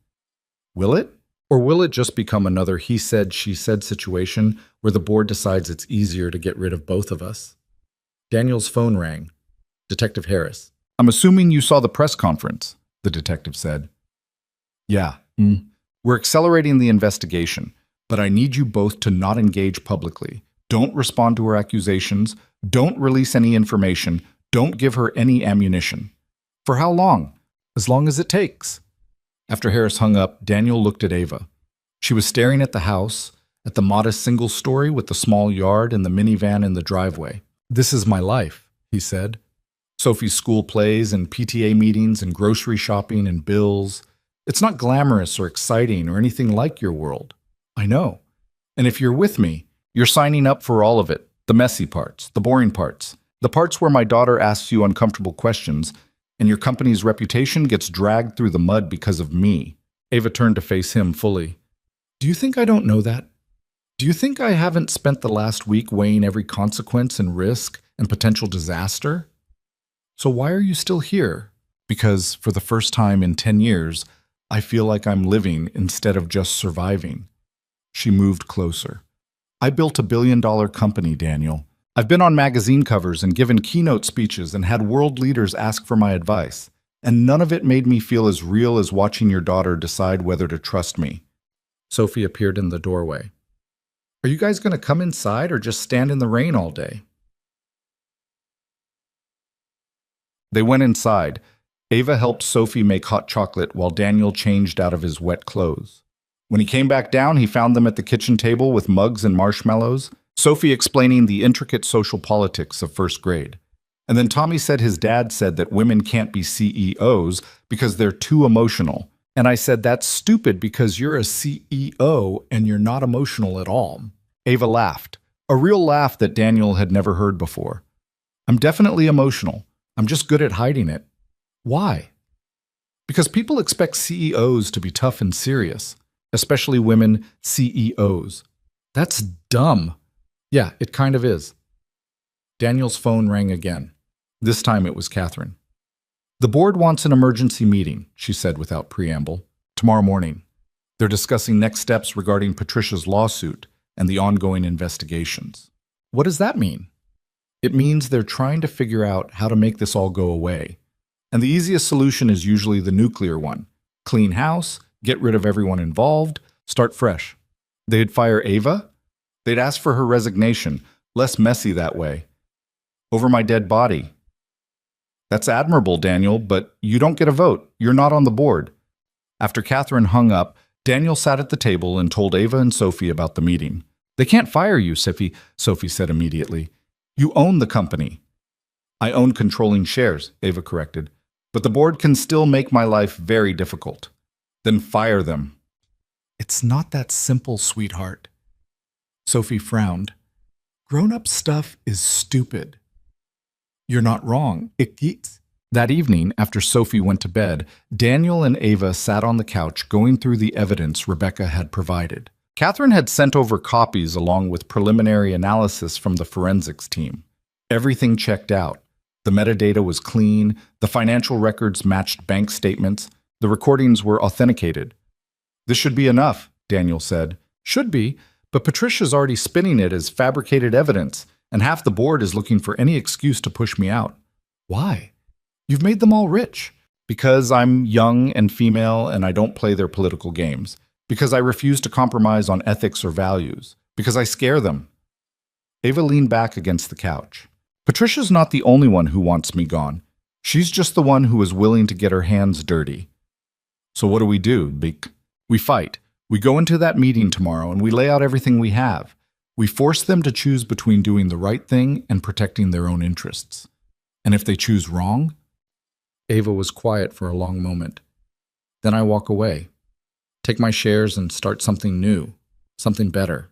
Will it? Or will it just become another he said, she said situation where the board decides it's easier to get rid of both of us? Daniel's phone rang. Detective Harris. I'm assuming you saw the press conference, the detective said. Yeah. We're accelerating the investigation, but I need you both to not engage publicly. Don't respond to her accusations. Don't release any information. Don't give her any ammunition. For how long? As long as it takes. After Harris hung up, Daniel looked at Ava. She was staring at the house, at the modest single story with the small yard and the minivan in the driveway. This is my life, he said. Sophie's school plays and PTA meetings and grocery shopping and bills. It's not glamorous or exciting or anything like your world. I know. And if you're with me, you're signing up for all of it. The messy parts, the boring parts, the parts where my daughter asks you uncomfortable questions and your company's reputation gets dragged through the mud because of me. Ava turned to face him fully. Do you think I don't know that? Do you think I haven't spent the last week weighing every consequence and risk and potential disaster? So why are you still here? Because for the first time in 10 years, I feel like I'm living instead of just surviving. She moved closer. I built a billion-dollar company, Daniel. I've been on magazine covers and given keynote speeches and had world leaders ask for my advice. And none of it made me feel as real as watching your daughter decide whether to trust me. Sophie appeared in the doorway. Are you guys going to come inside or just stand in the rain all day? They went inside. Ava helped Sophie make hot chocolate while Daniel changed out of his wet clothes. When he came back down, he found them at the kitchen table with mugs and marshmallows, Sophie explaining the intricate social politics of first grade. And then Tommy said his dad said that women can't be CEOs because they're too emotional. And I said, that's stupid because you're a CEO and you're not emotional at all. Ava laughed, a real laugh that Daniel had never heard before. I'm definitely emotional. I'm just good at hiding it. Why? Because people expect CEOs to be tough and serious, especially women CEOs. That's dumb. Yeah, it kind of is. Daniel's phone rang again. This time it was Catherine. The board wants an emergency meeting, she said without preamble, tomorrow morning. They're discussing next steps regarding Patricia's lawsuit and the ongoing investigations. What does that mean? It means they're trying to figure out how to make this all go away. And the easiest solution is usually the nuclear one. Clean house, get rid of everyone involved, start fresh. They'd fire Ava? They'd ask for her resignation, less messy that way. Over my dead body. That's admirable, Daniel, but you don't get a vote. You're not on the board. After Catherine hung up, Daniel sat at the table and told Ava and Sophie about the meeting. They can't fire you, Sophie said immediately. You own the company. I own controlling shares, Ava corrected. But the board can still make my life very difficult. Then fire them. It's not that simple, sweetheart. Sophie frowned. Grown-up stuff is stupid. You're not wrong. It geeks. That evening, after Sophie went to bed, Daniel and Ava sat on the couch going through the evidence Rebecca had provided. Catherine had sent over copies along with preliminary analysis from the forensics team. Everything checked out. The metadata was clean, the financial records matched bank statements, the recordings were authenticated. This should be enough, Daniel said. Should be, but Patricia's already spinning it as fabricated evidence, and half the board is looking for any excuse to push me out. Why? You've made them all rich. Because I'm young and female and I don't play their political games. Because I refuse to compromise on ethics or values. Because I scare them. Ava leaned back against the couch. Patricia's not the only one who wants me gone. She's just the one who is willing to get her hands dirty. So what do? We fight. We go into that meeting tomorrow and we lay out everything we have. We force them to choose between doing the right thing and protecting their own interests. And if they choose wrong? Ava was quiet for a long moment. Then I walk away. Take my shares and start something new. Something better.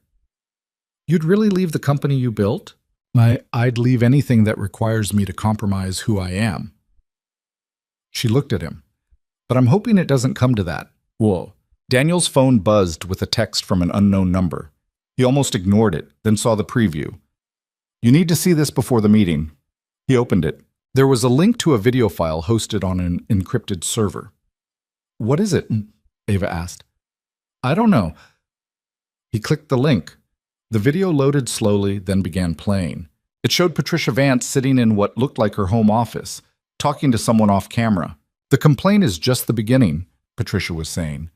You'd really leave the company you built? I'd leave anything that requires me to compromise who I am. She looked at him. But I'm hoping it doesn't come to that. Whoa. Daniel's phone buzzed with a text from an unknown number. He almost ignored it, then saw the preview. You need to see this before the meeting. He opened it. There was a link to a video file hosted on an encrypted server. What is it? Ava asked. I don't know. He clicked the link. The video loaded slowly, then began playing. It showed Patricia Vance sitting in what looked like her home office, talking to someone off camera. The complaint is just the beginning, Patricia was saying.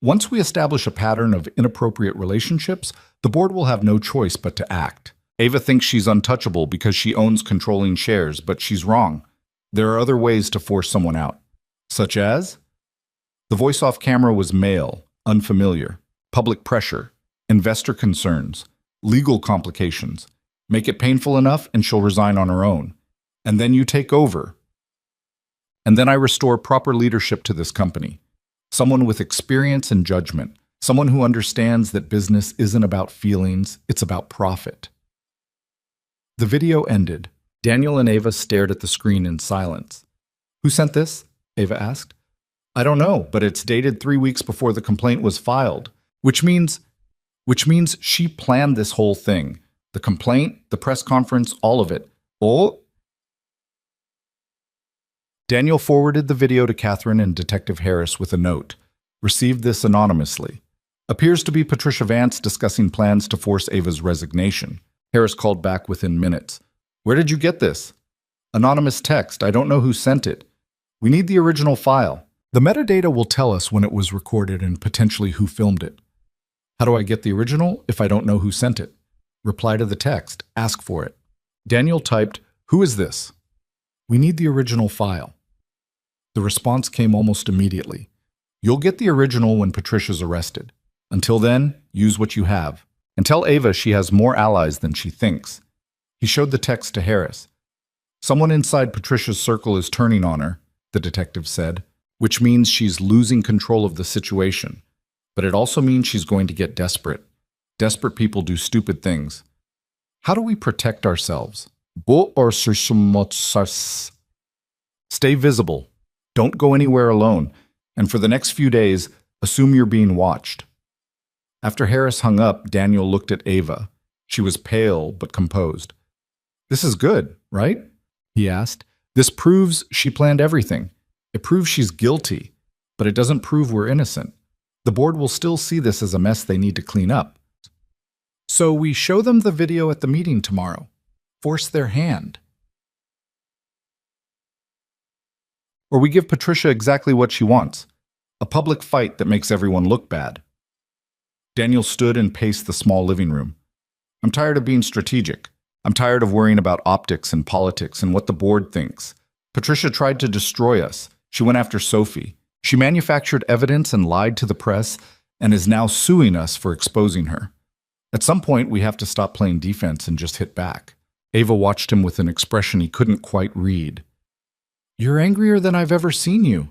Once we establish a pattern of inappropriate relationships, the board will have no choice but to act. Ava thinks she's untouchable because she owns controlling shares, but she's wrong. There are other ways to force someone out. Such as? The voice off camera was male, unfamiliar, public pressure, investor concerns, legal complications. Make it painful enough and she'll resign on her own. And then you take over. And then I restore proper leadership to this company. Someone with experience and judgment. Someone who understands that business isn't about feelings, it's about profit. The video ended. Daniel and Ava stared at the screen in silence. Who sent this? Ava asked. I don't know, but it's dated 3 weeks before the complaint was filed. Which means she planned this whole thing. The complaint, the press conference, all of it. Oh! Daniel forwarded the video to Catherine and Detective Harris with a note. Received this anonymously. Appears to be Patricia Vance discussing plans to force Ava's resignation. Harris called back within minutes. Where did you get this? Anonymous text. I don't know who sent it. We need the original file. The metadata will tell us when it was recorded and potentially who filmed it. How do I get the original if I don't know who sent it? Reply to the text. Ask for it. Daniel typed, Who is this? We need the original file. The response came almost immediately. You'll get the original when Patricia's arrested. Until then, use what you have. And tell Ava she has more allies than she thinks. He showed the text to Harris. Someone inside Patricia's circle is turning on her, the detective said, which means she's losing control of the situation. But it also means she's going to get desperate. Desperate people do stupid things. How do we protect ourselves? Stay visible. Don't go anywhere alone. And for the next few days, assume you're being watched. After Harris hung up, Daniel looked at Ava. She was pale but composed. This is good, right? He asked. This proves she planned everything. It proves she's guilty, but it doesn't prove we're innocent. The board will still see this as a mess they need to clean up. So we show them the video at the meeting tomorrow. Force their hand. Or we give Patricia exactly what she wants. A public fight that makes everyone look bad. Daniel stood and paced the small living room. I'm tired of being strategic. I'm tired of worrying about optics and politics and what the board thinks. Patricia tried to destroy us. She went after Sophie. She manufactured evidence and lied to the press and is now suing us for exposing her. At some point, we have to stop playing defense and just hit back. Ava watched him with an expression he couldn't quite read. You're angrier than I've ever seen you.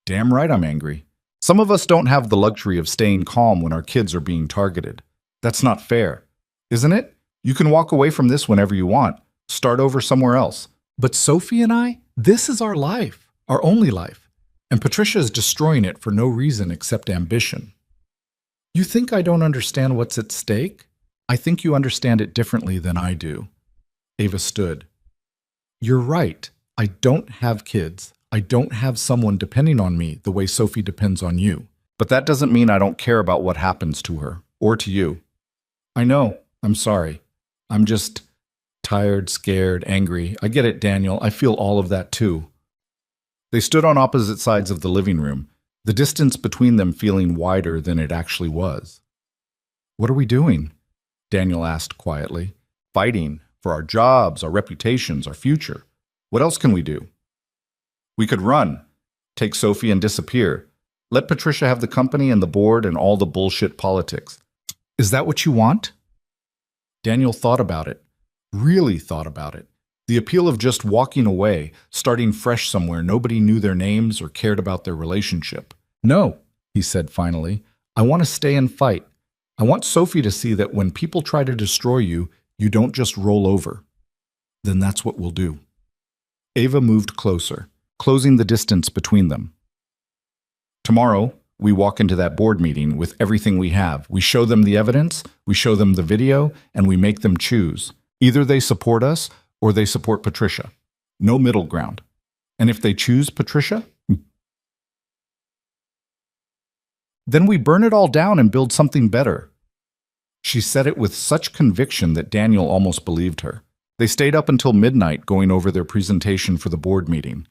Damn right I'm angry. Some of us don't have the luxury of staying calm when our kids are being targeted. That's not fair, isn't it? You can walk away from this whenever you want. Start over somewhere else. But Sophie and I, this is our life, our only life. And Patricia is destroying it for no reason except ambition. You think I don't understand what's at stake? I think you understand it differently than I do. Ava stood. You're right. I don't have kids. I don't have someone depending on me the way Sophie depends on you. But that doesn't mean I don't care about what happens to her, or to you. I know. I'm sorry. I'm just tired, scared, angry. I get it, Daniel. I feel all of that too. They stood on opposite sides of the living room, the distance between them feeling wider than it actually was. What are we doing? Daniel asked quietly. Fighting for our jobs, our reputations, our future. What else can we do? We could run, take Sophie and disappear. Let Patricia have the company and the board and all the bullshit politics. Is that what you want? Daniel thought about it, really thought about it. The appeal of just walking away, starting fresh somewhere nobody knew their names or cared about their relationship. No, he said finally. I want to stay and fight. I want Sophie to see that when people try to destroy you, you don't just roll over. Then that's what we'll do. Ava moved closer, closing the distance between them. Tomorrow, we walk into that board meeting with everything we have. We show them the evidence, we show them the video, and we make them choose. Either they support us or they support Patricia. No middle ground. And if they choose Patricia, then we burn it all down and build something better. She said it with such conviction that Daniel almost believed her. They stayed up until midnight going over their presentation for the board meeting.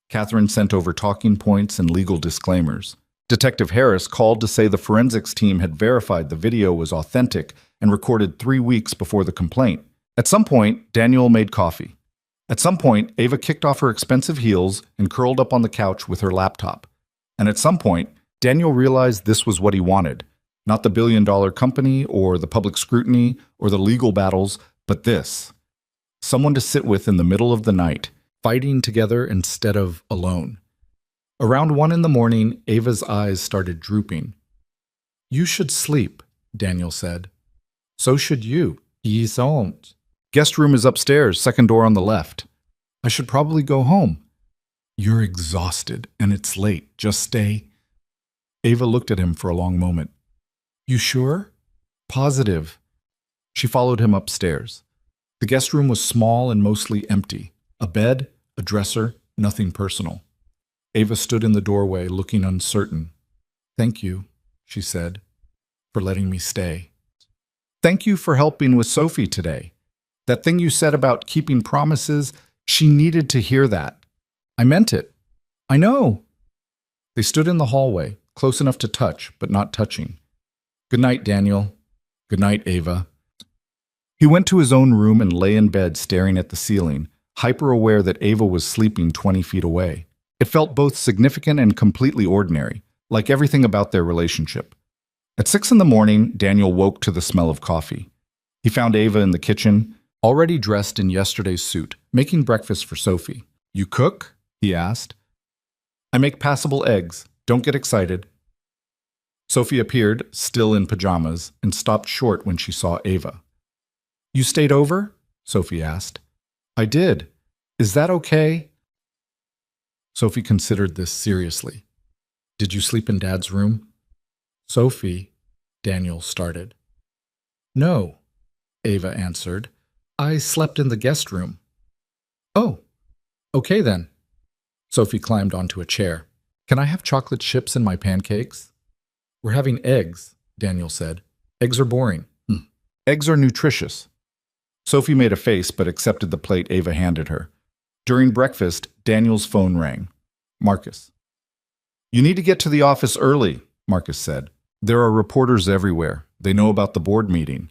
Catherine sent over talking points and legal disclaimers. Detective Harris called to say the forensics team had verified the video was authentic and recorded 3 weeks before the complaint. At some point, Daniel made coffee. At some point, Ava kicked off her expensive heels and curled up on the couch with her laptop. And at some point, Daniel realized this was what he wanted. Not the billion-dollar company or the public scrutiny or the legal battles, but this. Someone to sit with in the middle of the night, fighting together instead of alone. Around 1 a.m, Ava's eyes started drooping. You should sleep, Daniel said. So should you. Ils sont. Guest room is upstairs, second door on the left. I should probably go home. You're exhausted, and it's late. Just stay. Ava looked at him for a long moment. You sure? Positive. She followed him upstairs. The guest room was small and mostly empty. A bed, a dresser, nothing personal. Ava stood in the doorway, looking uncertain. Thank you, she said, for letting me stay. Thank you for helping with Sophie today. That thing you said about keeping promises, she needed to hear that. I meant it. I know. They stood in the hallway, close enough to touch, but not touching. Good night, Daniel. Good night, Ava. He went to his own room and lay in bed staring at the ceiling, hyper-aware that Ava was sleeping 20 feet away. It felt both significant and completely ordinary, like everything about their relationship. At 6 a.m, Daniel woke to the smell of coffee. He found Ava in the kitchen, already dressed in yesterday's suit, making breakfast for Sophie. You cook? He asked. I make passable eggs. Don't get excited. Sophie appeared, still in pajamas, and stopped short when she saw Ava. You stayed over? Sophie asked. I did. Is that okay? Sophie considered this seriously. Did you sleep in Dad's room? Sophie, Daniel started. No, Ava answered. I slept in the guest room. Oh, okay then. Sophie climbed onto a chair. Can I have chocolate chips in my pancakes? We're having eggs, Daniel said. Eggs are boring. Eggs are nutritious. Sophie made a face but accepted the plate Ava handed her. During breakfast, Daniel's phone rang. Marcus. You need to get to the office early, Marcus said. There are reporters everywhere. They know about the board meeting.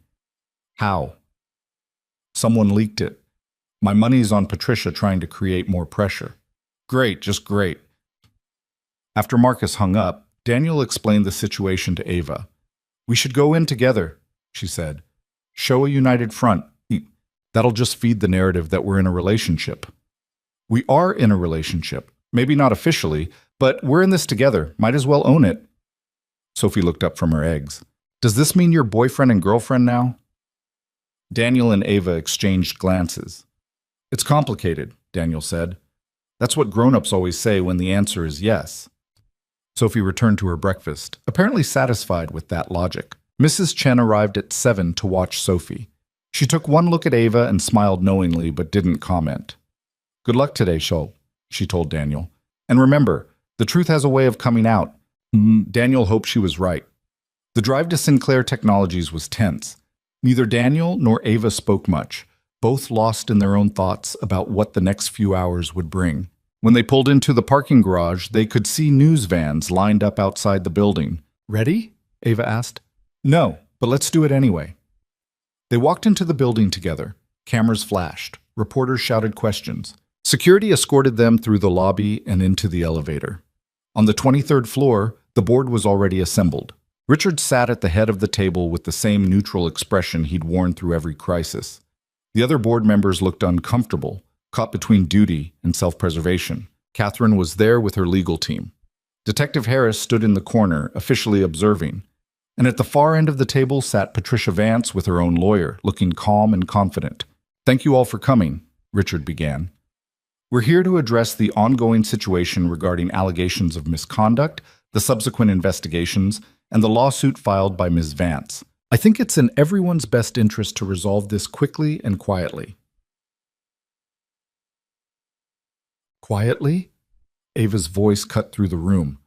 How? Someone leaked it. My money's on Patricia trying to create more pressure. Great, just great. After Marcus hung up, Daniel explained the situation to Ava. We should go in together, she said. Show a united front. That'll just feed the narrative that we're in a relationship. We are in a relationship. Maybe not officially, but we're in this together. Might as well own it. Sophie looked up from her eggs. Does this mean you're boyfriend and girlfriend now? Daniel and Ava exchanged glances. It's complicated, Daniel said. That's what grown-ups always say when the answer is yes. Sophie returned to her breakfast, apparently satisfied with that logic. Mrs. Chen arrived at 7 to watch Sophie. She took one look at Ava and smiled knowingly but didn't comment. Good luck today, Shol, she told Daniel. And remember, the truth has a way of coming out. Daniel hoped she was right. The drive to Sinclair Technologies was tense. Neither Daniel nor Ava spoke much, both lost in their own thoughts about what the next few hours would bring. When they pulled into the parking garage, they could see news vans lined up outside the building. Ready? Ava asked. No, but let's do it anyway. They walked into the building together. Cameras flashed. Reporters shouted questions. Security escorted them through the lobby and into the elevator. On the 23rd floor, the board was already assembled. Richard sat at the head of the table with the same neutral expression he'd worn through every crisis. The other board members looked uncomfortable, caught between duty and self-preservation. Catherine was there with her legal team. Detective Harris stood in the corner, officially observing. And at the far end of the table sat Patricia Vance with her own lawyer, looking calm and confident. Thank you all for coming, Richard began. We're here to address the ongoing situation regarding allegations of misconduct, the subsequent investigations, and the lawsuit filed by Ms. Vance. I think it's in everyone's best interest to resolve this quickly and quietly. Quietly? Ava's voice cut through the room.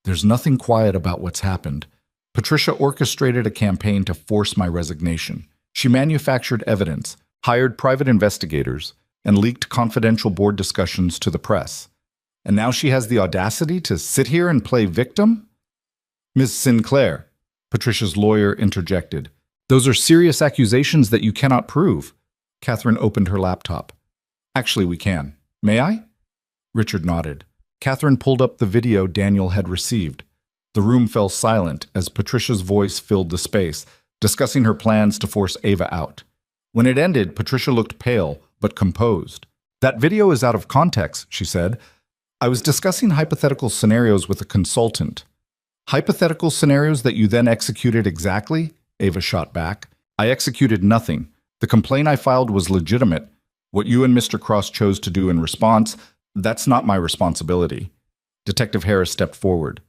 There's nothing quiet about what's happened. Patricia orchestrated a campaign to force my resignation. She manufactured evidence, hired private investigators, and leaked confidential board discussions to the press. And now she has the audacity to sit here and play victim? Ms. Sinclair, Patricia's lawyer interjected. Those are serious accusations that you cannot prove. Catherine opened her laptop. Actually, we can. May I? Richard nodded. Catherine pulled up the video Daniel had received. The room fell silent as Patricia's voice filled the space, discussing her plans to force Ava out. When it ended, Patricia looked pale, but composed. That video is out of context, she said. I was discussing hypothetical scenarios with a consultant. Hypothetical scenarios that you then executed exactly? Ava shot back. I executed nothing. The complaint I filed was legitimate. What you and Mr. Cross chose to do in response, that's not my responsibility. Detective Harris stepped forward.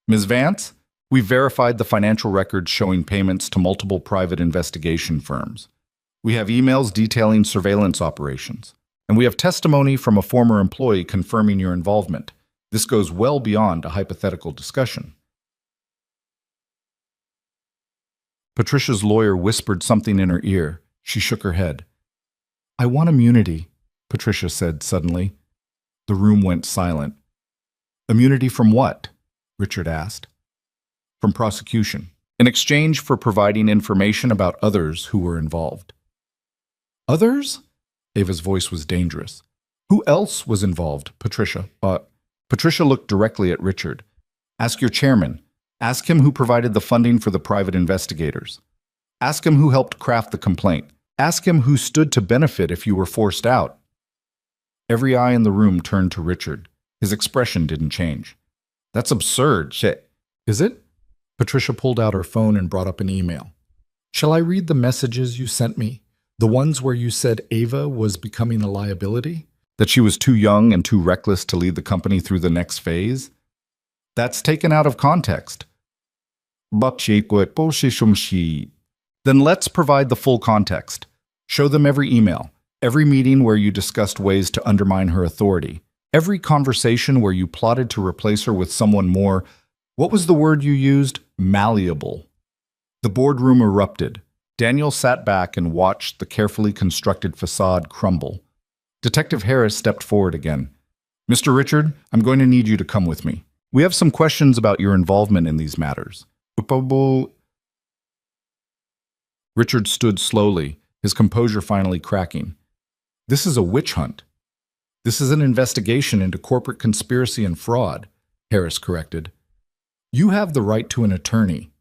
Ms. Vance, we've verified the financial records showing payments to multiple private investigation firms. We have emails detailing surveillance operations. And we have testimony from a former employee confirming your involvement. This goes well beyond a hypothetical discussion. Patricia's lawyer whispered something in her ear. She shook her head. I want immunity, Patricia said suddenly. The room went silent. Immunity from what? Richard asked. From prosecution, in exchange for providing information about others who were involved. Others? Ava's voice was dangerous. Who else was involved, Patricia? Patricia looked directly at Richard. Ask your chairman. Ask him who provided the funding for the private investigators. Ask him who helped craft the complaint. Ask him who stood to benefit if you were forced out. Every eye in the room turned to Richard. His expression didn't change. That's absurd, shit. Is it? Patricia pulled out her phone and brought up an email. Shall I read the messages you sent me? The ones where you said Ava was becoming a liability? That she was too young and too reckless to lead the company through the next phase? That's taken out of context. Then let's provide the full context. Show them every email, every meeting where you discussed ways to undermine her authority, every conversation where you plotted to replace her with someone more, what was the word you used? Malleable. The boardroom erupted. Daniel sat back and watched the carefully constructed facade crumble. Detective Harris stepped forward again. Mr. Richard, I'm going to need you to come with me. We have some questions about your involvement in these matters. Richard stood slowly, his composure finally cracking. This is a witch hunt. This is an investigation into corporate conspiracy and fraud, Harris corrected. You have the right to an attorney.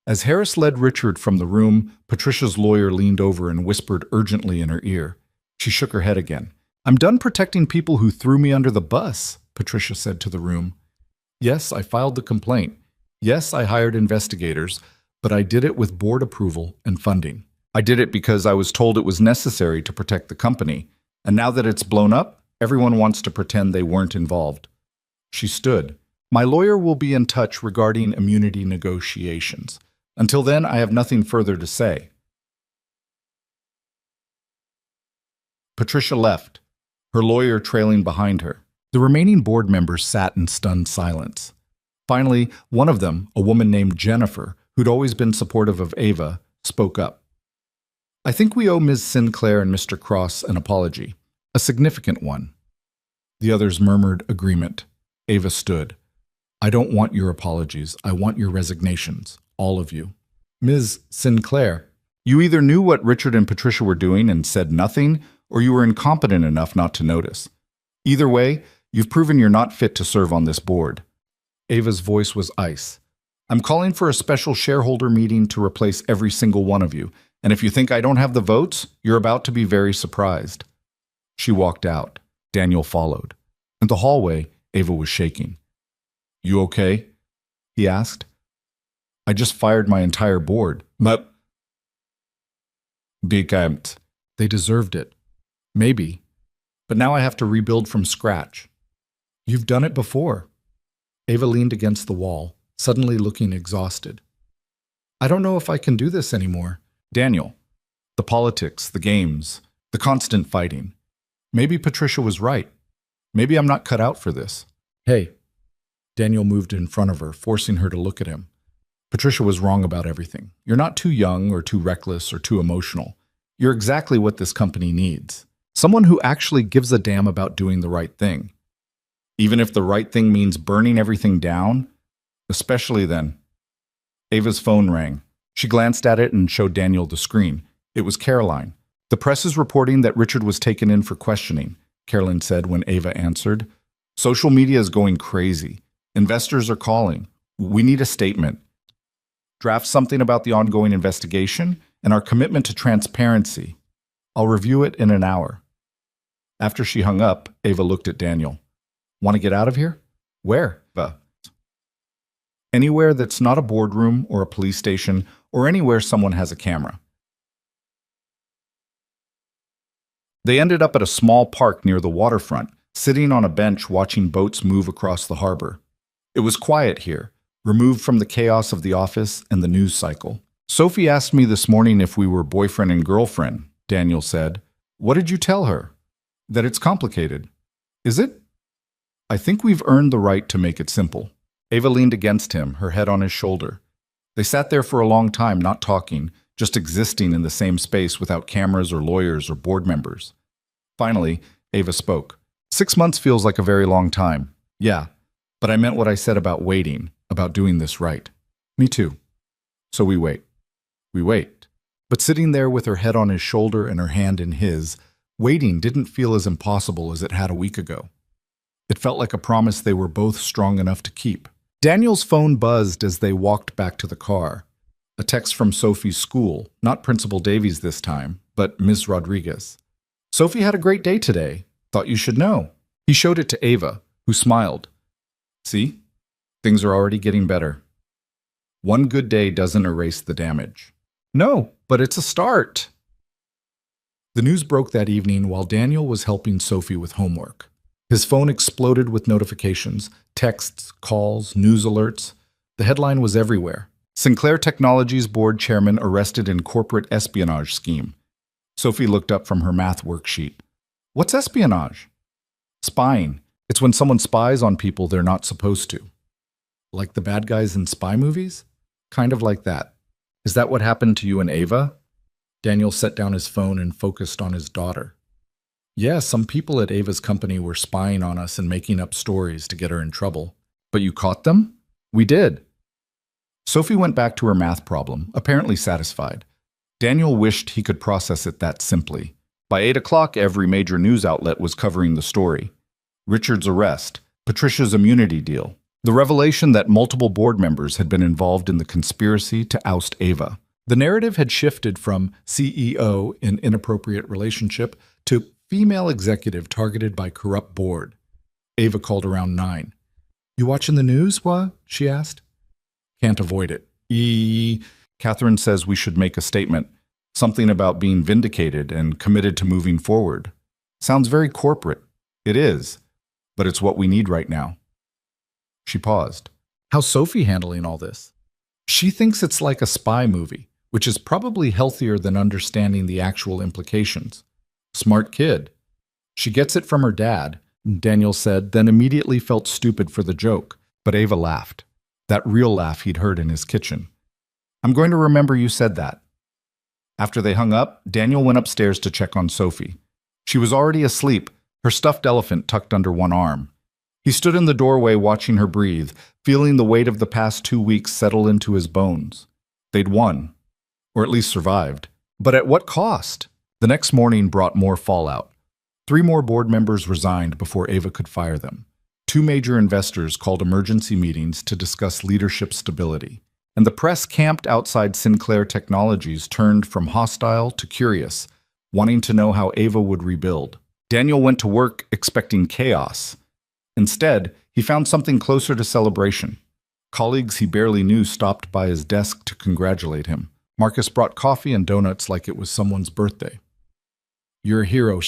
As Harris led Richard from the room, Patricia's lawyer leaned over and whispered urgently in her ear. She shook her head again. I'm done protecting people who threw me under the bus, Patricia said to the room. Yes, I filed the complaint. Yes, I hired investigators, but I did it with board approval and funding. I did it because I was told it was necessary to protect the company, and now that it's blown up, everyone wants to pretend they weren't involved. She stood. My lawyer will be in touch regarding immunity negotiations. Until then, I have nothing further to say. Patricia left, her lawyer trailing behind her. The remaining board members sat in stunned silence. Finally, one of them, a woman named Jennifer, who'd always been supportive of Ava, spoke up. I think we owe Ms. Sinclair and Mr. Cross an apology, a significant one. The others murmured agreement. Ava stood. I don't want your apologies. I want your resignations, all of you. Ms. Sinclair, you either knew what Richard and Patricia were doing and said nothing, or you were incompetent enough not to notice. Either way, you've proven you're not fit to serve on this board. Ava's voice was ice. I'm calling for a special shareholder meeting to replace every single one of you, and if you think I don't have the votes, you're about to be very surprised. She walked out. Daniel followed. In the hallway, Ava was shaking. You okay? He asked. I just fired my entire board. But they deserved it. Maybe. But now I have to rebuild from scratch. You've done it before. Ava leaned against the wall, suddenly looking exhausted. I don't know if I can do this anymore. Daniel, the politics, the games, the constant fighting. Maybe Patricia was right. Maybe I'm not cut out for this. Hey. Daniel moved in front of her, forcing her to look at him. Patricia was wrong about everything. You're not too young or too reckless or too emotional. You're exactly what this company needs. Someone who actually gives a damn about doing the right thing. Even if the right thing means burning everything down, especially then. Ava's phone rang. She glanced at it and showed Daniel the screen. It was Caroline. The press is reporting that Richard was taken in for questioning, Caroline said when Ava answered. Social media is going crazy. Investors are calling. We need a statement. Draft something about the ongoing investigation and our commitment to transparency. I'll review it in an hour. After she hung up, Ava looked at Daniel. Want to get out of here? Where? Anywhere that's not a boardroom or a police station or anywhere someone has a camera. They ended up at a small park near the waterfront, sitting on a bench watching boats move across the harbor. It was quiet here, removed from the chaos of the office and the news cycle. Sophie asked me this morning if we were boyfriend and girlfriend, Daniel said. What did you tell her? That it's complicated. Is it? I think we've earned the right to make it simple. Ava leaned against him, her head on his shoulder. They sat there for a long time, not talking, just existing in the same space without cameras or lawyers or board members. Finally, Ava spoke. 6 months feels like a very long time. Yeah, but I meant what I said about waiting, about doing this right. Me too. So we wait. We wait. But sitting there with her head on his shoulder and her hand in his, waiting didn't feel as impossible as it had a week ago. It felt like a promise they were both strong enough to keep. Daniel's phone buzzed as they walked back to the car. A text from Sophie's school, not Principal Davies this time, but Ms. Rodriguez. Sophie had a great day today. Thought you should know. He showed it to Ava, who smiled. See? Things are already getting better. One good day doesn't erase the damage. No, but it's a start. The news broke that evening while Daniel was helping Sophie with homework. His phone exploded with notifications, texts, calls, news alerts. The headline was everywhere. Sinclair Technologies board chairman arrested in corporate espionage scheme. Sophie looked up from her math worksheet. What's espionage? Spying. It's when someone spies on people they're not supposed to. Like the bad guys in spy movies? Kind of like that. Is that what happened to you and Ava? Daniel set down his phone and focused on his daughter. Yeah, some people at Ava's company were spying on us and making up stories to get her in trouble. But you caught them? We did. Sophie went back to her math problem, apparently satisfied. Daniel wished he could process it that simply. By 8 o'clock, every major news outlet was covering the story. Richard's arrest, Patricia's immunity deal, the revelation that multiple board members had been involved in the conspiracy to oust Ava. The narrative had shifted from CEO in inappropriate relationship to female executive targeted by corrupt board. Ava called around 9. You watching the news, what? She asked. Can't avoid it. Catherine says we should make a statement. Something about being vindicated and committed to moving forward. Sounds very corporate. It is. But it's what we need right now. She paused. How's Sophie handling all this? She thinks it's like a spy movie, which is probably healthier than understanding the actual implications. Smart kid. She gets it from her dad, Daniel said, then immediately felt stupid for the joke. But Ava laughed. That real laugh he'd heard in his kitchen. I'm going to remember you said that. After they hung up, Daniel went upstairs to check on Sophie. She was already asleep, her stuffed elephant tucked under one arm. He stood in the doorway watching her breathe, feeling the weight of the past 2 weeks settle into his bones. They'd won, or at least survived. But at what cost? The next morning brought more fallout. 3 more board members resigned before Ava could fire them. 2 major investors called emergency meetings to discuss leadership stability. And the press camped outside Sinclair Technologies turned from hostile to curious, wanting to know how Ava would rebuild. Daniel went to work expecting chaos. Instead, he found something closer to celebration. Colleagues he barely knew stopped by his desk to congratulate him. Marcus brought coffee and donuts like it was someone's birthday. You're a hero,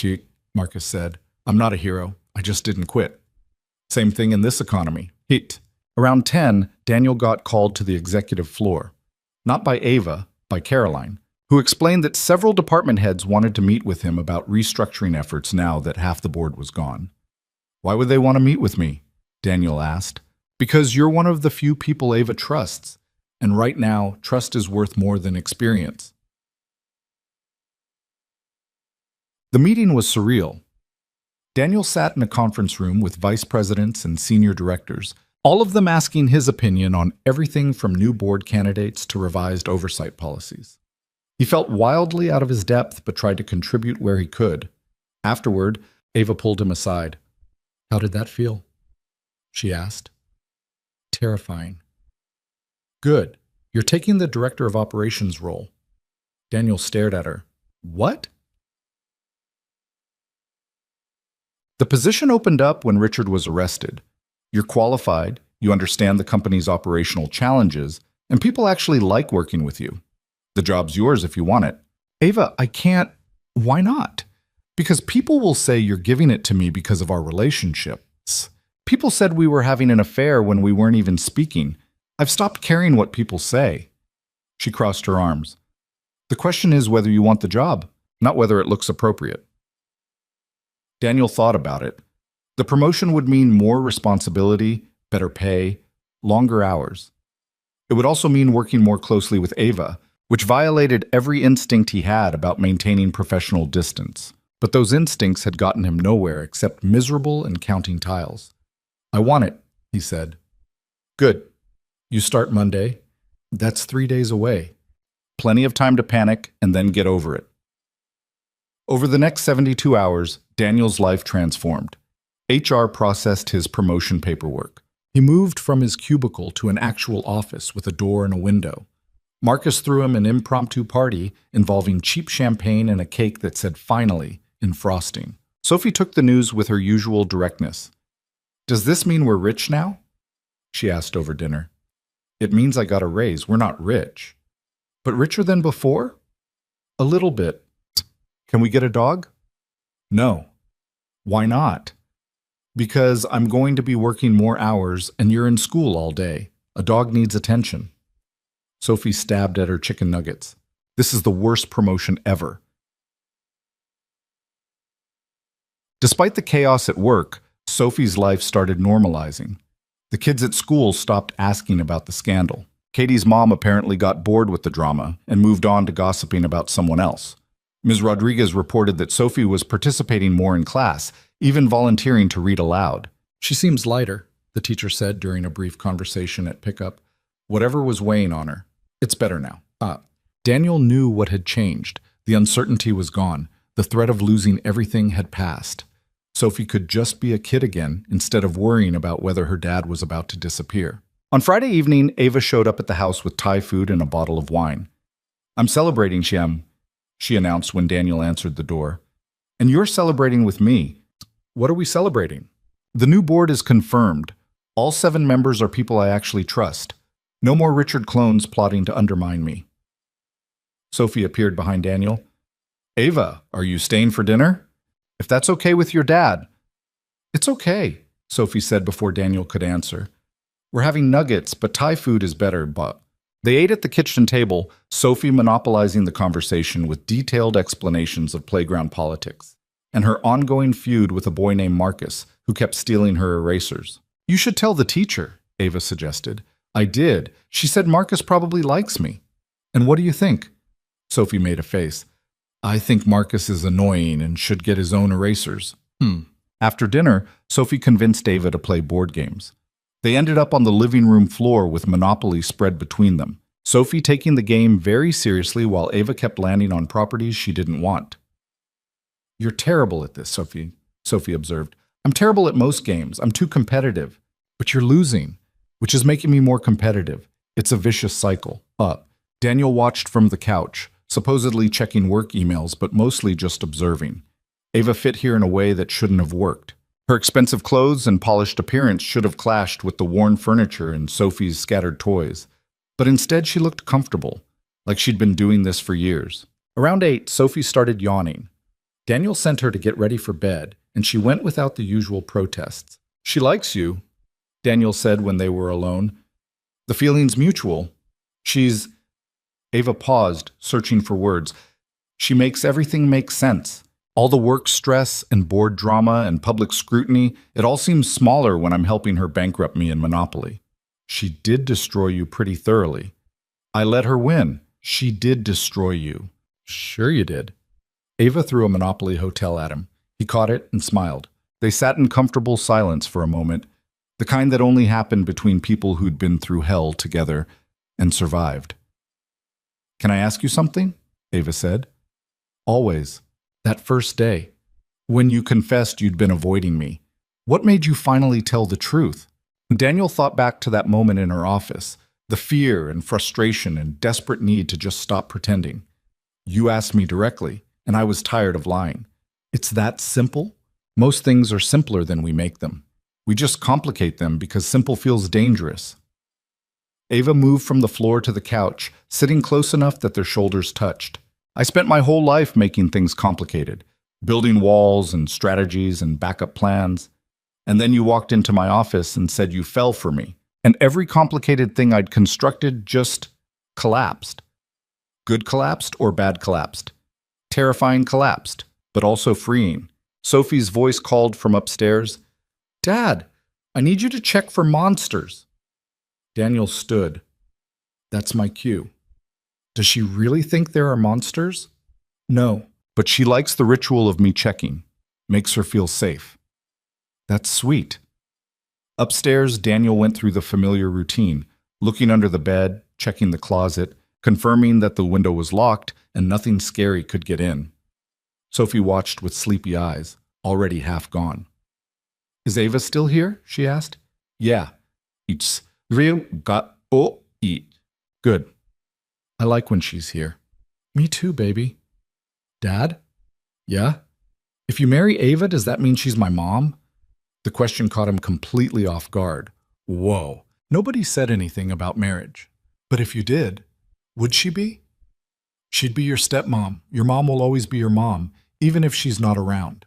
Marcus said. I'm not a hero. I just didn't quit. Same thing in this economy. Heat. Around 10, Daniel got called to the executive floor. Not by Ava, by Caroline, who explained that several department heads wanted to meet with him about restructuring efforts now that half the board was gone. Why would they want to meet with me? Daniel asked. Because you're one of the few people Ava trusts, and right now, trust is worth more than experience. The meeting was surreal. Daniel sat in a conference room with vice presidents and senior directors, all of them asking his opinion on everything from new board candidates to revised oversight policies. He felt wildly out of his depth but tried to contribute where he could. Afterward, Ava pulled him aside. How did that feel? She asked. Terrifying. Good. You're taking the director of operations role. Daniel stared at her. What? The position opened up when Richard was arrested. You're qualified, you understand the company's operational challenges, and people actually like working with you. The job's yours if you want it. Ava, I can't. Why not? Because people will say you're giving it to me because of our relationships. People said we were having an affair when we weren't even speaking. I've stopped caring what people say. She crossed her arms. The question is whether you want the job, not whether it looks appropriate. Daniel thought about it. The promotion would mean more responsibility, better pay, longer hours. It would also mean working more closely with Ava, which violated every instinct he had about maintaining professional distance. But those instincts had gotten him nowhere except miserable and counting tiles. I want it, he said. Good. You start Monday. That's 3 days away. Plenty of time to panic and then get over it. Over the next 72 hours, Daniel's life transformed. HR processed his promotion paperwork. He moved from his cubicle to an actual office with a door and a window. Marcus threw him an impromptu party involving cheap champagne and a cake that said "finally" in frosting. Sophie took the news with her usual directness. Does this mean we're rich now? She asked over dinner. It means I got a raise. We're not rich. But richer than before? A little bit. Can we get a dog? No. Why not? Because I'm going to be working more hours and you're in school all day. A dog needs attention. Sophie stabbed at her chicken nuggets. This is the worst promotion ever. Despite the chaos at work, Sophie's life started normalizing. The kids at school stopped asking about the scandal. Katie's mom apparently got bored with the drama and moved on to gossiping about someone else. Ms. Rodriguez reported that Sophie was participating more in class, even volunteering to read aloud. She seems lighter, the teacher said during a brief conversation at pickup. Whatever was weighing on her, it's better now. Daniel knew what had changed. The uncertainty was gone. The threat of losing everything had passed. Sophie could just be a kid again instead of worrying about whether her dad was about to disappear. On Friday evening, Ava showed up at the house with Thai food and a bottle of wine. I'm celebrating, Shyam, she announced when Daniel answered the door. And you're celebrating with me. What are we celebrating? The new board is confirmed. All 7 members are people I actually trust. No more Richard clones plotting to undermine me. Sophie appeared behind Daniel. Ava, are you staying for dinner? If that's okay with your dad. It's okay, Sophie said before Daniel could answer. We're having nuggets, but Thai food is better, but... They ate at the kitchen table, Sophie monopolizing the conversation with detailed explanations of playground politics, and her ongoing feud with a boy named Marcus, who kept stealing her erasers. You should tell the teacher, Ava suggested. I did. She said Marcus probably likes me. And what do you think? Sophie made a face. I think Marcus is annoying and should get his own erasers. After dinner, Sophie convinced Ava to play board games. They ended up on the living room floor with Monopoly spread between them, Sophie taking the game very seriously while Ava kept landing on properties she didn't want. You're terrible at this, Sophie observed. I'm terrible at most games. I'm too competitive. But you're losing, which is making me more competitive. It's a vicious cycle. Daniel watched from the couch, supposedly checking work emails, but mostly just observing. Ava fit here in a way that shouldn't have worked. Her expensive clothes and polished appearance should have clashed with the worn furniture and Sophie's scattered toys. But instead she looked comfortable, like she'd been doing this for years. Around 8, Sophie started yawning. Daniel sent her to get ready for bed, and she went without the usual protests. She likes you, Daniel said when they were alone. The feeling's mutual. Ava paused, searching for words. She makes everything make sense. All the work stress and board drama and public scrutiny, it all seems smaller when I'm helping her bankrupt me in Monopoly. She did destroy you pretty thoroughly. I let her win. She did destroy you. Sure you did. Ava threw a Monopoly hotel at him. He caught it and smiled. They sat in comfortable silence for a moment, the kind that only happened between people who'd been through hell together and survived. Can I ask you something? Ava said. Always. That first day, when you confessed you'd been avoiding me, what made you finally tell the truth? Daniel thought back to that moment in her office, the fear and frustration and desperate need to just stop pretending. You asked me directly, and I was tired of lying. It's that simple? Most things are simpler than we make them. We just complicate them because simple feels dangerous. Ava moved from the floor to the couch, sitting close enough that their shoulders touched. I spent my whole life making things complicated, building walls and strategies and backup plans. And then you walked into my office and said you fell for me. And every complicated thing I'd constructed just collapsed. Good collapsed or bad collapsed? Terrifying collapsed, but also freeing. Sophie's voice called from upstairs. Dad, I need you to check for monsters. Daniel stood. That's my cue. Does she really think there are monsters? No, but she likes the ritual of me checking. Makes her feel safe. That's sweet. Upstairs, Daniel went through the familiar routine, looking under the bed, checking the closet, confirming that the window was locked and nothing scary could get in. Sophie watched with sleepy eyes, already half gone. Is Ava still here? She asked. Yeah. It's real got eat. Good. I like when she's here. Me too, baby. Dad? Yeah? If you marry Ava, does that mean she's my mom? The question caught him completely off guard. Whoa. Nobody said anything about marriage. But if you did, would she be? She'd be your stepmom. Your mom will always be your mom, even if she's not around.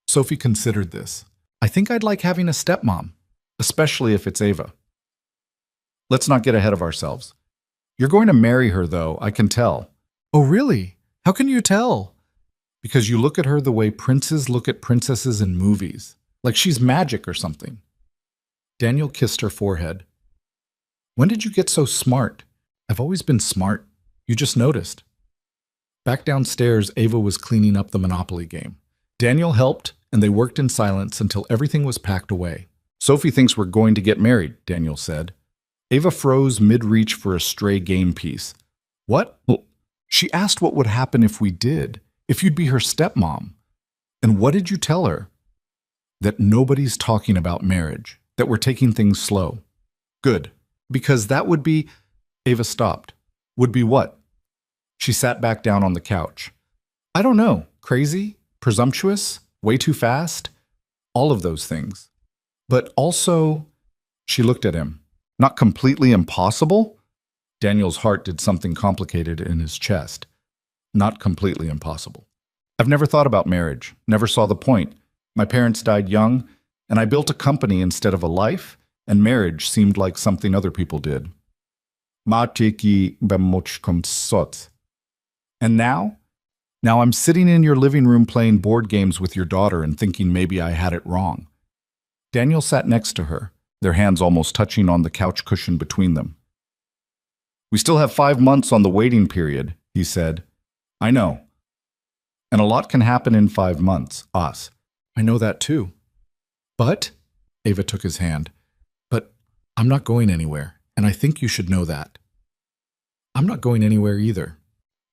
Sophie considered this. I think I'd like having a stepmom, especially if it's Ava. Let's not get ahead of ourselves. You're going to marry her, though, I can tell. Oh, really? How can you tell? Because you look at her the way princes look at princesses in movies, like she's magic or something. Daniel kissed her forehead. When did you get so smart? I've always been smart. You just noticed. Back downstairs, Ava was cleaning up the Monopoly game. Daniel helped, and they worked in silence until everything was packed away. Sophie thinks we're going to get married, Daniel said. Ava froze mid-reach for a stray game piece. What? Well, she asked what would happen if we did, if you'd be her stepmom. And what did you tell her? That nobody's talking about marriage, that we're taking things slow. Good, because that would be... Ava stopped. Would be what? She sat back down on the couch. I don't know. Crazy? Presumptuous? Way too fast? All of those things. But also... She looked at him. Not completely impossible? Daniel's heart did something complicated in his chest. Not completely impossible. I've never thought about marriage, never saw the point. My parents died young, and I built a company instead of a life, and marriage seemed like something other people did. And now? Now I'm sitting in your living room playing board games with your daughter and thinking maybe I had it wrong. Daniel sat next to her, their hands almost touching on the couch cushion between them. We still have 5 months on the waiting period, he said. I know. And a lot can happen in 5 months, us. I know that too. But, Ava took his hand, but I'm not going anywhere, and I think you should know that. I'm not going anywhere either.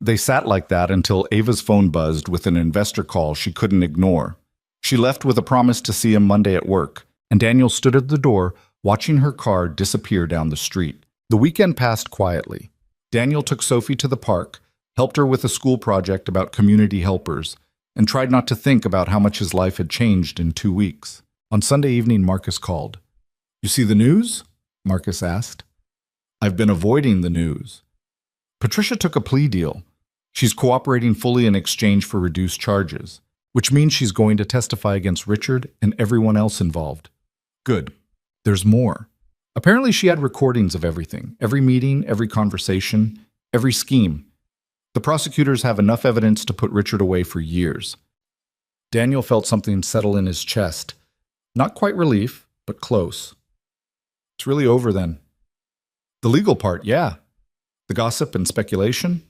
They sat like that until Ava's phone buzzed with an investor call she couldn't ignore. She left with a promise to see him Monday at work, and Daniel stood at the door, watching her car disappear down the street. The weekend passed quietly. Daniel took Sophie to the park, helped her with a school project about community helpers, and tried not to think about how much his life had changed in 2 weeks. On Sunday evening, Marcus called. You see the news? Marcus asked. I've been avoiding the news. Patricia took a plea deal. She's cooperating fully in exchange for reduced charges, which means she's going to testify against Richard and everyone else involved. Good. There's more. Apparently she had recordings of everything, every meeting, every conversation, every scheme. The prosecutors have enough evidence to put Richard away for years. Daniel felt something settle in his chest. Not quite relief, but close. It's really over then. The legal part, yeah. The gossip and speculation?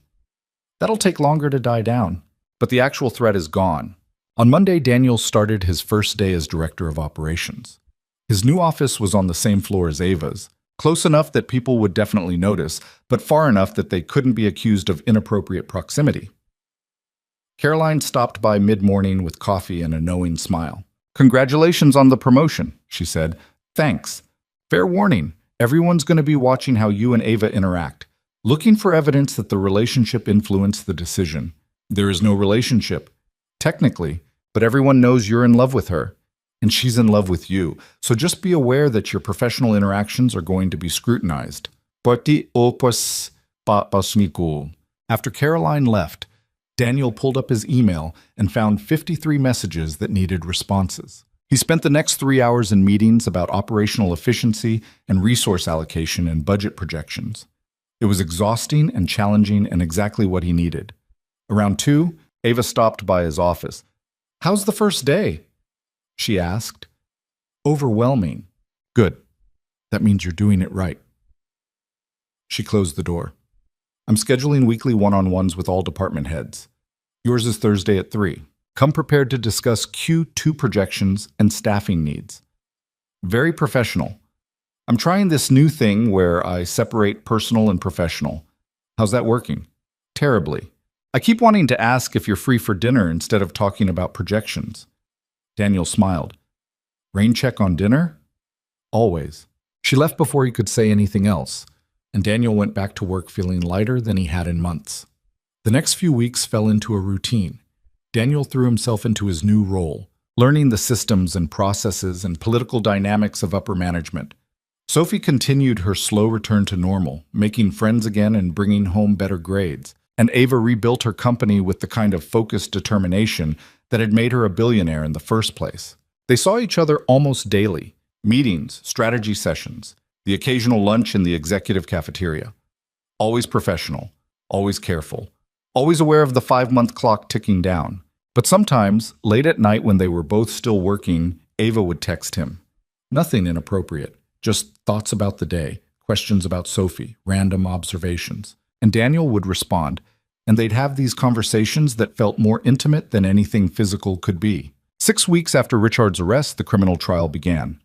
That'll take longer to die down, but the actual threat is gone. On Monday, Daniel started his first day as director of operations. His new office was on the same floor as Ava's, close enough that people would definitely notice, but far enough that they couldn't be accused of inappropriate proximity. Caroline stopped by mid-morning with coffee and a knowing smile. Congratulations on the promotion, she said. Thanks. Fair warning, everyone's going to be watching how you and Ava interact, looking for evidence that the relationship influenced the decision. There is no relationship, technically, but everyone knows you're in love with her, and she's in love with you, so just be aware that your professional interactions are going to be scrutinized. After Caroline left, Daniel pulled up his email and found 53 messages that needed responses. He spent the next 3 hours in meetings about operational efficiency and resource allocation and budget projections. It was exhausting and challenging and exactly what he needed. Around 2, Ava stopped by his office. How's the first day? She asked. Overwhelming. Good. That means you're doing it right. She closed the door. I'm scheduling weekly one-on-ones with all department heads. Yours is Thursday at 3. Come prepared to discuss Q2 projections and staffing needs. Very professional. I'm trying this new thing where I separate personal and professional. How's that working? Terribly. I keep wanting to ask if you're free for dinner instead of talking about projections. Daniel smiled. Rain check on dinner? Always. She left before he could say anything else, and Daniel went back to work feeling lighter than he had in months. The next few weeks fell into a routine. Daniel threw himself into his new role, learning the systems and processes and political dynamics of upper management. Sophie continued her slow return to normal, making friends again and bringing home better grades. And Ava rebuilt her company with the kind of focused determination that had made her a billionaire in the first place. They saw each other almost daily. Meetings, strategy sessions, the occasional lunch in the executive cafeteria. Always professional, always careful, always aware of the 5-month clock ticking down. But sometimes, late at night when they were both still working, Ava would text him. Nothing inappropriate. Just thoughts about the day, questions about Sophie, random observations. And Daniel would respond, and they'd have these conversations that felt more intimate than anything physical could be. 6 weeks after Richard's arrest, the criminal trial began.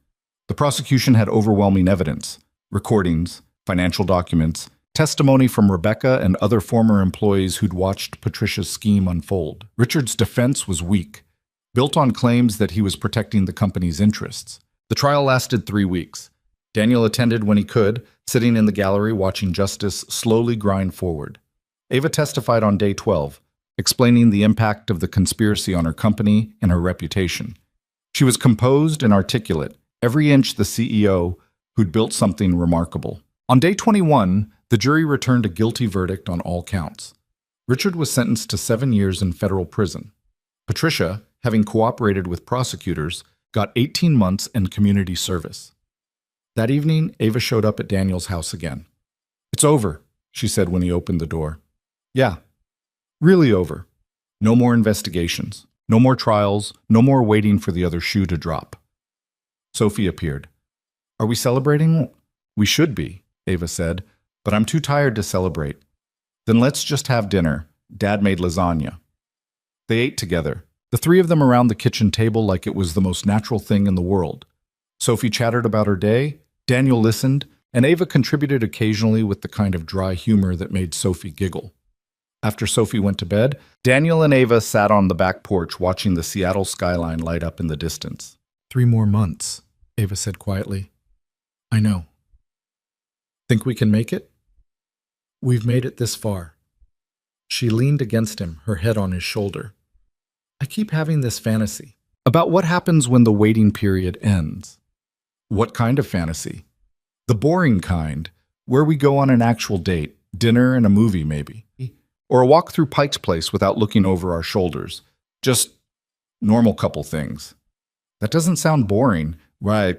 The prosecution had overwhelming evidence, recordings, financial documents, testimony from Rebecca and other former employees who'd watched Patricia's scheme unfold. Richard's defense was weak, built on claims that he was protecting the company's interests. The trial lasted 3 weeks. Daniel attended when he could, sitting in the gallery watching justice slowly grind forward. Ava testified on day 12, explaining the impact of the conspiracy on her company and her reputation. She was composed and articulate, every inch the CEO, who'd built something remarkable. On day 21, the jury returned a guilty verdict on all counts. Richard was sentenced to 7 years in federal prison. Patricia, having cooperated with prosecutors, got 18 months in community service. That evening, Ava showed up at Daniel's house again. "It's over," she said when he opened the door. "Yeah, really over. No more investigations, no more trials, no more waiting for the other shoe to drop." Sophie appeared. "Are we celebrating?" "We should be," Ava said, "but I'm too tired to celebrate." "Then let's just have dinner. Dad made lasagna." They ate together, the three of them around the kitchen table like it was the most natural thing in the world. Sophie chattered about her day, Daniel listened, and Ava contributed occasionally with the kind of dry humor that made Sophie giggle. After Sophie went to bed, Daniel and Ava sat on the back porch watching the Seattle skyline light up in the distance. 3 more months, Ava said quietly. I know. Think we can make it? We've made it this far. She leaned against him, her head on his shoulder. I keep having this fantasy. About what happens when the waiting period ends. What kind of fantasy? The boring kind, where we go on an actual date, dinner and a movie maybe. Or a walk through Pike's Place without looking over our shoulders. Just normal couple things. That doesn't sound boring. Right,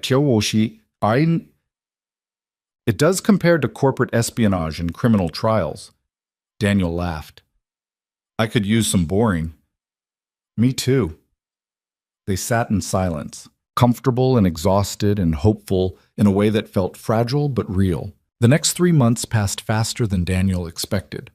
it does compared to corporate espionage and criminal trials. Daniel laughed. I could use some boring. Me too. They sat in silence, comfortable and exhausted and hopeful in a way that felt fragile but real. The next 3 months passed faster than Daniel expected.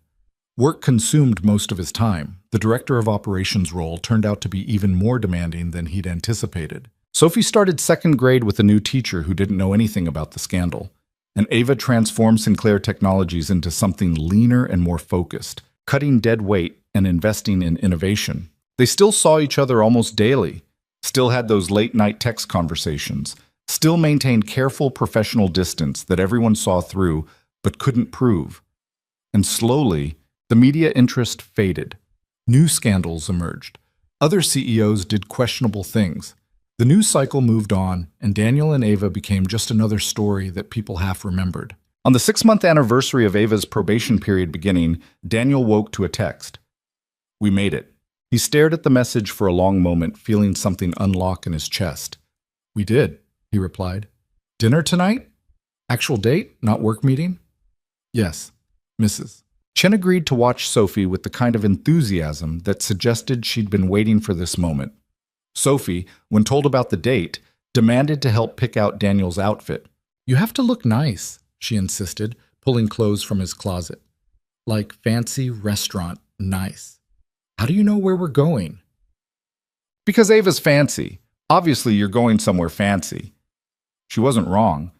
Work consumed most of his time. The director of operations role turned out to be even more demanding than he'd anticipated. Sophie started second grade with a new teacher who didn't know anything about the scandal. And Ava transformed Sinclair Technologies into something leaner and more focused, cutting dead weight and investing in innovation. They still saw each other almost daily, still had those late-night text conversations, still maintained careful professional distance that everyone saw through but couldn't prove. And slowly, the media interest faded. New scandals emerged. Other CEOs did questionable things. The news cycle moved on, and Daniel and Ava became just another story that people half remembered. On the 6-month anniversary of Ava's probation period beginning, Daniel woke to a text. We made it. He stared at the message for a long moment, feeling something unlock in his chest. We did, he replied. Dinner tonight? Actual date, not work meeting? Yes, Mrs. Chen agreed to watch Sophie with the kind of enthusiasm that suggested she'd been waiting for this moment. Sophie, when told about the date, demanded to help pick out Daniel's outfit. You have to look nice, she insisted, pulling clothes from his closet. Like fancy restaurant nice. How do you know where we're going? Because Ava's fancy. Obviously, you're going somewhere fancy. She wasn't wrong.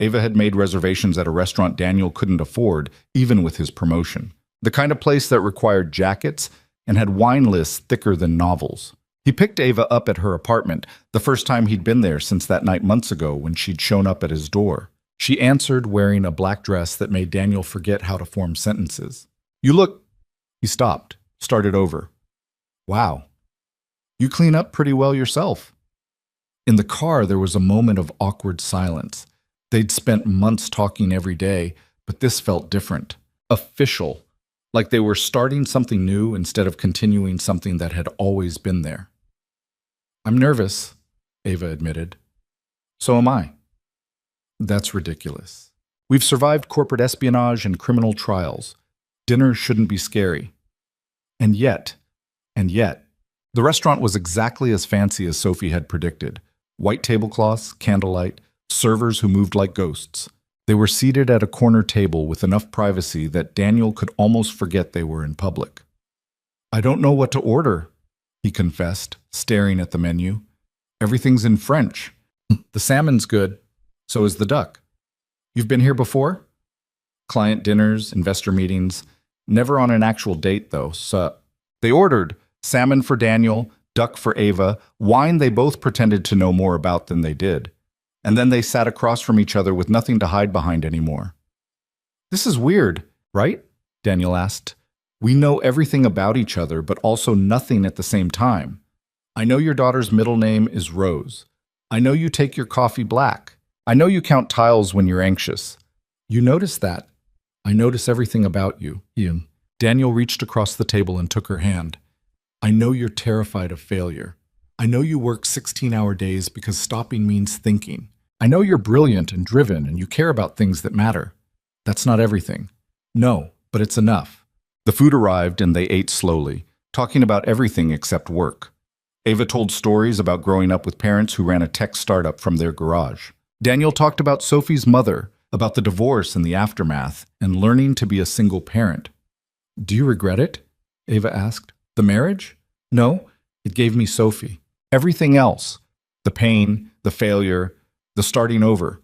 Ava had made reservations at a restaurant Daniel couldn't afford, even with his promotion. The kind of place that required jackets and had wine lists thicker than novels. He picked Ava up at her apartment, the first time he'd been there since that night months ago when she'd shown up at his door. She answered wearing a black dress that made Daniel forget how to form sentences. You look... He stopped, started over. Wow. You clean up pretty well yourself. In the car, there was a moment of awkward silence. They'd spent months talking every day, but this felt different. Official. Like they were starting something new instead of continuing something that had always been there. I'm nervous, Ava admitted. So am I. That's ridiculous. We've survived corporate espionage and criminal trials. Dinner shouldn't be scary. And yet, the restaurant was exactly as fancy as Sophie had predicted. White tablecloths, candlelight, servers who moved like ghosts. They were seated at a corner table with enough privacy that Daniel could almost forget they were in public. I don't know what to order, he confessed, staring at the menu. Everything's in French. The salmon's good. So is the duck. You've been here before? Client dinners, investor meetings. Never on an actual date, though. So they ordered salmon for Daniel, duck for Ava, wine they both pretended to know more about than they did. And then they sat across from each other with nothing to hide behind anymore. This is weird, right? Daniel asked. We know everything about each other, but also nothing at the same time. I know your daughter's middle name is Rose. I know you take your coffee black. I know you count tiles when you're anxious. You notice that. I notice everything about you, Ian. Daniel reached across the table and took her hand. I know you're terrified of failure. I know you work 16-hour days because stopping means thinking. I know you're brilliant and driven and you care about things that matter. That's not everything. No, but it's enough. The food arrived and they ate slowly, talking about everything except work. Ava told stories about growing up with parents who ran a tech startup from their garage. Daniel talked about Sophie's mother, about the divorce and the aftermath, and learning to be a single parent. Do you regret it? Ava asked. The marriage? No, it gave me Sophie. Everything else, the pain, the failure, the starting over,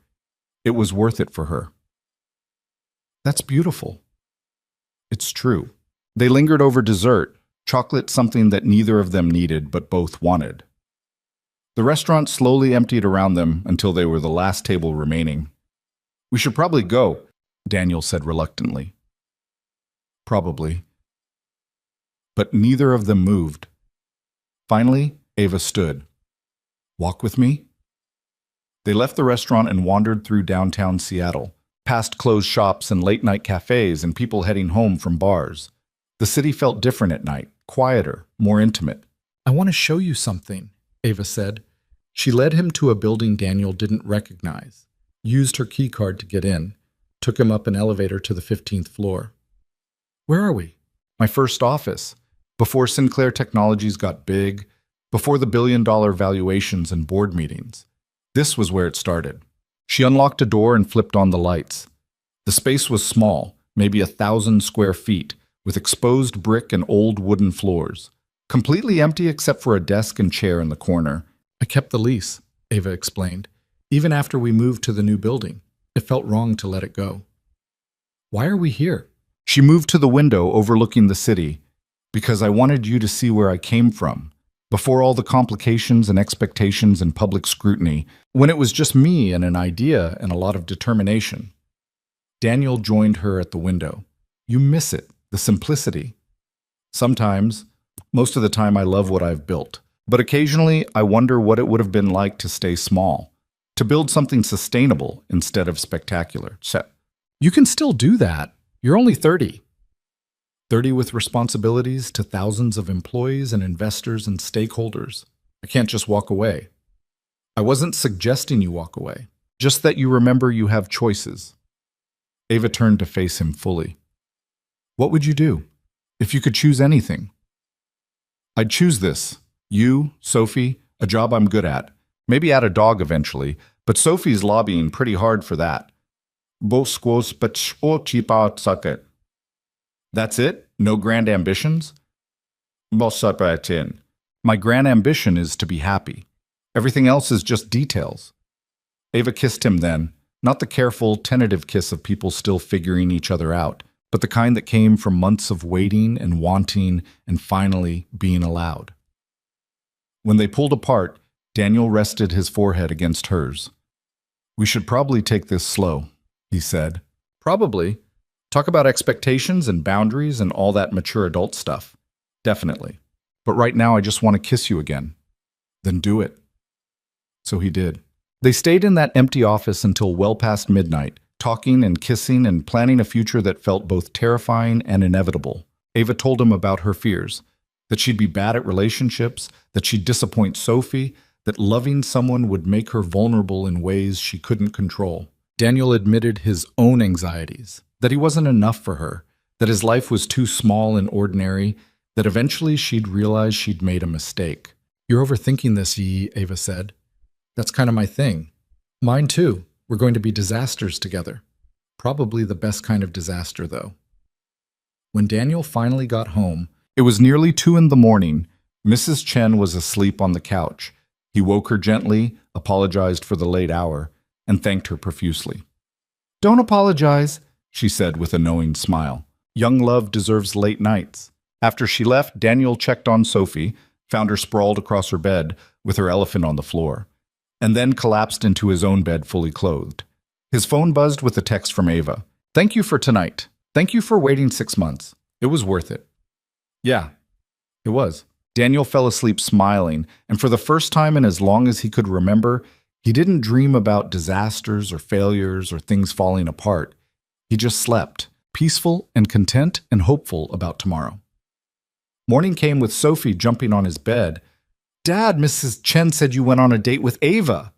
it was worth it for her. That's beautiful. It's true. They lingered over dessert, chocolate, something that neither of them needed but both wanted. The restaurant slowly emptied around them until they were the last table remaining. We should probably go, Daniel said reluctantly. Probably. But neither of them moved. Finally, Ava stood. Walk with me? They left the restaurant and wandered through downtown Seattle, past closed shops and late-night cafes and people heading home from bars. The city felt different at night, quieter, more intimate. I want to show you something, Ava said. She led him to a building Daniel didn't recognize, used her key card to get in, took him up an elevator to the 15th floor. Where are we? My first office. Before Sinclair Technologies got big, before the billion-dollar valuations and board meetings. This was where it started. She unlocked a door and flipped on the lights. The space was small, maybe 1,000 square feet, with exposed brick and old wooden floors. Completely empty except for a desk and chair in the corner. I kept the lease, Ava explained. Even after we moved to the new building, it felt wrong to let it go. Why are we here? She moved to the window overlooking the city, because I wanted you to see where I came from, before all the complications and expectations and public scrutiny, when it was just me and an idea and a lot of determination. Daniel joined her at the window. You miss it, the simplicity. Sometimes, most of the time I love what I've built, but occasionally I wonder what it would have been like to stay small, to build something sustainable instead of spectacular. You can still do that. You're only 30. 30 with responsibilities to thousands of employees and investors and stakeholders. I can't just walk away. I wasn't suggesting you walk away, just that you remember you have choices. Ava turned to face him fully. What would you do if you could choose anything? I'd choose this. You, Sophie, a job I'm good at. Maybe add a dog eventually, but Sophie's lobbying pretty hard for that. That's it? No grand ambitions? My grand ambition is to be happy. Everything else is just details. Ava kissed him then, not the careful, tentative kiss of people still figuring each other out, but the kind that came from months of waiting and wanting and finally being allowed. When they pulled apart, Daniel rested his forehead against hers. We should probably take this slow, he said. Probably. Talk about expectations and boundaries and all that mature adult stuff. Definitely. But right now I just want to kiss you again. Then do it. So he did. They stayed in that empty office until well past midnight, talking and kissing and planning a future that felt both terrifying and inevitable. Ava told him about her fears, that she'd be bad at relationships, that she'd disappoint Sophie, that loving someone would make her vulnerable in ways she couldn't control. Daniel admitted his own anxieties, that he wasn't enough for her, that his life was too small and ordinary, that eventually she'd realize she'd made a mistake. You're overthinking this, Ava said. That's kind of my thing. Mine too. We're going to be disasters together. Probably the best kind of disaster, though. When Daniel finally got home, it was nearly 2 a.m. Mrs. Chen was asleep on the couch. He woke her gently, apologized for the late hour, and thanked her profusely. Don't apologize, she said with a knowing smile. Young love deserves late nights. After she left, Daniel checked on Sophie, found her sprawled across her bed with her elephant on the floor, and then collapsed into his own bed fully clothed. His phone buzzed with a text from Ava. Thank you for tonight. Thank you for waiting 6 months. It was worth it. Yeah, it was. Daniel fell asleep smiling, and for the first time in as long as he could remember, He didn't dream about disasters or failures or things falling apart. He just slept, peaceful and content and hopeful about tomorrow. Morning came with Sophie jumping on his bed. "Dad, Mrs. Chen said you went on a date with Ava."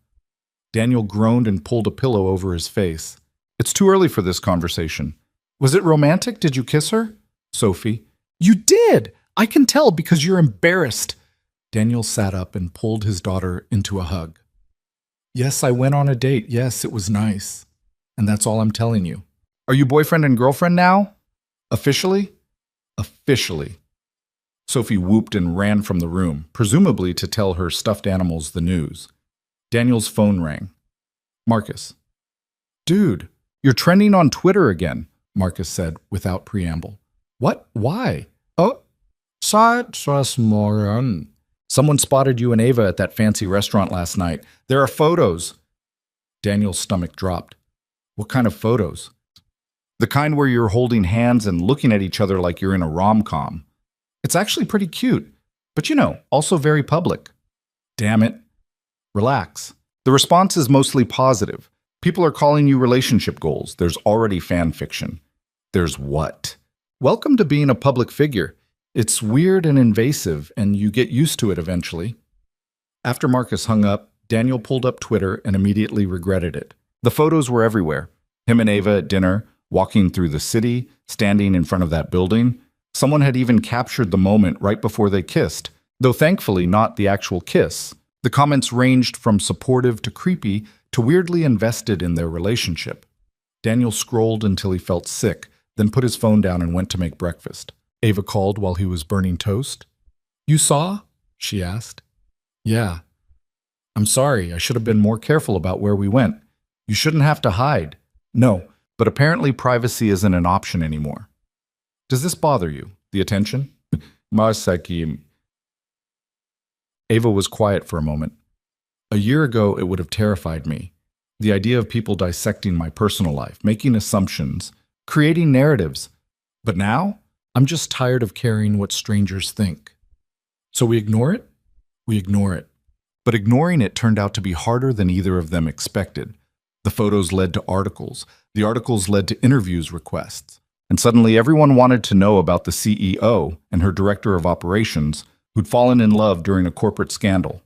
Daniel groaned and pulled a pillow over his face. "It's too early for this conversation." "Was it romantic? Did you kiss her?" Sophie. "You did! I can tell because you're embarrassed." Daniel sat up and pulled his daughter into a hug. "Yes, I went on a date. Yes, it was nice. And that's all I'm telling you." "Are you boyfriend and girlfriend now?" "Officially?" "Officially." Sophie whooped and ran from the room, presumably to tell her stuffed animals the news. Daniel's phone rang. "Marcus." "Dude, you're trending on Twitter again," Marcus said without preamble. "What? Why?" "Oh, saw it this morning. Someone spotted you and Ava at that fancy restaurant last night. There are photos." Daniel's stomach dropped. "What kind of photos?" "The kind where you're holding hands and looking at each other like you're in a rom-com. It's actually pretty cute, but also very public." "Damn it." "Relax. The response is mostly positive. People are calling you relationship goals. There's already fan fiction." "There's what?" "Welcome to being a public figure. It's weird and invasive, and you get used to it eventually." After Marcus hung up, Daniel pulled up Twitter and immediately regretted it. The photos were everywhere. Him and Ava at dinner, walking through the city, standing in front of that building. Someone had even captured the moment right before they kissed, though thankfully not the actual kiss. The comments ranged from supportive to creepy to weirdly invested in their relationship. Daniel scrolled until he felt sick, then put his phone down and went to make breakfast. Ava called while he was burning toast. "You saw?" she asked. "Yeah. I'm sorry, I should have been more careful about where we went. You shouldn't have to hide." "No, but apparently privacy isn't an option anymore." "Does this bother you? The attention?" "Masakim." Ava was quiet for a moment. "A year ago, it would have terrified me. The idea of people dissecting my personal life, making assumptions, creating narratives. But now, I'm just tired of caring what strangers think." "So we ignore it?" "We ignore it." But ignoring it turned out to be harder than either of them expected. The photos led to articles. The articles led to interviews requests. And suddenly everyone wanted to know about the CEO and her director of operations who'd fallen in love during a corporate scandal.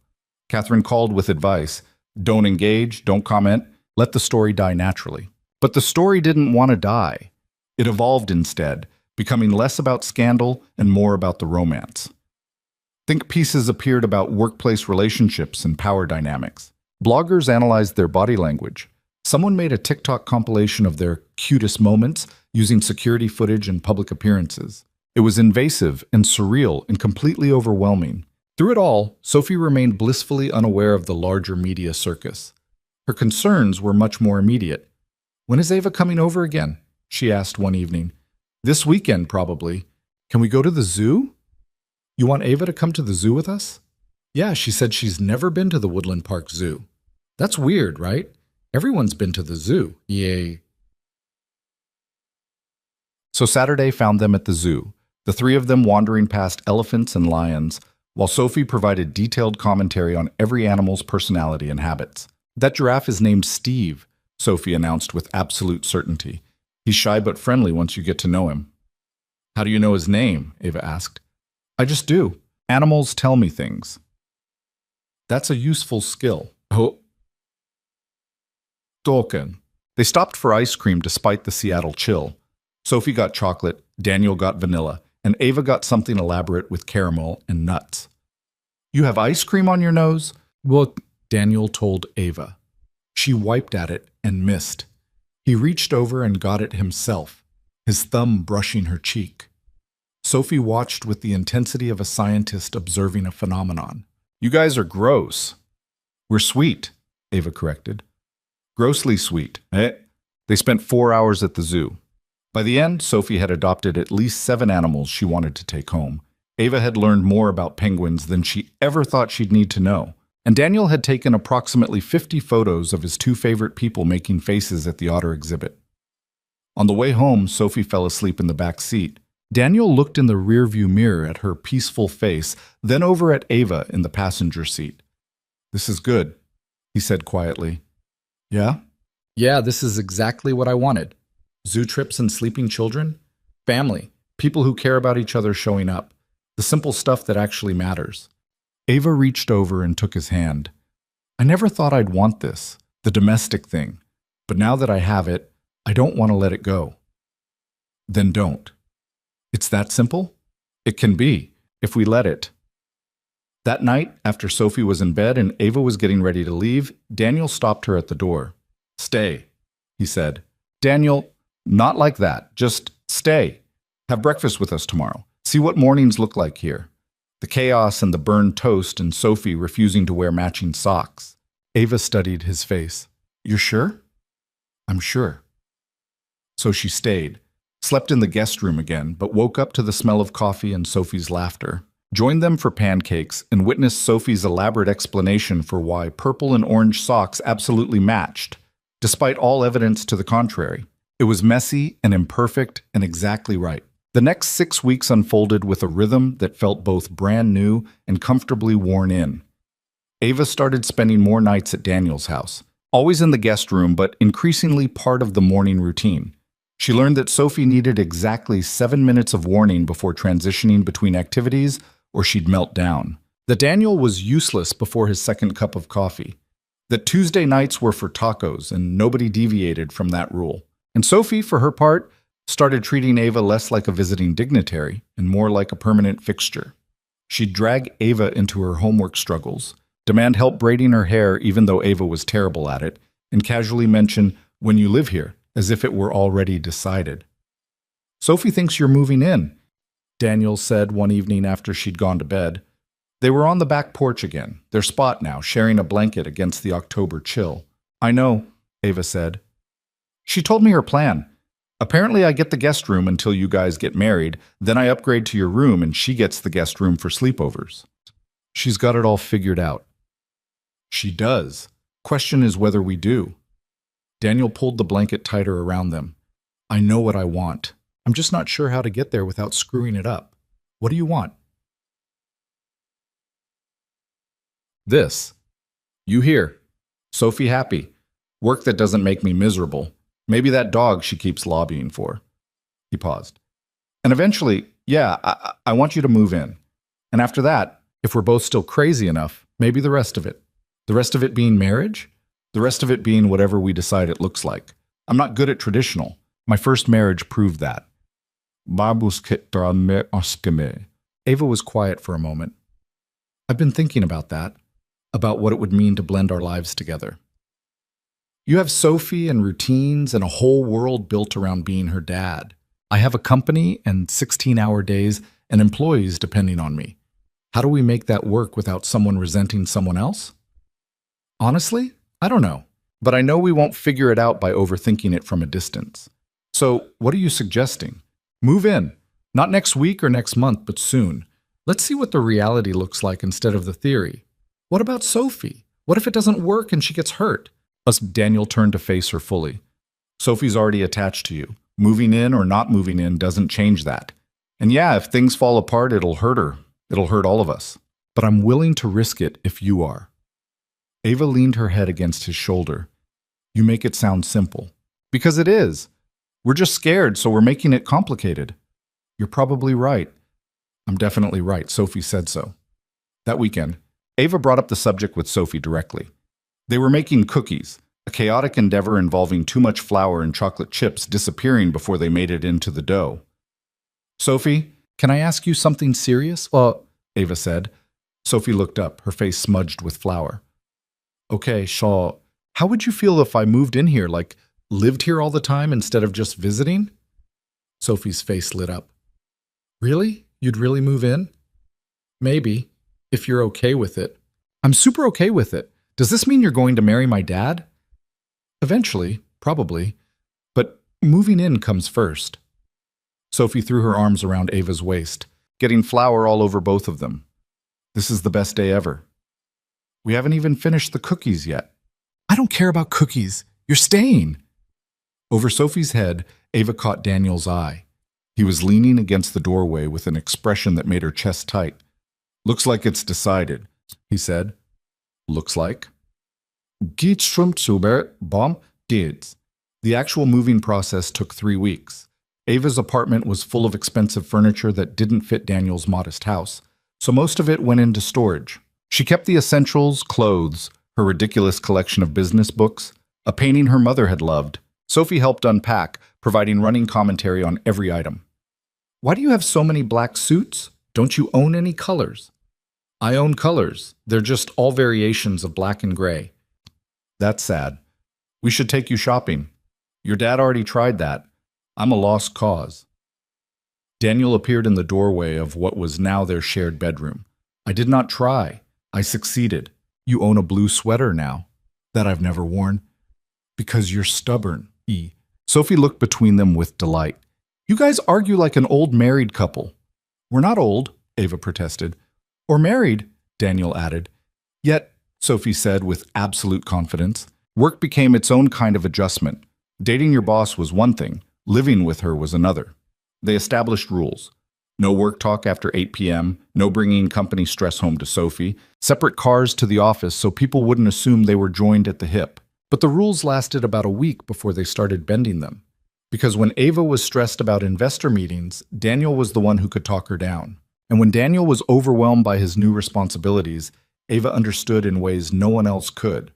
Catherine called with advice. Don't engage, don't comment, let the story die naturally. But the story didn't want to die. It evolved instead, becoming less about scandal and more about the romance. Think pieces appeared about workplace relationships and power dynamics. Bloggers analyzed their body language. Someone made a TikTok compilation of their cutest moments using security footage and public appearances. It was invasive and surreal and completely overwhelming. Through it all, Sophie remained blissfully unaware of the larger media circus. Her concerns were much more immediate. "When is Ava coming over again?" she asked one evening. "This weekend, probably. Can we go to the zoo?" "You want Ava to come to the zoo with us?" "Yeah, she said she's never been to the Woodland Park Zoo." "That's weird, right? Everyone's been to the zoo." "Yay." So Saturday found them at the zoo, the three of them wandering past elephants and lions, while Sophie provided detailed commentary on every animal's personality and habits. "That giraffe is named Steve," Sophie announced with absolute certainty. "He's shy but friendly once you get to know him." "How do you know his name?" Ava asked. "I just do. Animals tell me things." "That's a useful skill." "Oh. Token." They stopped for ice cream despite the Seattle chill. Sophie got chocolate, Daniel got vanilla, and Ava got something elaborate with caramel and nuts. "You have ice cream on your nose?" "Well," Daniel told Ava. She wiped at it and missed. He reached over and got it himself, his thumb brushing her cheek. Sophie watched with the intensity of a scientist observing a phenomenon. "You guys are gross." "We're sweet," Ava corrected. "Grossly sweet, eh?" They spent 4 hours at the zoo. By the end, Sophie had adopted at least 7 animals she wanted to take home. Ava had learned more about penguins than she ever thought she'd need to know. And Daniel had taken approximately 50 photos of his 2 favorite people making faces at the otter exhibit. On the way home, Sophie fell asleep in the back seat. Daniel looked in the rearview mirror at her peaceful face, then over at Ava in the passenger seat. "This is good." he said quietly. Yeah? Yeah, this is exactly what I wanted. Zoo trips and sleeping children. Family. People who care about each other showing up. The simple stuff that actually matters. Ava reached over and took his hand. I never thought I'd want this, the domestic thing. But now that I have it, I don't want to let it go. Then don't. It's that simple? It can be, if we let it. That night, after Sophie was in bed and Ava was getting ready to leave, Daniel stopped her at the door. Stay, he said. Daniel, not like that. Just stay. Have breakfast with us tomorrow. See what mornings look like here. The chaos and the burned toast and Sophie refusing to wear matching socks. Ava studied his face. You're sure? I'm sure. So she stayed, slept in the guest room again, but woke up to the smell of coffee and Sophie's laughter. Joined them for pancakes and witnessed Sophie's elaborate explanation for why purple and orange socks absolutely matched, despite all evidence to the contrary. It was messy and imperfect and exactly right. The next 6 weeks unfolded with a rhythm that felt both brand new and comfortably worn in. Ava started spending more nights at Daniel's house, always in the guest room, but increasingly part of the morning routine. She learned that Sophie needed exactly 7 minutes of warning before transitioning between activities, or she'd melt down. That Daniel was useless before his second cup of coffee. That Tuesday nights were for tacos, and nobody deviated from that rule. And Sophie, for her part, started treating Ava less like a visiting dignitary and more like a permanent fixture. She'd drag Ava into her homework struggles, demand help braiding her hair even though Ava was terrible at it, and casually mention, when you live here, as if it were already decided. Sophie thinks you're moving in, Daniel said one evening after she'd gone to bed. They were on the back porch again, their spot now, sharing a blanket against the October chill. I know, Ava said. She told me her plan. Apparently I get the guest room until you guys get married, then I upgrade to your room and she gets the guest room for sleepovers. She's got it all figured out. She does. Question is whether we do. Daniel pulled the blanket tighter around them. I know what I want. I'm just not sure how to get there without screwing it up. What do you want? This. You here. Sophie happy. Work that doesn't make me miserable. Maybe that dog she keeps lobbying for. He paused. And eventually, yeah, I want you to move in. And after that, if we're both still crazy enough, maybe the rest of it. The rest of it being marriage? The rest of it being whatever we decide it looks like. I'm not good at traditional. My first marriage proved that. Ava was quiet for a moment. I've been thinking about that, about what it would mean to blend our lives together. You have Sophie and routines and a whole world built around being her dad. I have a company and 16-hour days and employees depending on me. How do we make that work without someone resenting someone else? Honestly, I don't know. But I know we won't figure it out by overthinking it from a distance. So, what are you suggesting? Move in. Not next week or next month, but soon. Let's see what the reality looks like instead of the theory. What about Sophie? What if it doesn't work and she gets hurt? Daniel turned to face her fully. Sophie's already attached to you. Moving in or not moving in doesn't change that. And yeah, if things fall apart, it'll hurt her. It'll hurt all of us. But I'm willing to risk it if you are. Ava leaned her head against his shoulder. You make it sound simple. Because it is. We're just scared, so we're making it complicated. You're probably right. I'm definitely right. Sophie said so. That weekend, Ava brought up the subject with Sophie directly. They were making cookies, a chaotic endeavor involving too much flour and chocolate chips disappearing before they made it into the dough. Sophie, can I ask you something serious? Well, Ava said. Sophie looked up, her face smudged with flour. Okay, Shaw, how would you feel if I moved in here, like lived here all the time instead of just visiting? Sophie's face lit up. Really? You'd really move in? Maybe, if you're okay with it. I'm super okay with it. Does this mean you're going to marry my dad? Eventually, probably. But moving in comes first. Sophie threw her arms around Ava's waist, getting flour all over both of them. This is the best day ever. We haven't even finished the cookies yet. I don't care about cookies. You're staying. Over Sophie's head, Ava caught Daniel's eye. He was leaning against the doorway with an expression that made her chest tight. Looks like it's decided, he said. Looks like? Geht's schon super, bomb, dids. The actual moving process took 3 weeks. Ava's apartment was full of expensive furniture that didn't fit Daniel's modest house, so most of it went into storage. She kept the essentials, clothes, her ridiculous collection of business books, a painting her mother had loved. Sophie helped unpack, providing running commentary on every item. Why do you have so many black suits? Don't you own any colors? I own colors. They're just all variations of black and gray. That's sad. We should take you shopping. Your dad already tried that. I'm a lost cause. Daniel appeared in the doorway of what was now their shared bedroom. I did not try. I succeeded. You own a blue sweater now. That I've never worn. Because you're stubborn, E. Sophie looked between them with delight. You guys argue like an old married couple. We're not old, Ava protested. Or married, Daniel added. Yet, Sophie said with absolute confidence, work became its own kind of adjustment. Dating your boss was one thing. Living with her was another. They established rules. No work talk after 8 p.m., no bringing company stress home to Sophie, separate cars to the office so people wouldn't assume they were joined at the hip. But the rules lasted about a week before they started bending them. Because when Ava was stressed about investor meetings, Daniel was the one who could talk her down. And when Daniel was overwhelmed by his new responsibilities, Ava understood in ways no one else could.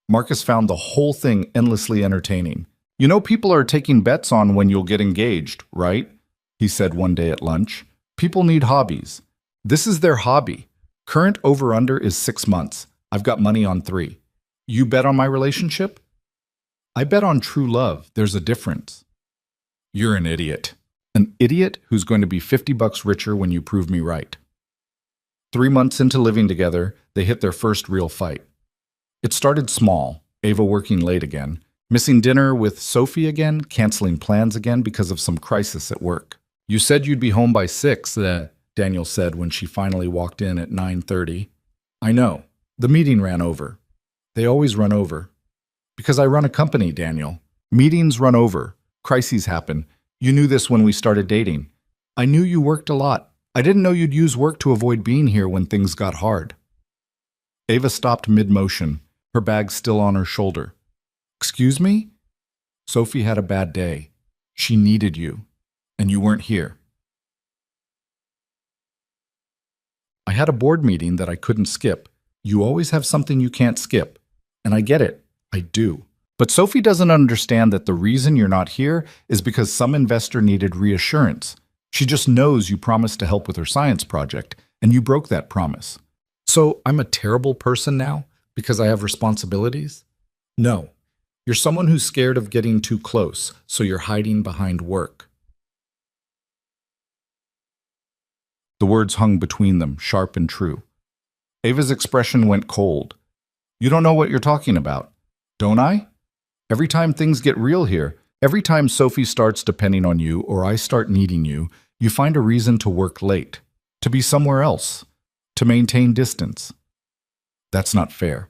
Marcus found the whole thing endlessly entertaining. You know people are taking bets on when you'll get engaged, right? He said one day at lunch. People need hobbies. This is their hobby. Current over-under is 6 months. I've got money on 3. You bet on my relationship? I bet on true love. There's a difference. You're an idiot. An idiot who's going to be $50 richer when you prove me right. 3 months into living together, they hit their first real fight. It started small, Ava working late again, missing dinner with Sophie again, canceling plans again because of some crisis at work. You said you'd be home by 6, Daniel said when she finally walked in at 9:30. I know. The meeting ran over. They always run over. Because I run a company, Daniel. Meetings run over. Crises happen. You knew this when we started dating. I knew you worked a lot. I didn't know you'd use work to avoid being here when things got hard. Ava stopped mid-motion, her bag still on her shoulder. Excuse me? Sophie had a bad day. She needed you, and you weren't here. I had a board meeting that I couldn't skip. You always have something you can't skip. And I get it. I do. But Sophie doesn't understand that the reason you're not here is because some investor needed reassurance. She just knows you promised to help with her science project, and you broke that promise. So I'm a terrible person now because I have responsibilities? No. You're someone who's scared of getting too close, so you're hiding behind work. The words hung between them, sharp and true. Ava's expression went cold. You don't know what you're talking about. Don't I? Every time things get real here, every time Sophie starts depending on you or I start needing you, you find a reason to work late, to be somewhere else, to maintain distance. That's not fair.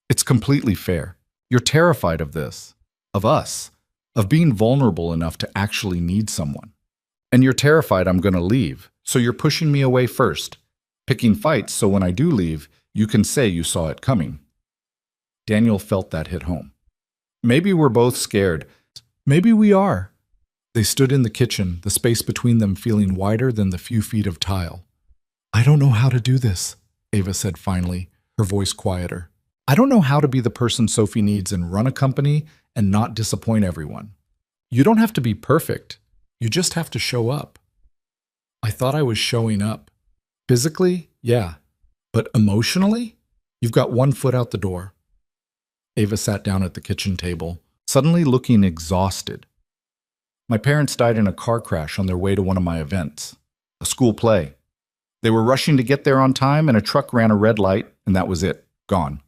It's completely fair. You're terrified of this, of us, of being vulnerable enough to actually need someone. And you're terrified I'm going to leave, so you're pushing me away first, picking fights so when I do leave, you can say you saw it coming. Daniel felt that hit home. Maybe we're both scared. Maybe we are. They stood in the kitchen, the space between them feeling wider than the few feet of tile. I don't know how to do this, Ava said finally, her voice quieter. I don't know how to be the person Sophie needs and run a company and not disappoint everyone. You don't have to be perfect. You just have to show up. I thought I was showing up. Physically, yeah. But emotionally? You've got one foot out the door. Ava sat down at the kitchen table, suddenly looking exhausted. My parents died in a car crash on their way to one of my events, a school play. They were rushing to get there on time and a truck ran a red light and that was it, gone.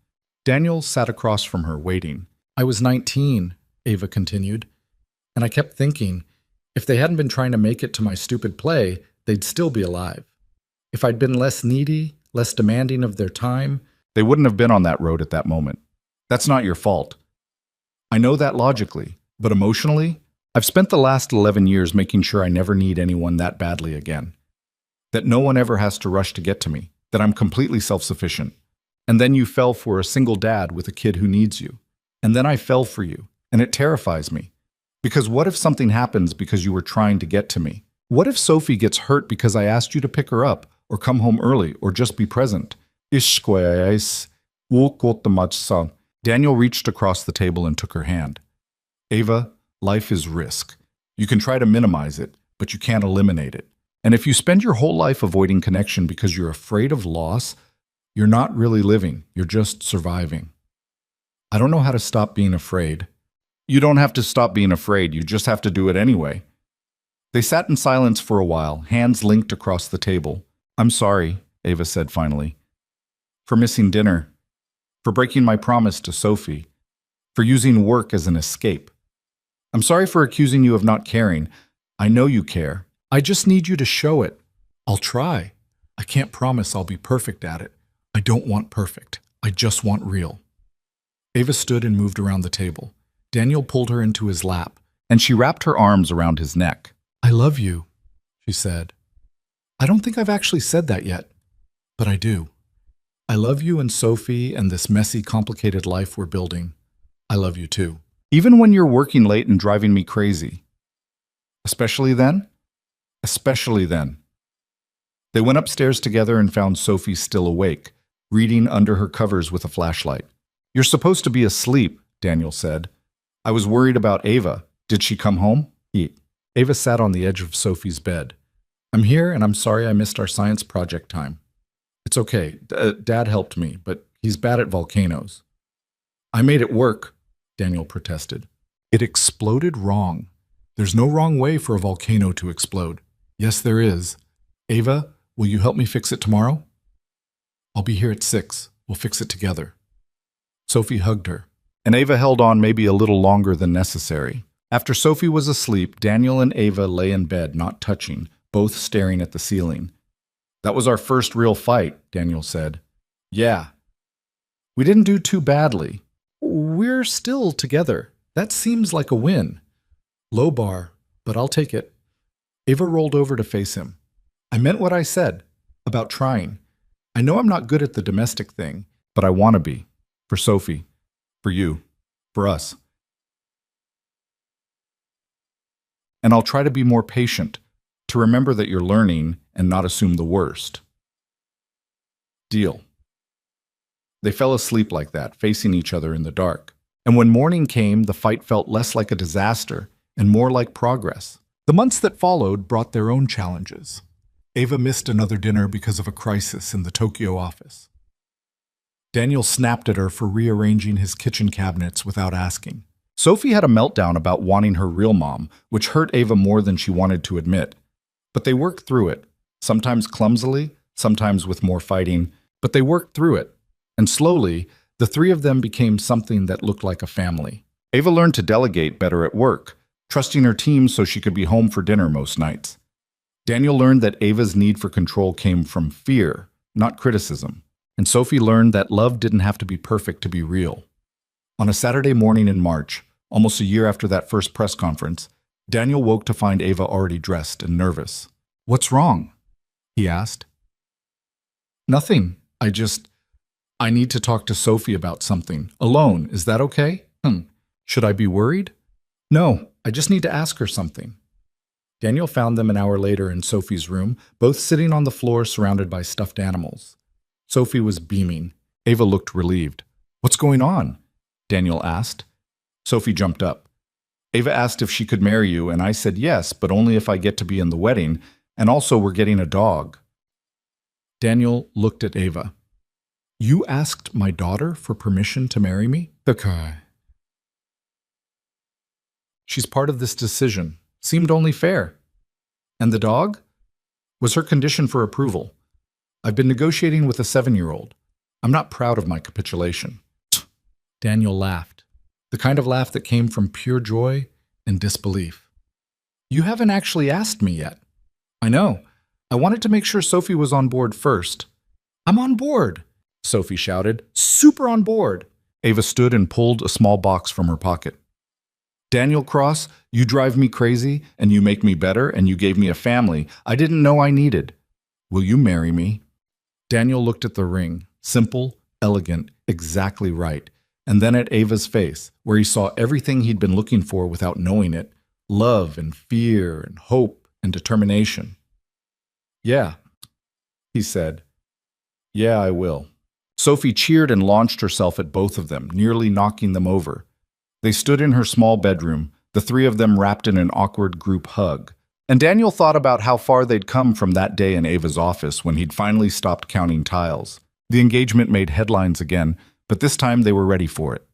Daniel sat across from her, waiting. I was 19, Ava continued, and I kept thinking, if they hadn't been trying to make it to my stupid play, they'd still be alive. If I'd been less needy, less demanding of their time, they wouldn't have been on that road at that moment. That's not your fault. I know that logically, but emotionally, I've spent the last 11 years making sure I never need anyone that badly again. That no one ever has to rush to get to me, that I'm completely self-sufficient. And then you fell for a single dad with a kid who needs you. And then I fell for you, and it terrifies me. Because what if something happens because you were trying to get to me? What if Sophie gets hurt because I asked you to pick her up, or come home early, or just be present? Daniel reached across the table and took her hand. Ava, life is risk. You can try to minimize it, but you can't eliminate it. And if you spend your whole life avoiding connection because you're afraid of loss, you're not really living, you're just surviving. I don't know how to stop being afraid. You don't have to stop being afraid, you just have to do it anyway. They sat in silence for a while, hands linked across the table. I'm sorry, Ava said finally, for missing dinner, for breaking my promise to Sophie, for using work as an escape. I'm sorry for accusing you of not caring. I know you care. I just need you to show it. I'll try. I can't promise I'll be perfect at it. I don't want perfect. I just want real. Ava stood and moved around the table. Daniel pulled her into his lap, and she wrapped her arms around his neck. I love you, she said. I don't think I've actually said that yet, but I do. I love you and Sophie and this messy, complicated life we're building. I love you too. Even when you're working late and driving me crazy. Especially then? Especially then. They went upstairs together and found Sophie still awake, reading under her covers with a flashlight. You're supposed to be asleep, Daniel said. I was worried about Ava. Did she come home? Ava sat on the edge of Sophie's bed. I'm here and I'm sorry I missed our science project time. It's okay. Dad helped me, but he's bad at volcanoes. I made it work, Daniel protested. It exploded wrong. There's no wrong way for a volcano to explode. Yes, there is. Ava, will you help me fix it tomorrow? I'll be here at 6. We'll fix it together. Sophie hugged her, and Ava held on maybe a little longer than necessary. After Sophie was asleep, Daniel and Ava lay in bed, not touching, both staring at the ceiling. That was our first real fight, Daniel said. Yeah. We didn't do too badly. We're still together. That seems like a win. Low bar, but I'll take it. Ava rolled over to face him. I meant what I said about trying. I know I'm not good at the domestic thing, but I want to be. For Sophie. For you. For us. And I'll try to be more patient, to remember that you're learning and not assume the worst. Deal. They fell asleep like that, facing each other in the dark. And when morning came, the fight felt less like a disaster and more like progress. The months that followed brought their own challenges. Ava missed another dinner because of a crisis in the Tokyo office. Daniel snapped at her for rearranging his kitchen cabinets without asking. Sophie had a meltdown about wanting her real mom, which hurt Ava more than she wanted to admit. But they worked through it, sometimes clumsily, sometimes with more fighting, but they worked through it. And slowly, the three of them became something that looked like a family. Ava learned to delegate better at work, trusting her team so she could be home for dinner most nights. Daniel learned that Ava's need for control came from fear, not criticism. And Sophie learned that love didn't have to be perfect to be real. On a Saturday morning in March, almost a year after that first press conference, Daniel woke to find Ava already dressed and nervous. What's wrong? He asked. Nothing. I need to talk to Sophie about something. Alone. Is that okay? Should I be worried? No, I just need to ask her something. Daniel found them an hour later in Sophie's room, both sitting on the floor surrounded by stuffed animals. Sophie was beaming. Ava looked relieved. What's going on? Daniel asked. Sophie jumped up. Ava asked if she could marry you, and I said yes, but only if I get to be in the wedding, and also we're getting a dog. Daniel looked at Ava. You asked my daughter for permission to marry me? Okay. She's part of this decision. Seemed only fair. And the dog? Was her condition for approval. I've been negotiating with a 7-year-old. I'm not proud of my capitulation. Daniel laughed. The kind of laugh that came from pure joy and disbelief. You haven't actually asked me yet. I know. I wanted to make sure Sophie was on board first. I'm on board, Sophie shouted. Super on board. Ava stood and pulled a small box from her pocket. Daniel Cross, you drive me crazy, and you make me better, and you gave me a family I didn't know I needed. Will you marry me? Daniel looked at the ring, simple, elegant, exactly right. And then at Ava's face, where he saw everything he'd been looking for without knowing it, love and fear and hope and determination. "Yeah," he said. "Yeah, I will." Sophie cheered and launched herself at both of them, nearly knocking them over. They stood in her small bedroom, the three of them wrapped in an awkward group hug. And Daniel thought about how far they'd come from that day in Ava's office when he'd finally stopped counting tiles. The engagement made headlines again, but this time they were ready for it.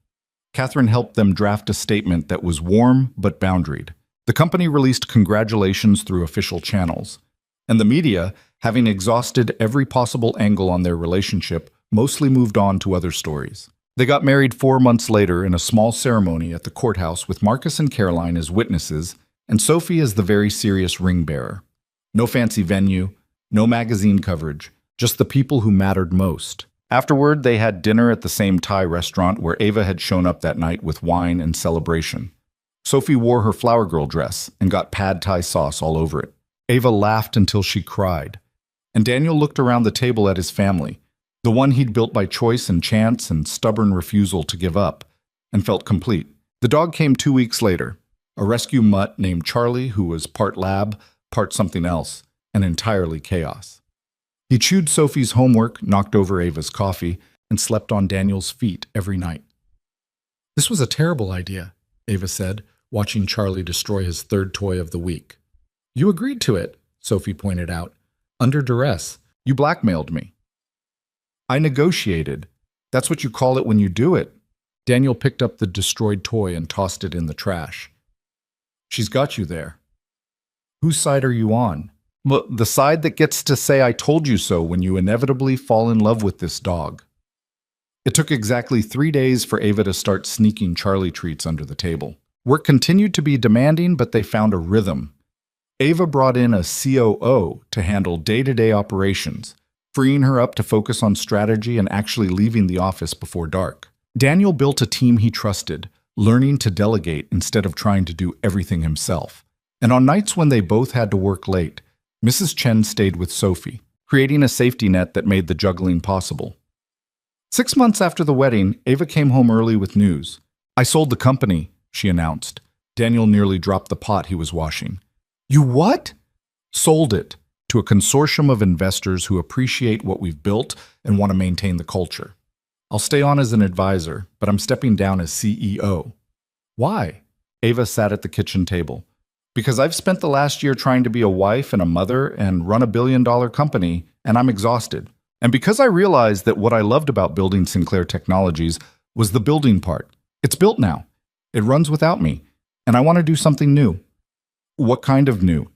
Catherine helped them draft a statement that was warm but boundaried. The company released congratulations through official channels. And the media, having exhausted every possible angle on their relationship, mostly moved on to other stories. They got married 4 months later in a small ceremony at the courthouse with Marcus and Caroline as witnesses and Sophie as the very serious ring bearer. No fancy venue, no magazine coverage, just the people who mattered most. Afterward, they had dinner at the same Thai restaurant where Ava had shown up that night with wine and celebration. Sophie wore her flower girl dress and got pad Thai sauce all over it. Ava laughed until she cried. And Daniel looked around the table at his family, the one he'd built by choice and chance and stubborn refusal to give up, and felt complete. The dog came 2 weeks later, a rescue mutt named Charlie who was part lab, part something else, and entirely chaos. He chewed Sophie's homework, knocked over Ava's coffee, and slept on Daniel's feet every night. "This was a terrible idea," Ava said, watching Charlie destroy his third toy of the week. "You agreed to it," Sophie pointed out. "Under duress. You blackmailed me." "I negotiated. That's what you call it when you do it." Daniel picked up the destroyed toy and tossed it in the trash. "She's got you there." "Whose side are you on?" "Well, the side that gets to say I told you so when you inevitably fall in love with this dog." It took exactly 3 days for Ava to start sneaking Charlie treats under the table. Work continued to be demanding, but they found a rhythm. Ava brought in a COO to handle day-to-day operations, freeing her up to focus on strategy and actually leaving the office before dark. Daniel built a team he trusted, learning to delegate instead of trying to do everything himself. And on nights when they both had to work late, Mrs. Chen stayed with Sophie, creating a safety net that made the juggling possible. 6 months after the wedding, Ava came home early with news. "I sold the company," she announced. Daniel nearly dropped the pot he was washing. "You what?" "Sold it to a consortium of investors who appreciate what we've built and want to maintain the culture. I'll stay on as an advisor, but I'm stepping down as CEO." "Why?" Ava sat at the kitchen table. "Because I've spent the last year trying to be a wife and a mother and run a billion-dollar company, and I'm exhausted. And because I realized that what I loved about building Sinclair Technologies was the building part. It's built now. It runs without me, and I want to do something new." "What kind of new?"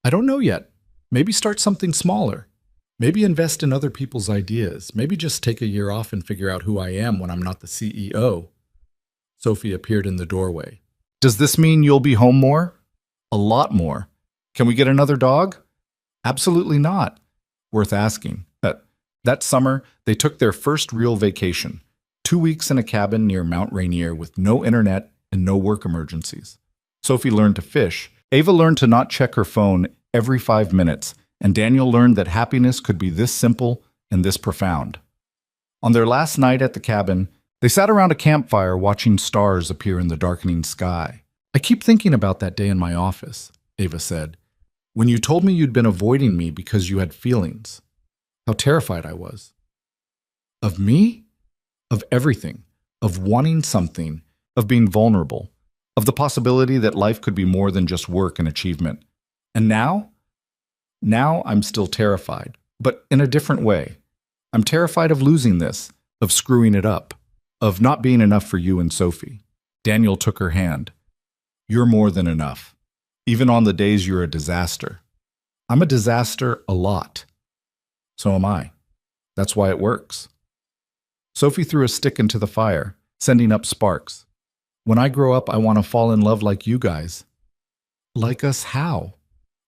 "I don't know yet. Maybe start something smaller. Maybe invest in other people's ideas. Maybe just take a year off and figure out who I am when I'm not the CEO." Sophie appeared in the doorway. "Does this mean you'll be home more?" "A lot more." "Can we get another dog?" "Absolutely not." "Worth asking." That summer, they took their first real vacation, 2 weeks in a cabin near Mount Rainier with no internet and no work emergencies. Sophie learned to fish. Ava learned to not check her phone every 5 minutes, and Daniel learned that happiness could be this simple and this profound. On their last night at the cabin, they sat around a campfire watching stars appear in the darkening sky. "I keep thinking about that day in my office," Ava said, "when you told me you'd been avoiding me because you had feelings. How terrified I was." "Of me?" "Of everything. Of wanting something. Of being vulnerable. Of the possibility that life could be more than just work and achievement. And now? Now I'm still terrified, but in a different way. I'm terrified of losing this, of screwing it up, of not being enough for you and Sophie." Daniel took her hand. "You're more than enough. Even on the days you're a disaster." "I'm a disaster a lot." "So am I. That's why it works." Sophie threw a stick into the fire, sending up sparks. "When I grow up, I want to fall in love like you guys." "Like us how?"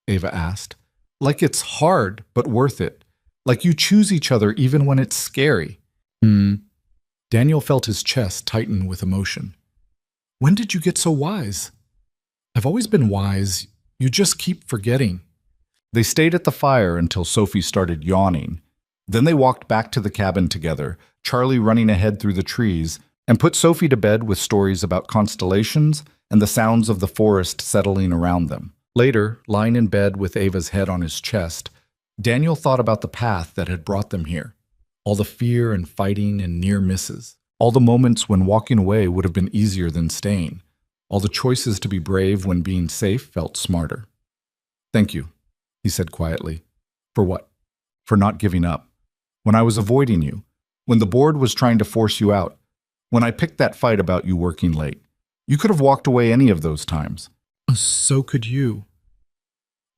Ava asked. "Like it's hard, but worth it. Like you choose each other even when it's scary." Daniel felt his chest tighten with emotion. "When did you get so wise?" "I've always been wise. You just keep forgetting." They stayed at the fire until Sophie started yawning. Then they walked back to the cabin together, Charlie running ahead through the trees, and put Sophie to bed with stories about constellations and the sounds of the forest settling around them. Later, lying in bed with Ava's head on his chest, Daniel thought about the path that had brought them here. All the fear and fighting and near misses. All the moments when walking away would have been easier than staying. All the choices to be brave when being safe felt smarter. "Thank you," he said quietly. "For what?" "For not giving up. When I was avoiding you. When the board was trying to force you out. When I picked that fight about you working late. You could have walked away any of those times." "So could you."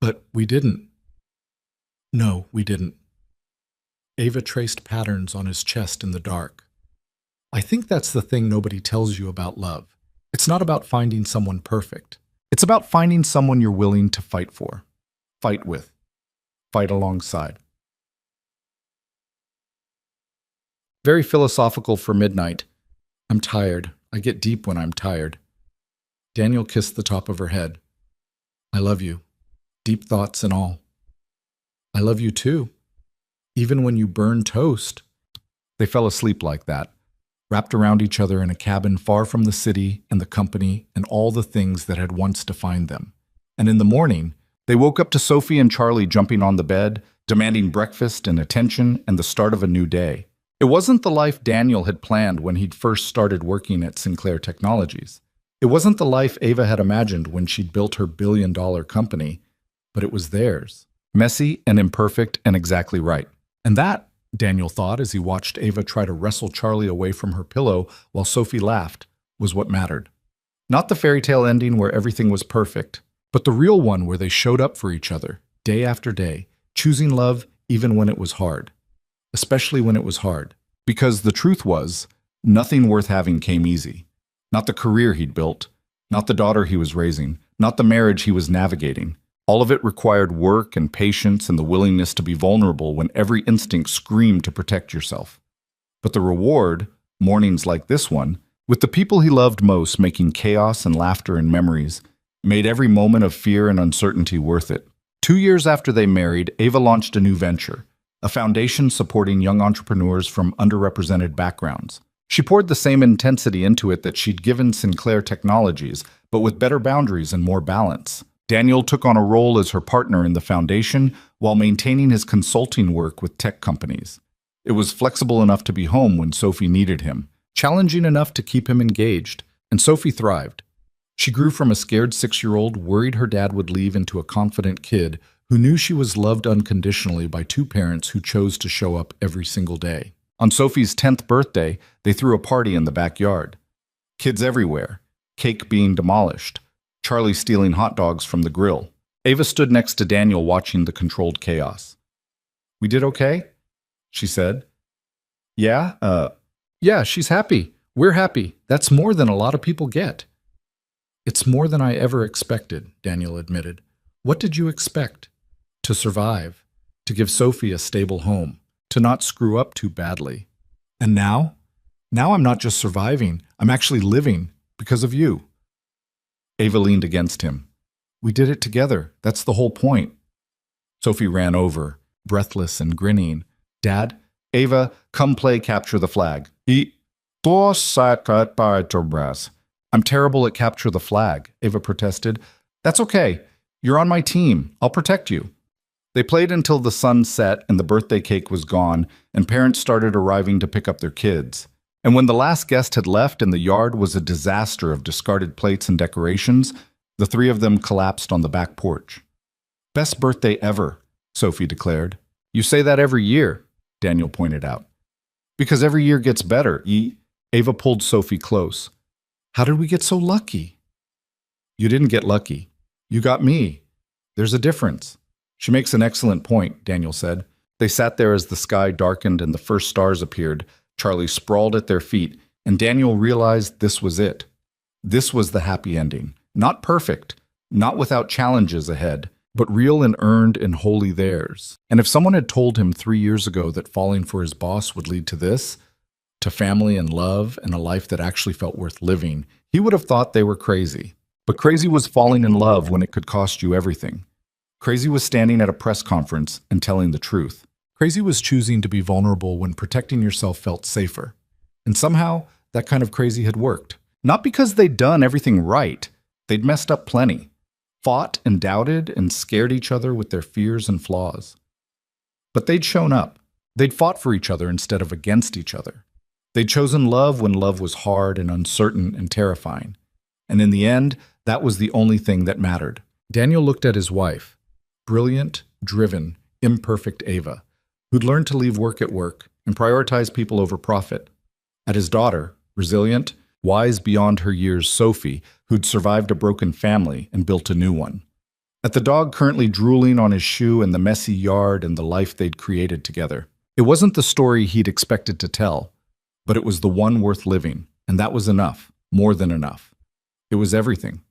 "But we didn't." "No, we didn't." Ava traced patterns on his chest in the dark. "I think that's the thing nobody tells you about love. It's not about finding someone perfect. It's about finding someone you're willing to fight for. Fight with. Fight alongside." Very philosophical for midnight. "I'm tired. I get deep when I'm tired." Daniel kissed the top of her head. "I love you. Deep thoughts and all." "I love you too. Even when you burn toast." They fell asleep like that, wrapped around each other in a cabin far from the city and the company and all the things that had once defined them. And in the morning, they woke up to Sophie and Charlie jumping on the bed, demanding breakfast and attention and the start of a new day. It wasn't the life Daniel had planned when he'd first started working at Sinclair Technologies. It wasn't the life Ava had imagined when she'd built her billion-dollar company, but it was theirs. Messy and imperfect and exactly right. And that, Daniel thought as he watched Ava try to wrestle Charlie away from her pillow while Sophie laughed, was what mattered. Not the fairy tale ending where everything was perfect, but the real one where they showed up for each other, day after day, choosing love even when it was hard. Especially when it was hard. Because the truth was, nothing worth having came easy. Not the career he'd built, not the daughter he was raising, not the marriage he was navigating. All of it required work and patience and the willingness to be vulnerable when every instinct screamed to protect yourself. But the reward, mornings like this one, with the people he loved most making chaos and laughter and memories, made every moment of fear and uncertainty worth it. 2 years after they married, Ava launched a new venture, a foundation supporting young entrepreneurs from underrepresented backgrounds. She poured the same intensity into it that she'd given Sinclair Technologies, but with better boundaries and more balance. Daniel took on a role as her partner in the foundation while maintaining his consulting work with tech companies. It was flexible enough to be home when Sophie needed him, challenging enough to keep him engaged, and Sophie thrived. She grew from a scared 6-year-old worried her dad would leave into a confident kid who knew she was loved unconditionally by 2 parents who chose to show up every single day. On Sophie's 10th birthday, they threw a party in the backyard. Kids everywhere, cake being demolished, Charlie stealing hot dogs from the grill. Ava stood next to Daniel watching the controlled chaos. "We did okay?" she said. Yeah, she's happy. We're happy. That's more than a lot of people get." "It's more than I ever expected," Daniel admitted. "What did you expect?" "To survive, to give Sophie a stable home, to not screw up too badly. And now? Now I'm not just surviving, I'm actually living because of you." Ava leaned against him. "We did it together. That's the whole point." Sophie ran over, breathless and grinning. "Dad, Ava, come play capture the flag." "I'm terrible at capture the flag," Ava protested. "That's okay. You're on my team. I'll protect you." They played until the sun set and the birthday cake was gone, and parents started arriving to pick up their kids. And when the last guest had left and the yard was a disaster of discarded plates and decorations, the 3 of them collapsed on the back porch. "Best birthday ever," Sophie declared. "You say that every year," Daniel pointed out. "Because every year gets better." Ava pulled Sophie close. "How did we get so lucky?" "You didn't get lucky. You got me. There's a difference." "She makes an excellent point," Daniel said. They sat there as the sky darkened and the first stars appeared. Charlie sprawled at their feet, and Daniel realized this was it. This was the happy ending. Not perfect, not without challenges ahead, but real and earned and wholly theirs. And if someone had told him 3 years ago that falling for his boss would lead to this, to family and love and a life that actually felt worth living, he would have thought they were crazy. But crazy was falling in love when it could cost you everything. Crazy was standing at a press conference and telling the truth. Crazy was choosing to be vulnerable when protecting yourself felt safer. And somehow, that kind of crazy had worked. Not because they'd done everything right. They'd messed up plenty. Fought and doubted and scared each other with their fears and flaws. But they'd shown up. They'd fought for each other instead of against each other. They'd chosen love when love was hard and uncertain and terrifying. And in the end, that was the only thing that mattered. Daniel looked at his wife, brilliant, driven, imperfect Ava, who'd learned to leave work at work and prioritize people over profit. At his daughter, resilient, wise beyond her years Sophie, who'd survived a broken family and built a new one. At the dog currently drooling on his shoe and the messy yard and the life they'd created together. It wasn't the story he'd expected to tell, but it was the one worth living, and that was enough, more than enough. It was everything.